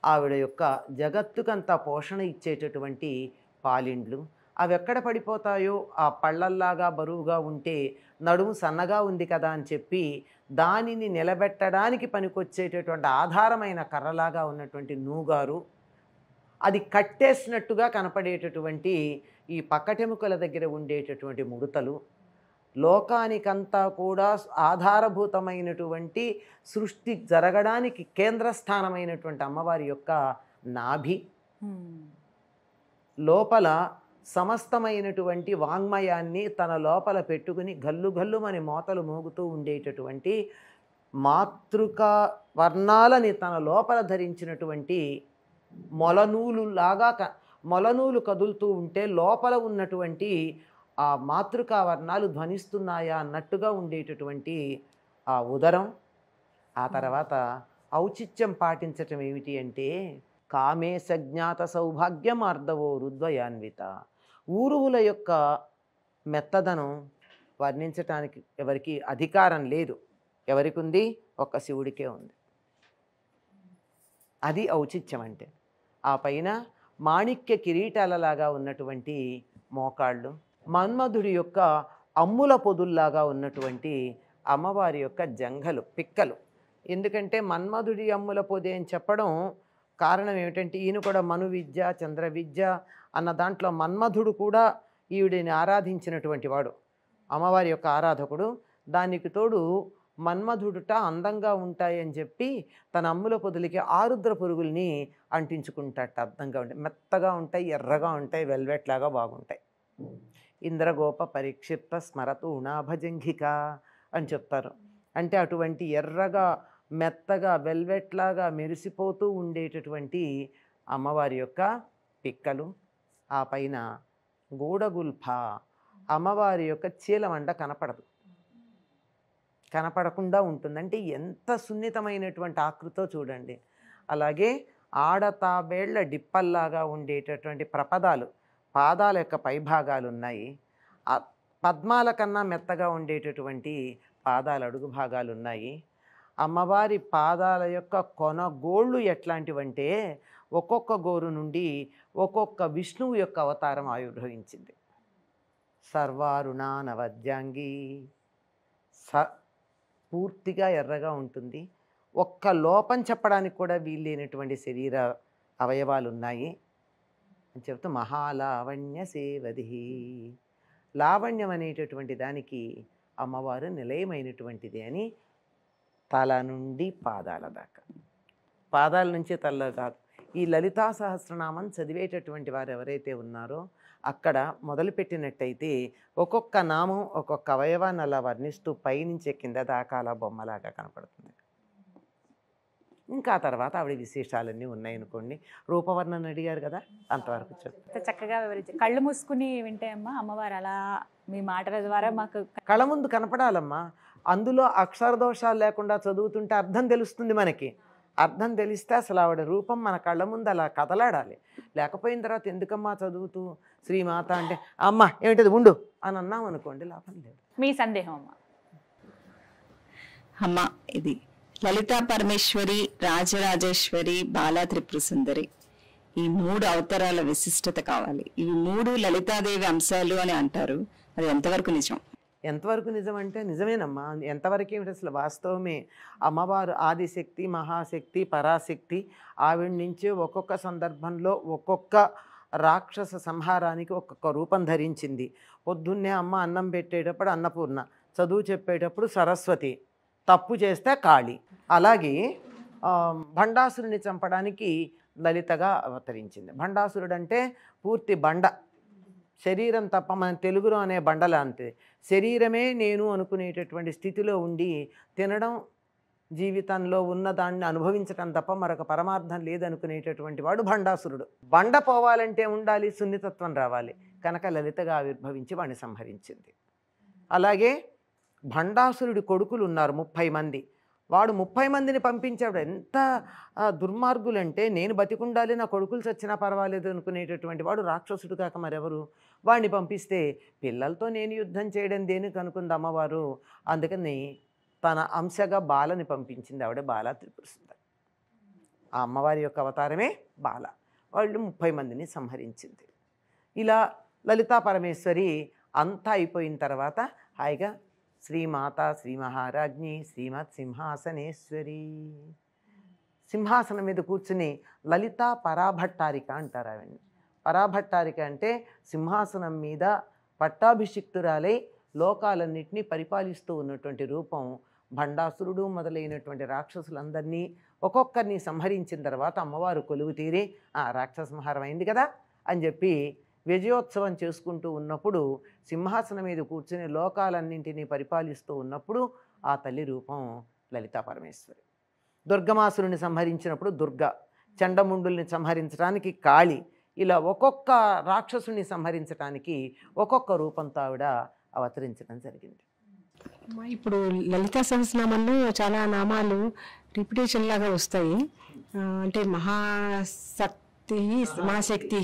ఆవిడ యొక్క జగత్తుకంతా పోషణ ఇచ్చేటటువంటి పాలిండ్లు అవి ఎక్కడ పడిపోతాయో, ఆ పళ్ళల్లాగా బరువుగా ఉంటే నడుము సన్నగా ఉంది కదా అని చెప్పి దానిని నిలబెట్టడానికి పనికొచ్చేటటువంటి ఆధారమైన కర్రలాగా ఉన్నటువంటి నూగారు, అది కట్టేసినట్టుగా కనపడేటటువంటి ఈ పక్కటెముకల దగ్గర ఉండేటటువంటి ముడతలు, లోకానికంతా కూడా ఆధారభూతమైనటువంటి సృష్టి జరగడానికి కేంద్రస్థానమైనటువంటి అమ్మవారి యొక్క నాభి, లోపల సమస్తమైనటువంటి వాంగ్మయాన్ని తన లోపల పెట్టుకుని గల్లు గల్లుమని మోతలు మోగుతూ ఉండేటటువంటి మాతృకా వర్ణాలని తన లోపల ధరించినటువంటి మొలనూలు కదులుతూ ఉంటే లోపల ఉన్నటువంటి ఆ మాతృకా వర్ణాలు ధ్వనిస్తున్నాయా అన్నట్టుగా ఉండేటటువంటి ఆ ఉదరం. ఆ తర్వాత ఔచిత్యం పాటించటం ఏమిటి అంటే కామే సజ్ఞాత సౌభాగ్యం అర్ధవో రుద్వయాన్విత. ఊరువుల యొక్క మెత్తదనం వర్ణించటానికి ఎవరికి అధికారం లేదు. ఎవరికి ఉంది? ఒక్క శివుడికే ఉంది. అది ఔచిత్యం అంటే. ఆ పైన మాణిక్య కిరీటాలలాగా ఉన్నటువంటి మోకాళ్ళు, మన్మధుడి యొక్క అమ్ముల పొదుల్లాగా ఉన్నటువంటి అమ్మవారి యొక్క జంఘలు, పిక్కలు. ఎందుకంటే మన్మధుడి అమ్ముల పొది అని చెప్పడం కారణం ఏమిటంటే ఈయన కూడా మను విద్య, చంద్ర విద్య అన్న దాంట్లో మన్మధుడు కూడా ఈవిడిని ఆరాధించినటువంటి వాడు, అమ్మవారి యొక్క ఆరాధకుడు. దానికి తోడు మన్మధుడుట అందంగా ఉంటాయని చెప్పి తన అమ్ముల పొదులకి ఆరుద్ర పురుగుల్ని అంటించుకుంటాట. అందంగా ఉంటాయి, మెత్తగా ఉంటాయి, ఎర్రగా ఉంటాయి, వెల్వెట్ లాగా బాగుంటాయి. ఇంద్రగోప పరిక్షిప్త స్మరతు ఉణాభజంఘిక అని చెప్తారు. అంటే అటువంటి ఎర్రగా మెత్తగా వెల్వెట్ లాగా మెరిసిపోతూ ఉండేటటువంటి అమ్మవారి యొక్క పిక్కలు. ఆ పైన గూడగుల్ఫ, అమ్మవారి యొక్క చీలమండ కనపడకుండా ఉంటుంది. అంటే ఎంత సున్నితమైనటువంటి ఆకృతో చూడండి. అలాగే ఆడతాబేళ్ల డిప్పల్లాగా ఉండేటటువంటి ప్రపదాలు, పాదాల యొక్క పైభాగాలు ఉన్నాయి. ఆ పద్మాల కన్నా మెత్తగా ఉండేటటువంటి పాదాల అడుగు భాగాలు ఉన్నాయి. అమ్మవారి పాదాల యొక్క కొనగోళ్ళు ఎట్లాంటివంటే ఒక్కొక్క గోరు నుండి ఒక్కొక్క విష్ణువు యొక్క అవతారం ఆవిర్భవించింది. సర్వారుణా నవద్యాంగి, పూర్తిగా ఎర్రగా ఉంటుంది. ఒక్క లోపం చెప్పడానికి కూడా వీల్లేనటువంటి శరీర అవయవాలు ఉన్నాయి అని చెప్తూ మహాలావణ్య సేవది. లావణ్యం అనేటటువంటి దానికి అమ్మవారు నిలయమైనటువంటిది అని తల నుండి పాదాల దాకా, పాదాల నుంచి తల కాదు. ఈ లలితా సహస్రనామం చదివేటటువంటి వారు ఎవరైతే ఉన్నారో అక్కడ మొదలుపెట్టినట్టయితే ఒక్కొక్క నామం ఒక్కొక్క అవయవాన్ని అలా వర్ణిస్తూ పైనుంచి కింద దాకా అలా బొమ్మలాగా కనపడుతుంది. ఇంకా తర్వాత ఆవిడ విశేషాలన్నీ ఉన్నాయనుకోండి. రూపవర్ణన అడిగారు కదా, అంతవరకు చెప్పు. చక్కగా వివరించారు. కళ్ళు మూసుకుని వింటే అమ్మా అమ్మవారు అలా మీ మాటల ద్వారా మాకు కళ్ళ ముందు కనపడాలమ్మా. అందులో అక్షర దోషాలు లేకుండా చదువుతుంటే అర్థం తెలుస్తుంది మనకి. అర్థం తెలిస్తే అసలు ఆవిడ రూపం మన కళ్ళ ముందు అలా కదలాడాలి. లేకపోయిన తర్వాత ఎందుకమ్మా చదువుతూ శ్రీమాత అంటే అమ్మ ఏమిటది ఉండు అని అన్నాం అనుకోండి, లాభం లేదు. మీ సందేహం అమ్మ? అమ్మ, ఇది లలితా పరమేశ్వరి, రాజరాజేశ్వరి, బాలా త్రిపుర సుందరి, ఈ 3 అవతారాల విశిష్టత కావాలి. ఇవి 3 లలితాదేవి అంశాలు అని అంటారు. అది ఎంతవరకు నిజం? ఎంతవరకు నిజం అంటే నిజమేనమ్మా. ఎంతవరకు ఏమిటి అసలు వాస్తవమే. అమ్మవారు ఆదిశక్తి, మహాశక్తి, పరాశక్తి. ఆవిడ నుంచి ఒక్కొక్క సందర్భంలో ఒక్కొక్క రాక్షస సంహారానికి ఒక్కొక్క రూపం ధరించింది. పొద్దున్నే అమ్మ అన్నం పెట్టేటప్పుడు అన్నపూర్ణ, చదువు చెప్పేటప్పుడు సరస్వతి, తప్పు చేస్తే కాళి. అలాగే భండాసురుని చంపడానికి లలితగా అవతరించింది. భండాసురుడు అంటే పూర్తి బండ, శరీరం తప్ప మన తెలుగులో అనే బండలా అంతే. శరీరమే నేను అనుకునేటటువంటి స్థితిలో ఉండి తినడం, జీవితంలో ఉన్నదాన్ని అనుభవించటం తప్ప మరొక పరమార్థం లేదనుకునేటటువంటి వాడు భండాసురుడు. బండ పోవాలంటే ఉండాలి, సున్నితత్వం రావాలి. కనుక లలితగా ఆవిర్భవించి వాడిని సంహరించింది. అలాగే భండాసురుడి కొడుకులు ఉన్నారు 30 మంది. వాడు 30 మందిని పంపించాడు. ఎంత దుర్మార్గులంటే, నేను బతికుండాలి, నా కొడుకులు చచ్చినా పర్వాలేదు అనుకునేటటువంటి వాడు రాక్షసుడు కాక మరెవరు. వాడిని పంపిస్తే పిల్లలతో నేను యుద్ధం చేయడం దేనికి అనుకుంది అమ్మవారు. అందుకని తన అంశగా బాలని పంపించింది. ఆవిడ బాలా త్రిపుర సుందరి. ఆ అమ్మవారి యొక్క అవతారమే బాల. వాళ్ళు 30 మందిని సంహరించింది. ఇలా లలితా పరమేశ్వరి అంతా అయిపోయిన తర్వాత హాయిగా శ్రీమాత శ్రీ మహారాజ్ఞి శ్రీమత్ సింహాసనేశ్వరి సింహాసనం మీద కూర్చుని లలితా పరాభట్టారిక అంటారు అవన్నీ. పరాభట్టారిక అంటే సింహాసనం మీద పట్టాభిషిక్తురాలై లోకాలన్నింటినీ పరిపాలిస్తూ ఉన్నటువంటి రూపం. భండాసురుడు మొదలైనటువంటి రాక్షసులందరినీ ఒక్కొక్కరిని సంహరించిన తర్వాత అమ్మవారు కొలువు తీరి రాక్షస సంహారం అయింది కదా అని చెప్పి విజయోత్సవం చేసుకుంటూ ఉన్నప్పుడు, సింహాసనం మీద కూర్చుని లోకాలన్నింటినీ పరిపాలిస్తూ ఉన్నప్పుడు ఆ తల్లి రూపం లలితా పరమేశ్వరి. దుర్గమాసురుని సంహరించినప్పుడు దుర్గ, చండముండుల్ని సంహరించడానికి కాళి, ఇలా ఒక్కొక్క రాక్షసుని సంహరించడానికి ఒక్కొక్క రూపంతో ఆవిడ అవతరించడం జరిగింది. ఇప్పుడు లలితా సహస్రనామంలో చాలా నామాలు రిపిటేషన్ లాగా వస్తాయి. అంటే మహాశక్తి, మహాశక్తి,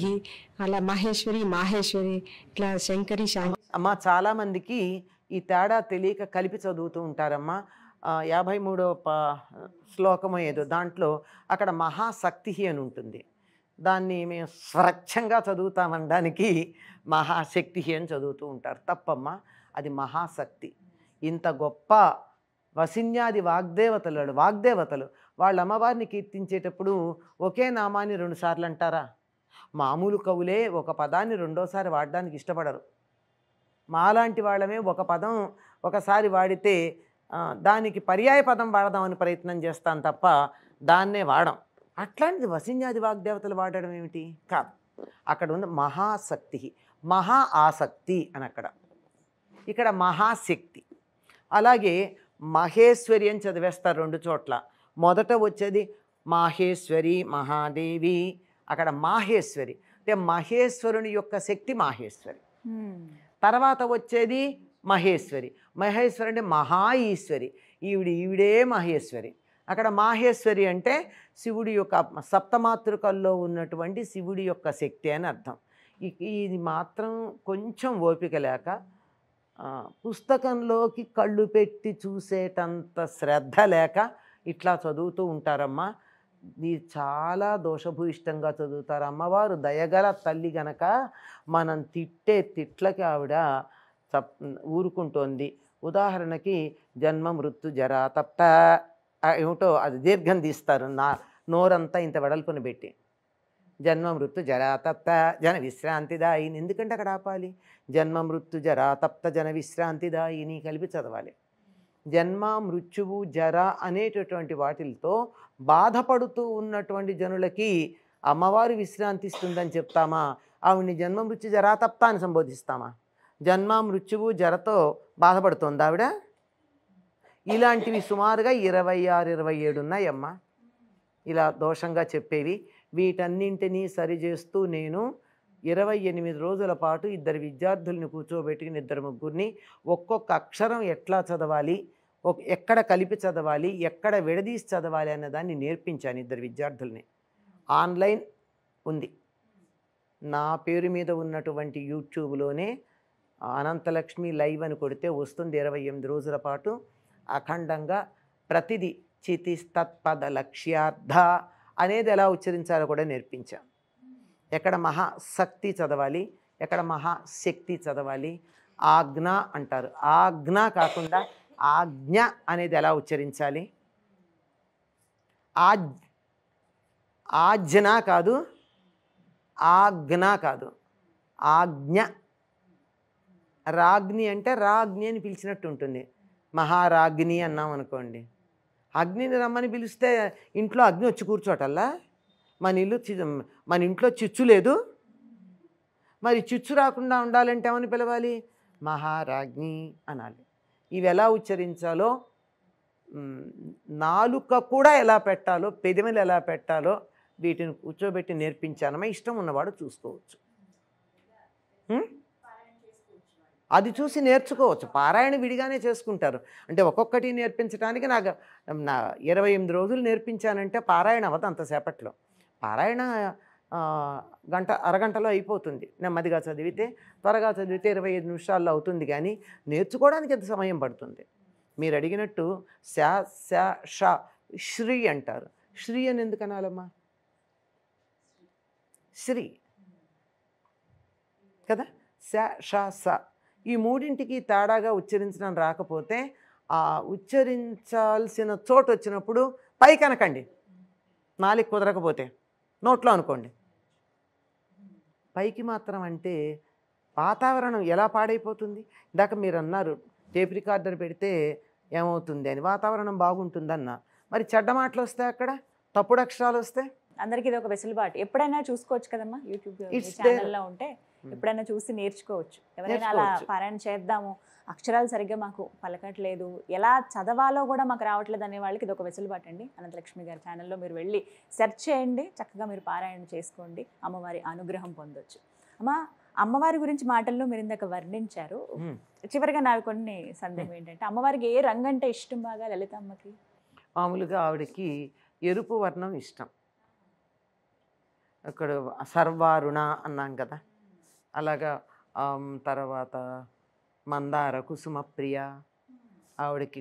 అలా మహేశ్వరి, మాహేశ్వరి, ఇట్లా శంకరి, అమ్మ చాలామందికి ఈ తేడా తెలియక కలిపి చదువుతూ ఉంటారమ్మా. 53వ శ్లోకము ఏదో దాంట్లో అక్కడ మహాశక్తి అని ఉంటుంది. దాన్ని మేము స్వచ్ఛంగా చదువుతామనడానికి మహాశక్తి అని చదువుతూ ఉంటారు. తప్పమ్మా, అది మహాశక్తి. ఇంత గొప్ప వసిన్యాది వాగ్దేవతలు వాళ్ళ అమ్మవారిని కీర్తించేటప్పుడు ఒకే నామాన్ని 2 సార్లు అంటారా? మామూలు కవులే ఒక పదాన్ని రెండోసారి వాడడానికి ఇష్టపడరు. మాలాంటి వాళ్ళమే ఒక పదం ఒకసారి వాడితే దానికి పర్యాయ పదం వాడదామని ప్రయత్నం చేస్తాం తప్ప దాన్నే వాడం. అట్లాంటిది వసిన్యాది వాగ్దేవతలు వాడడం ఏమిటి? కాదు. అక్కడ ఉంది మహాశక్తి, మహా ఆసక్తి అని అక్కడ. ఇక్కడ మహాశక్తి. అలాగే మహేశ్వరి అని చదివేస్తారు 2 చోట్ల. మొదట వచ్చేది మాహేశ్వరి, మహాదేవి. అక్కడ మాహేశ్వరి అంటే మహేశ్వరుని యొక్క శక్తి మాహేశ్వరి. తర్వాత వచ్చేది మహేశ్వరి. మహేశ్వరి అంటే మహా ఈశ్వరి. ఈవిడే మహేశ్వరి. అక్కడ మాహేశ్వరి అంటే శివుడి యొక్క సప్తమాతృకల్లో ఉన్నటువంటి శివుడి యొక్క శక్తి అని అర్థం. ఇది మాత్రం కొంచెం ఓపిక లేక పుస్తకంలోకి కళ్ళు పెట్టి చూసేటంత శ్రద్ధ లేక ఇట్లా చదువుతూ ఉంటారమ్మా. మీరు చాలా దోషభూయిష్టంగా చదువుతారు. అమ్మవారు దయగల తల్లి గనక మనం తిట్టే తిట్లకి ఆవిడ ఊరుకుంటోంది. ఉదాహరణకి జన్మ మృత్యు జరా తప్త ఏమిటో అది దీర్ఘం తీస్తారు. నోరంతా ఇంత వెడల్పుని పెట్టి జన్మ మృత్యు జరా తప్త జన విశ్రాంతిదాయిని. ఎందుకంటే అక్కడ ఆపాలి. జన్మ మృత్యు జరా తప్త జన విశ్రాంతిదాయిని కలిపి చదవాలి. జన్మ మృత్యువు జర అనేటటువంటి వాటిలతో బాధపడుతూ ఉన్నటువంటి జనులకి అమ్మవారు విశ్రాంతిస్తుందని చెప్తామా? ఆవిడ్ని జన్మ మృత్యు జరా తప్త అని సంబోధిస్తామా? జన్మ మృత్యువు జరతో బాధపడుతోంది ఆవిడ. ఇలాంటివి సుమారుగా 26-27 ఉన్నాయమ్మా ఇలా దోషంగా చెప్పేవి. వీటన్నింటినీ సరిచేస్తూ నేను 28 రోజుల పాటు 2 విద్యార్థుల్ని కూర్చోబెట్టుకుని 2-3 ఒక్కొక్క అక్షరం ఎట్లా చదవాలి, ఎక్కడ కలిపి చదవాలి, ఎక్కడ విడదీసి చదవాలి అన్నదాన్ని నేర్పించాను 2 విద్యార్థుల్ని. ఆన్లైన్ ఉంది. నా పేరు మీద ఉన్నటువంటి యూట్యూబ్లోనే అనంతలక్ష్మి లైవ్ అని కొడితే వస్తుంది. 28 రోజుల పాటు అఖండంగా ప్రతిదీ చితిస్తత్పద లక్ష్యార్థ అనేది ఎలా ఉచ్చరించాలో కూడా నేర్పించాం. ఎక్కడ మహాశక్తి చదవాలి, ఎక్కడ మహాశక్తి చదవాలి. ఆజ్ఞ అంటారు. ఆజ్ఞ కాకుండా ఆజ్ఞ అనేది ఎలా ఉచ్చరించాలి. ఆజ్ఞ కాదు, ఆజ్ఞ కాదు, ఆజ్ఞ. రాజ్ఞి అంటే రాజ్ఞి అని పిలిచినట్టు ఉంటుంది. మహారాజ్ఞి అన్నాం అనుకోండి. అగ్నిని రమ్మని పిలిస్తే ఇంట్లో అగ్ని వచ్చి కూర్చోటల్లా. మన ఇంట్లో చిచ్చు లేదు. మరి చిచ్చు రాకుండా ఉండాలంటే ఏమని పిలవాలి? మహారాజ్ఞి అనాలి. ఇవి ఎలా ఉచ్చరించాలో, నాలుక కూడా ఎలా పెట్టాలో, పెదవులు ఎలా పెట్టాలో వీటిని కూర్చోబెట్టి నేర్పించానమా. ఇష్టం ఉన్నవాడు చూసుకోవచ్చు. అది చూసి నేర్చుకోవచ్చు. పారాయణ విడిగానే చేసుకుంటారు. అంటే ఒక్కొక్కటి నేర్పించడానికి నాకు 28 రోజులు నేర్పించానంటే పారాయణ అవ్వదు అంతసేపట్లో. పారాయణ అరగంటలో అయిపోతుంది. నెమ్మదిగా చదివితే, త్వరగా చదివితే 25 నిమిషాల్లో అవుతుంది. కానీ నేర్చుకోవడానికి ఎంత సమయం పడుతుంది? మీరు అడిగినట్టు శా శా షా శ్రీ అంటారు. శ్రీ అని ఎందుకు అనాలమ్మా? శ్రీ కదా. శా షా స ఈ మూడింటికి తేడాగా ఉచ్చరించడం రాకపోతే ఆ ఉచ్చరించాల్సిన చోటు వచ్చినప్పుడు పైకి అనకండి. నాలుగు కుదరకపోతే నోట్లో అనుకోండి. పైకి మాత్రం అంటే వాతావరణం ఎలా పాడైపోతుంది? ఇందాక మీరు అన్నారు టేప్ రికార్డర్ పెడితే ఏమవుతుంది అని. వాతావరణం బాగుంటుందన్న. మరి చెడ్డ మాటలు వస్తే, అక్కడ తప్పుడు అక్షరాలు వస్తే అందరికీ ఇది ఒక వెసులుబాటు. ఎప్పుడైనా చూసుకోవచ్చు కదమ్మా, యూట్యూబ్ ఛానల్లో ఉంటే ఎప్పుడైనా చూసి నేర్చుకోవచ్చు. ఎవరైనా అలా పారాయణ చేద్దాము, అక్షరాలు సరిగ్గా మాకు పలకట్లేదు, ఎలా చదవాలో కూడా మాకు రావట్లేదు అనే వాళ్ళకి ఇది ఒక వెసులుబాటు అండి. అనంతలక్ష్మి గారి ఛానల్లో మీరు వెళ్ళి సెర్చ్ చేయండి, చక్కగా మీరు పారాయణ చేసుకోండి, అమ్మవారి అనుగ్రహం పొందొచ్చు. అమ్మా, అమ్మవారి గురించి మాటల్లో మీరు ఇందాక వర్ణించారు. చివరిగా నాకు కొన్ని సందేహం ఏంటంటే, అమ్మవారికి ఏ రంగు అంటే ఇష్టం బాగా లలితమ్మకి? మామూలుగా ఆవిడకి ఎరుపు వర్ణం ఇష్టం. అక్కడ సర్వారుణ అన్నాం కదా, అలాగా తర్వాత మందార కుసుమ ప్రియ. ఆవిడకి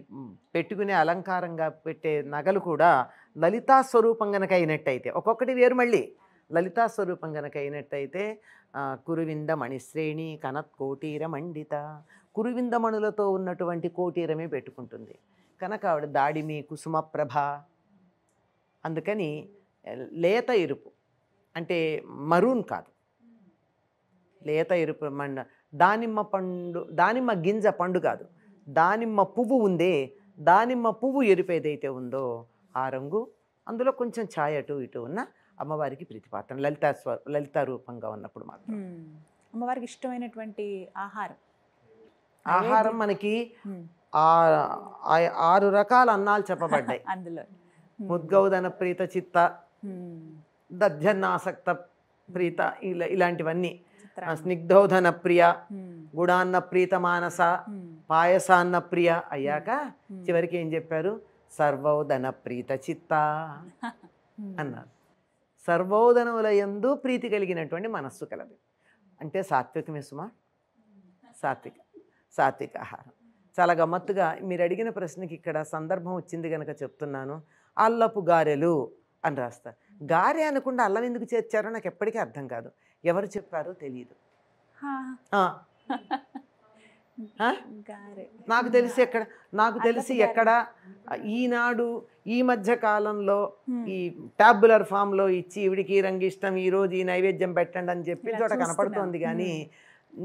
పెట్టుకునే అలంకారంగా పెట్టే నగలు కూడా లలితా స్వరూపం గనక అయినట్టయితే, ఒక్కొక్కటి వేరు మళ్ళీ లలితా స్వరూపం గనక అయినట్టయితే కురువింద మణిశ్రేణి కనత్ కోటీర మండిత, కురువింద మణులతో ఉన్నటువంటి కోటీరమే పెట్టుకుంటుంది కనుక ఆవిడ దాడిమి కుసుమ ప్రభ. అందుకని లేత ఎరుపు అంటే మరూన్ కాదు, లేత ఎరుపు. దానిమ్మ పండు, దానిమ్మ గింజ పండు కాదు, దానిమ్మ పువ్వు ఉందే, దానిమ్మ పువ్వు ఎరుపు ఏదైతే ఉందో ఆ రంగు, అందులో కొంచెం ఛాయ అటు ఇటు ఉన్న అమ్మవారికి ప్రీతిపాత్రం లలితా రూపంగా ఉన్నప్పుడు మాత్రం. అమ్మవారికి ఇష్టమైనటువంటి ఆహారం మనకి 6 రకాల అన్నాలు చెప్పబడ్డాయి అందులో. ముద్గౌదన ప్రీత చిత్త, దధ్యన్నాసక్త ప్రీత, ఇలాంటివన్నీ. స్నిగ్ధౌధన ప్రియ, గుడాన్న ప్రీత మానస, పాయసాన్న ప్రియ అయ్యాక చివరికి ఏం చెప్పారు? సర్వౌదన ప్రీత చిత్త అన్నారు. సర్వోదనములయందు ప్రీతి కలిగినటువంటి మనస్సు కలదు అంటే సాత్వికమే సుమా. సాత్విక ఆహారం. చాలా గమ్మత్తుగా మీరు అడిగిన ప్రశ్నకి ఇక్కడ సందర్భం వచ్చింది కనుక చెప్తున్నాను. అల్లపు గారెలు అని రాస్తారు. గారె అనకుండా అల్లం ఎందుకు చేర్చారో నాకు ఎప్పటికీ అర్థం కాదు. ఎవరు చెప్పారో తెలియదు. నాకు తెలిసి ఎక్కడ ఈనాడు ఈ మధ్య కాలంలో ఈ టాబ్యులర్ ఫామ్లో ఇచ్చి ఈవిడికి ఈ రంగు ఇష్టం, ఈరోజు ఈ నైవేద్యం పెట్టండి అని చెప్పి చోట కనపడుతోంది. కానీ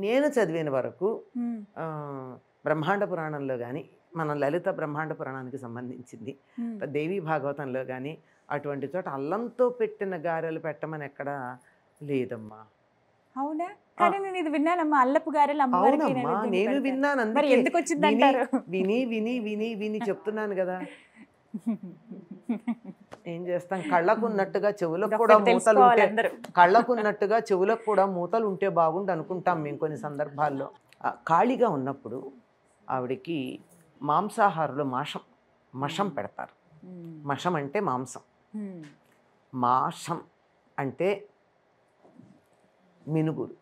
నేను చదివిన వరకు బ్రహ్మాండ పురాణంలో కానీ, మన లలిత బ్రహ్మాండ పురాణానికి సంబంధించింది దేవీ భాగవతంలో కానీ అటువంటి చోట అల్లంతో పెట్టిన గారెలు పెట్టమని ఎక్కడ లేదమ్మా. అవునా? కానీ నేను ఇది విన్నానమ్మా, అల్లపు గారెలు అమ్మవారికి. నేను విన్నాను, మరి ఎందుకు వచ్చిందంటారు? విని విని విని విని చెప్తున్నాను కదా. ఏం చేస్తాం, కళ్ళకున్నట్టుగా చెవులకు కూడా మూతలు ఉంటే, కళ్ళకున్నట్టుగా చెవులకు కూడా మూతలు ఉంటే బాగుండు అనుకుంటాం మేము కొన్ని సందర్భాల్లో. ఖాళీగా ఉన్నప్పుడు ఆవిడకి మాంసాహారులు మషం పెడతారు. మషం అంటే మాంసం, మాషం అంటే మినుగురు.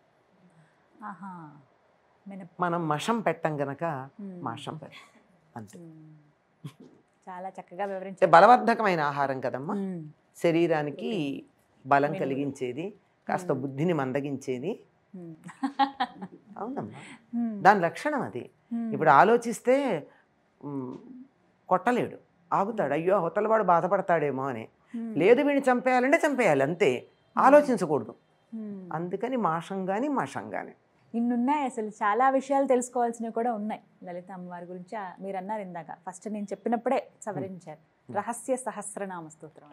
మనం మషం పెట్టం గనక మాషం పెట్టం అంతే. చాలా చక్కగా వివరించారు. బలవర్ధకమైన ఆహారం కదమ్మా, శరీరానికి బలం కలిగించేది, కాస్త బుద్ధిని మందగించేది. అవునమ్మా, దాని లక్షణం అది. ఇప్పుడు ఆలోచిస్తే కొట్టలేడు, ఆగుతాడు. అయ్యో అవతలవాడు బాధపడతాడేమో అని. లేదు వీడిని చంపేయాలంటే చంపేయాలి అంతే, ఆలోచించకూడదు. అందుకని మాషంగాని మషంగాని ఇన్నున్నాయి. అసలు చాలా విషయాలు తెలుసుకోవాల్సినవి కూడా ఉన్నాయి లలిత అమ్మవారి గురించి. మీరు అన్నారు ఇందాక, ఫస్ట్ నేను చెప్పినప్పుడే సవరించారు, రహస్య సహస్రనామ స్తోత్రం,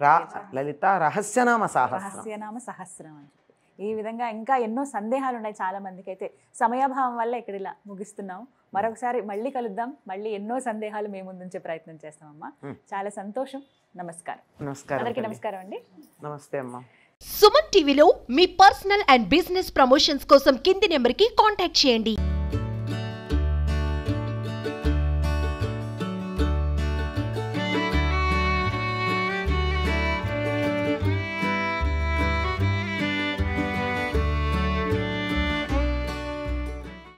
లలిత రహస్యనామ సహస్రం అని చెప్పి. ఈ విధంగా ఇంకా ఎన్నో సందేహాలు ఉన్నాయి చాలా మందికి. అయితే సమయాభావం వల్ల ఇక్కడ ఇలా ముగిస్తున్నాం. మరొకసారి మళ్ళీ కలుద్దాం, మళ్ళీ ఎన్నో సందేహాలు మేము ముందుంచే ప్రయత్నం చేస్తామమ్మా. చాలా సంతోషం. నమస్కారం. అందరికీ నమస్కారం అండి. నమస్తే అమ్మా. సుమన్ టీవీలో మీ పర్సనల్ అండ్ బిజినెస్ ప్రమోషన్స్ కోసం కింది నెంబర్కి కాంటాక్ట్ చేయండి.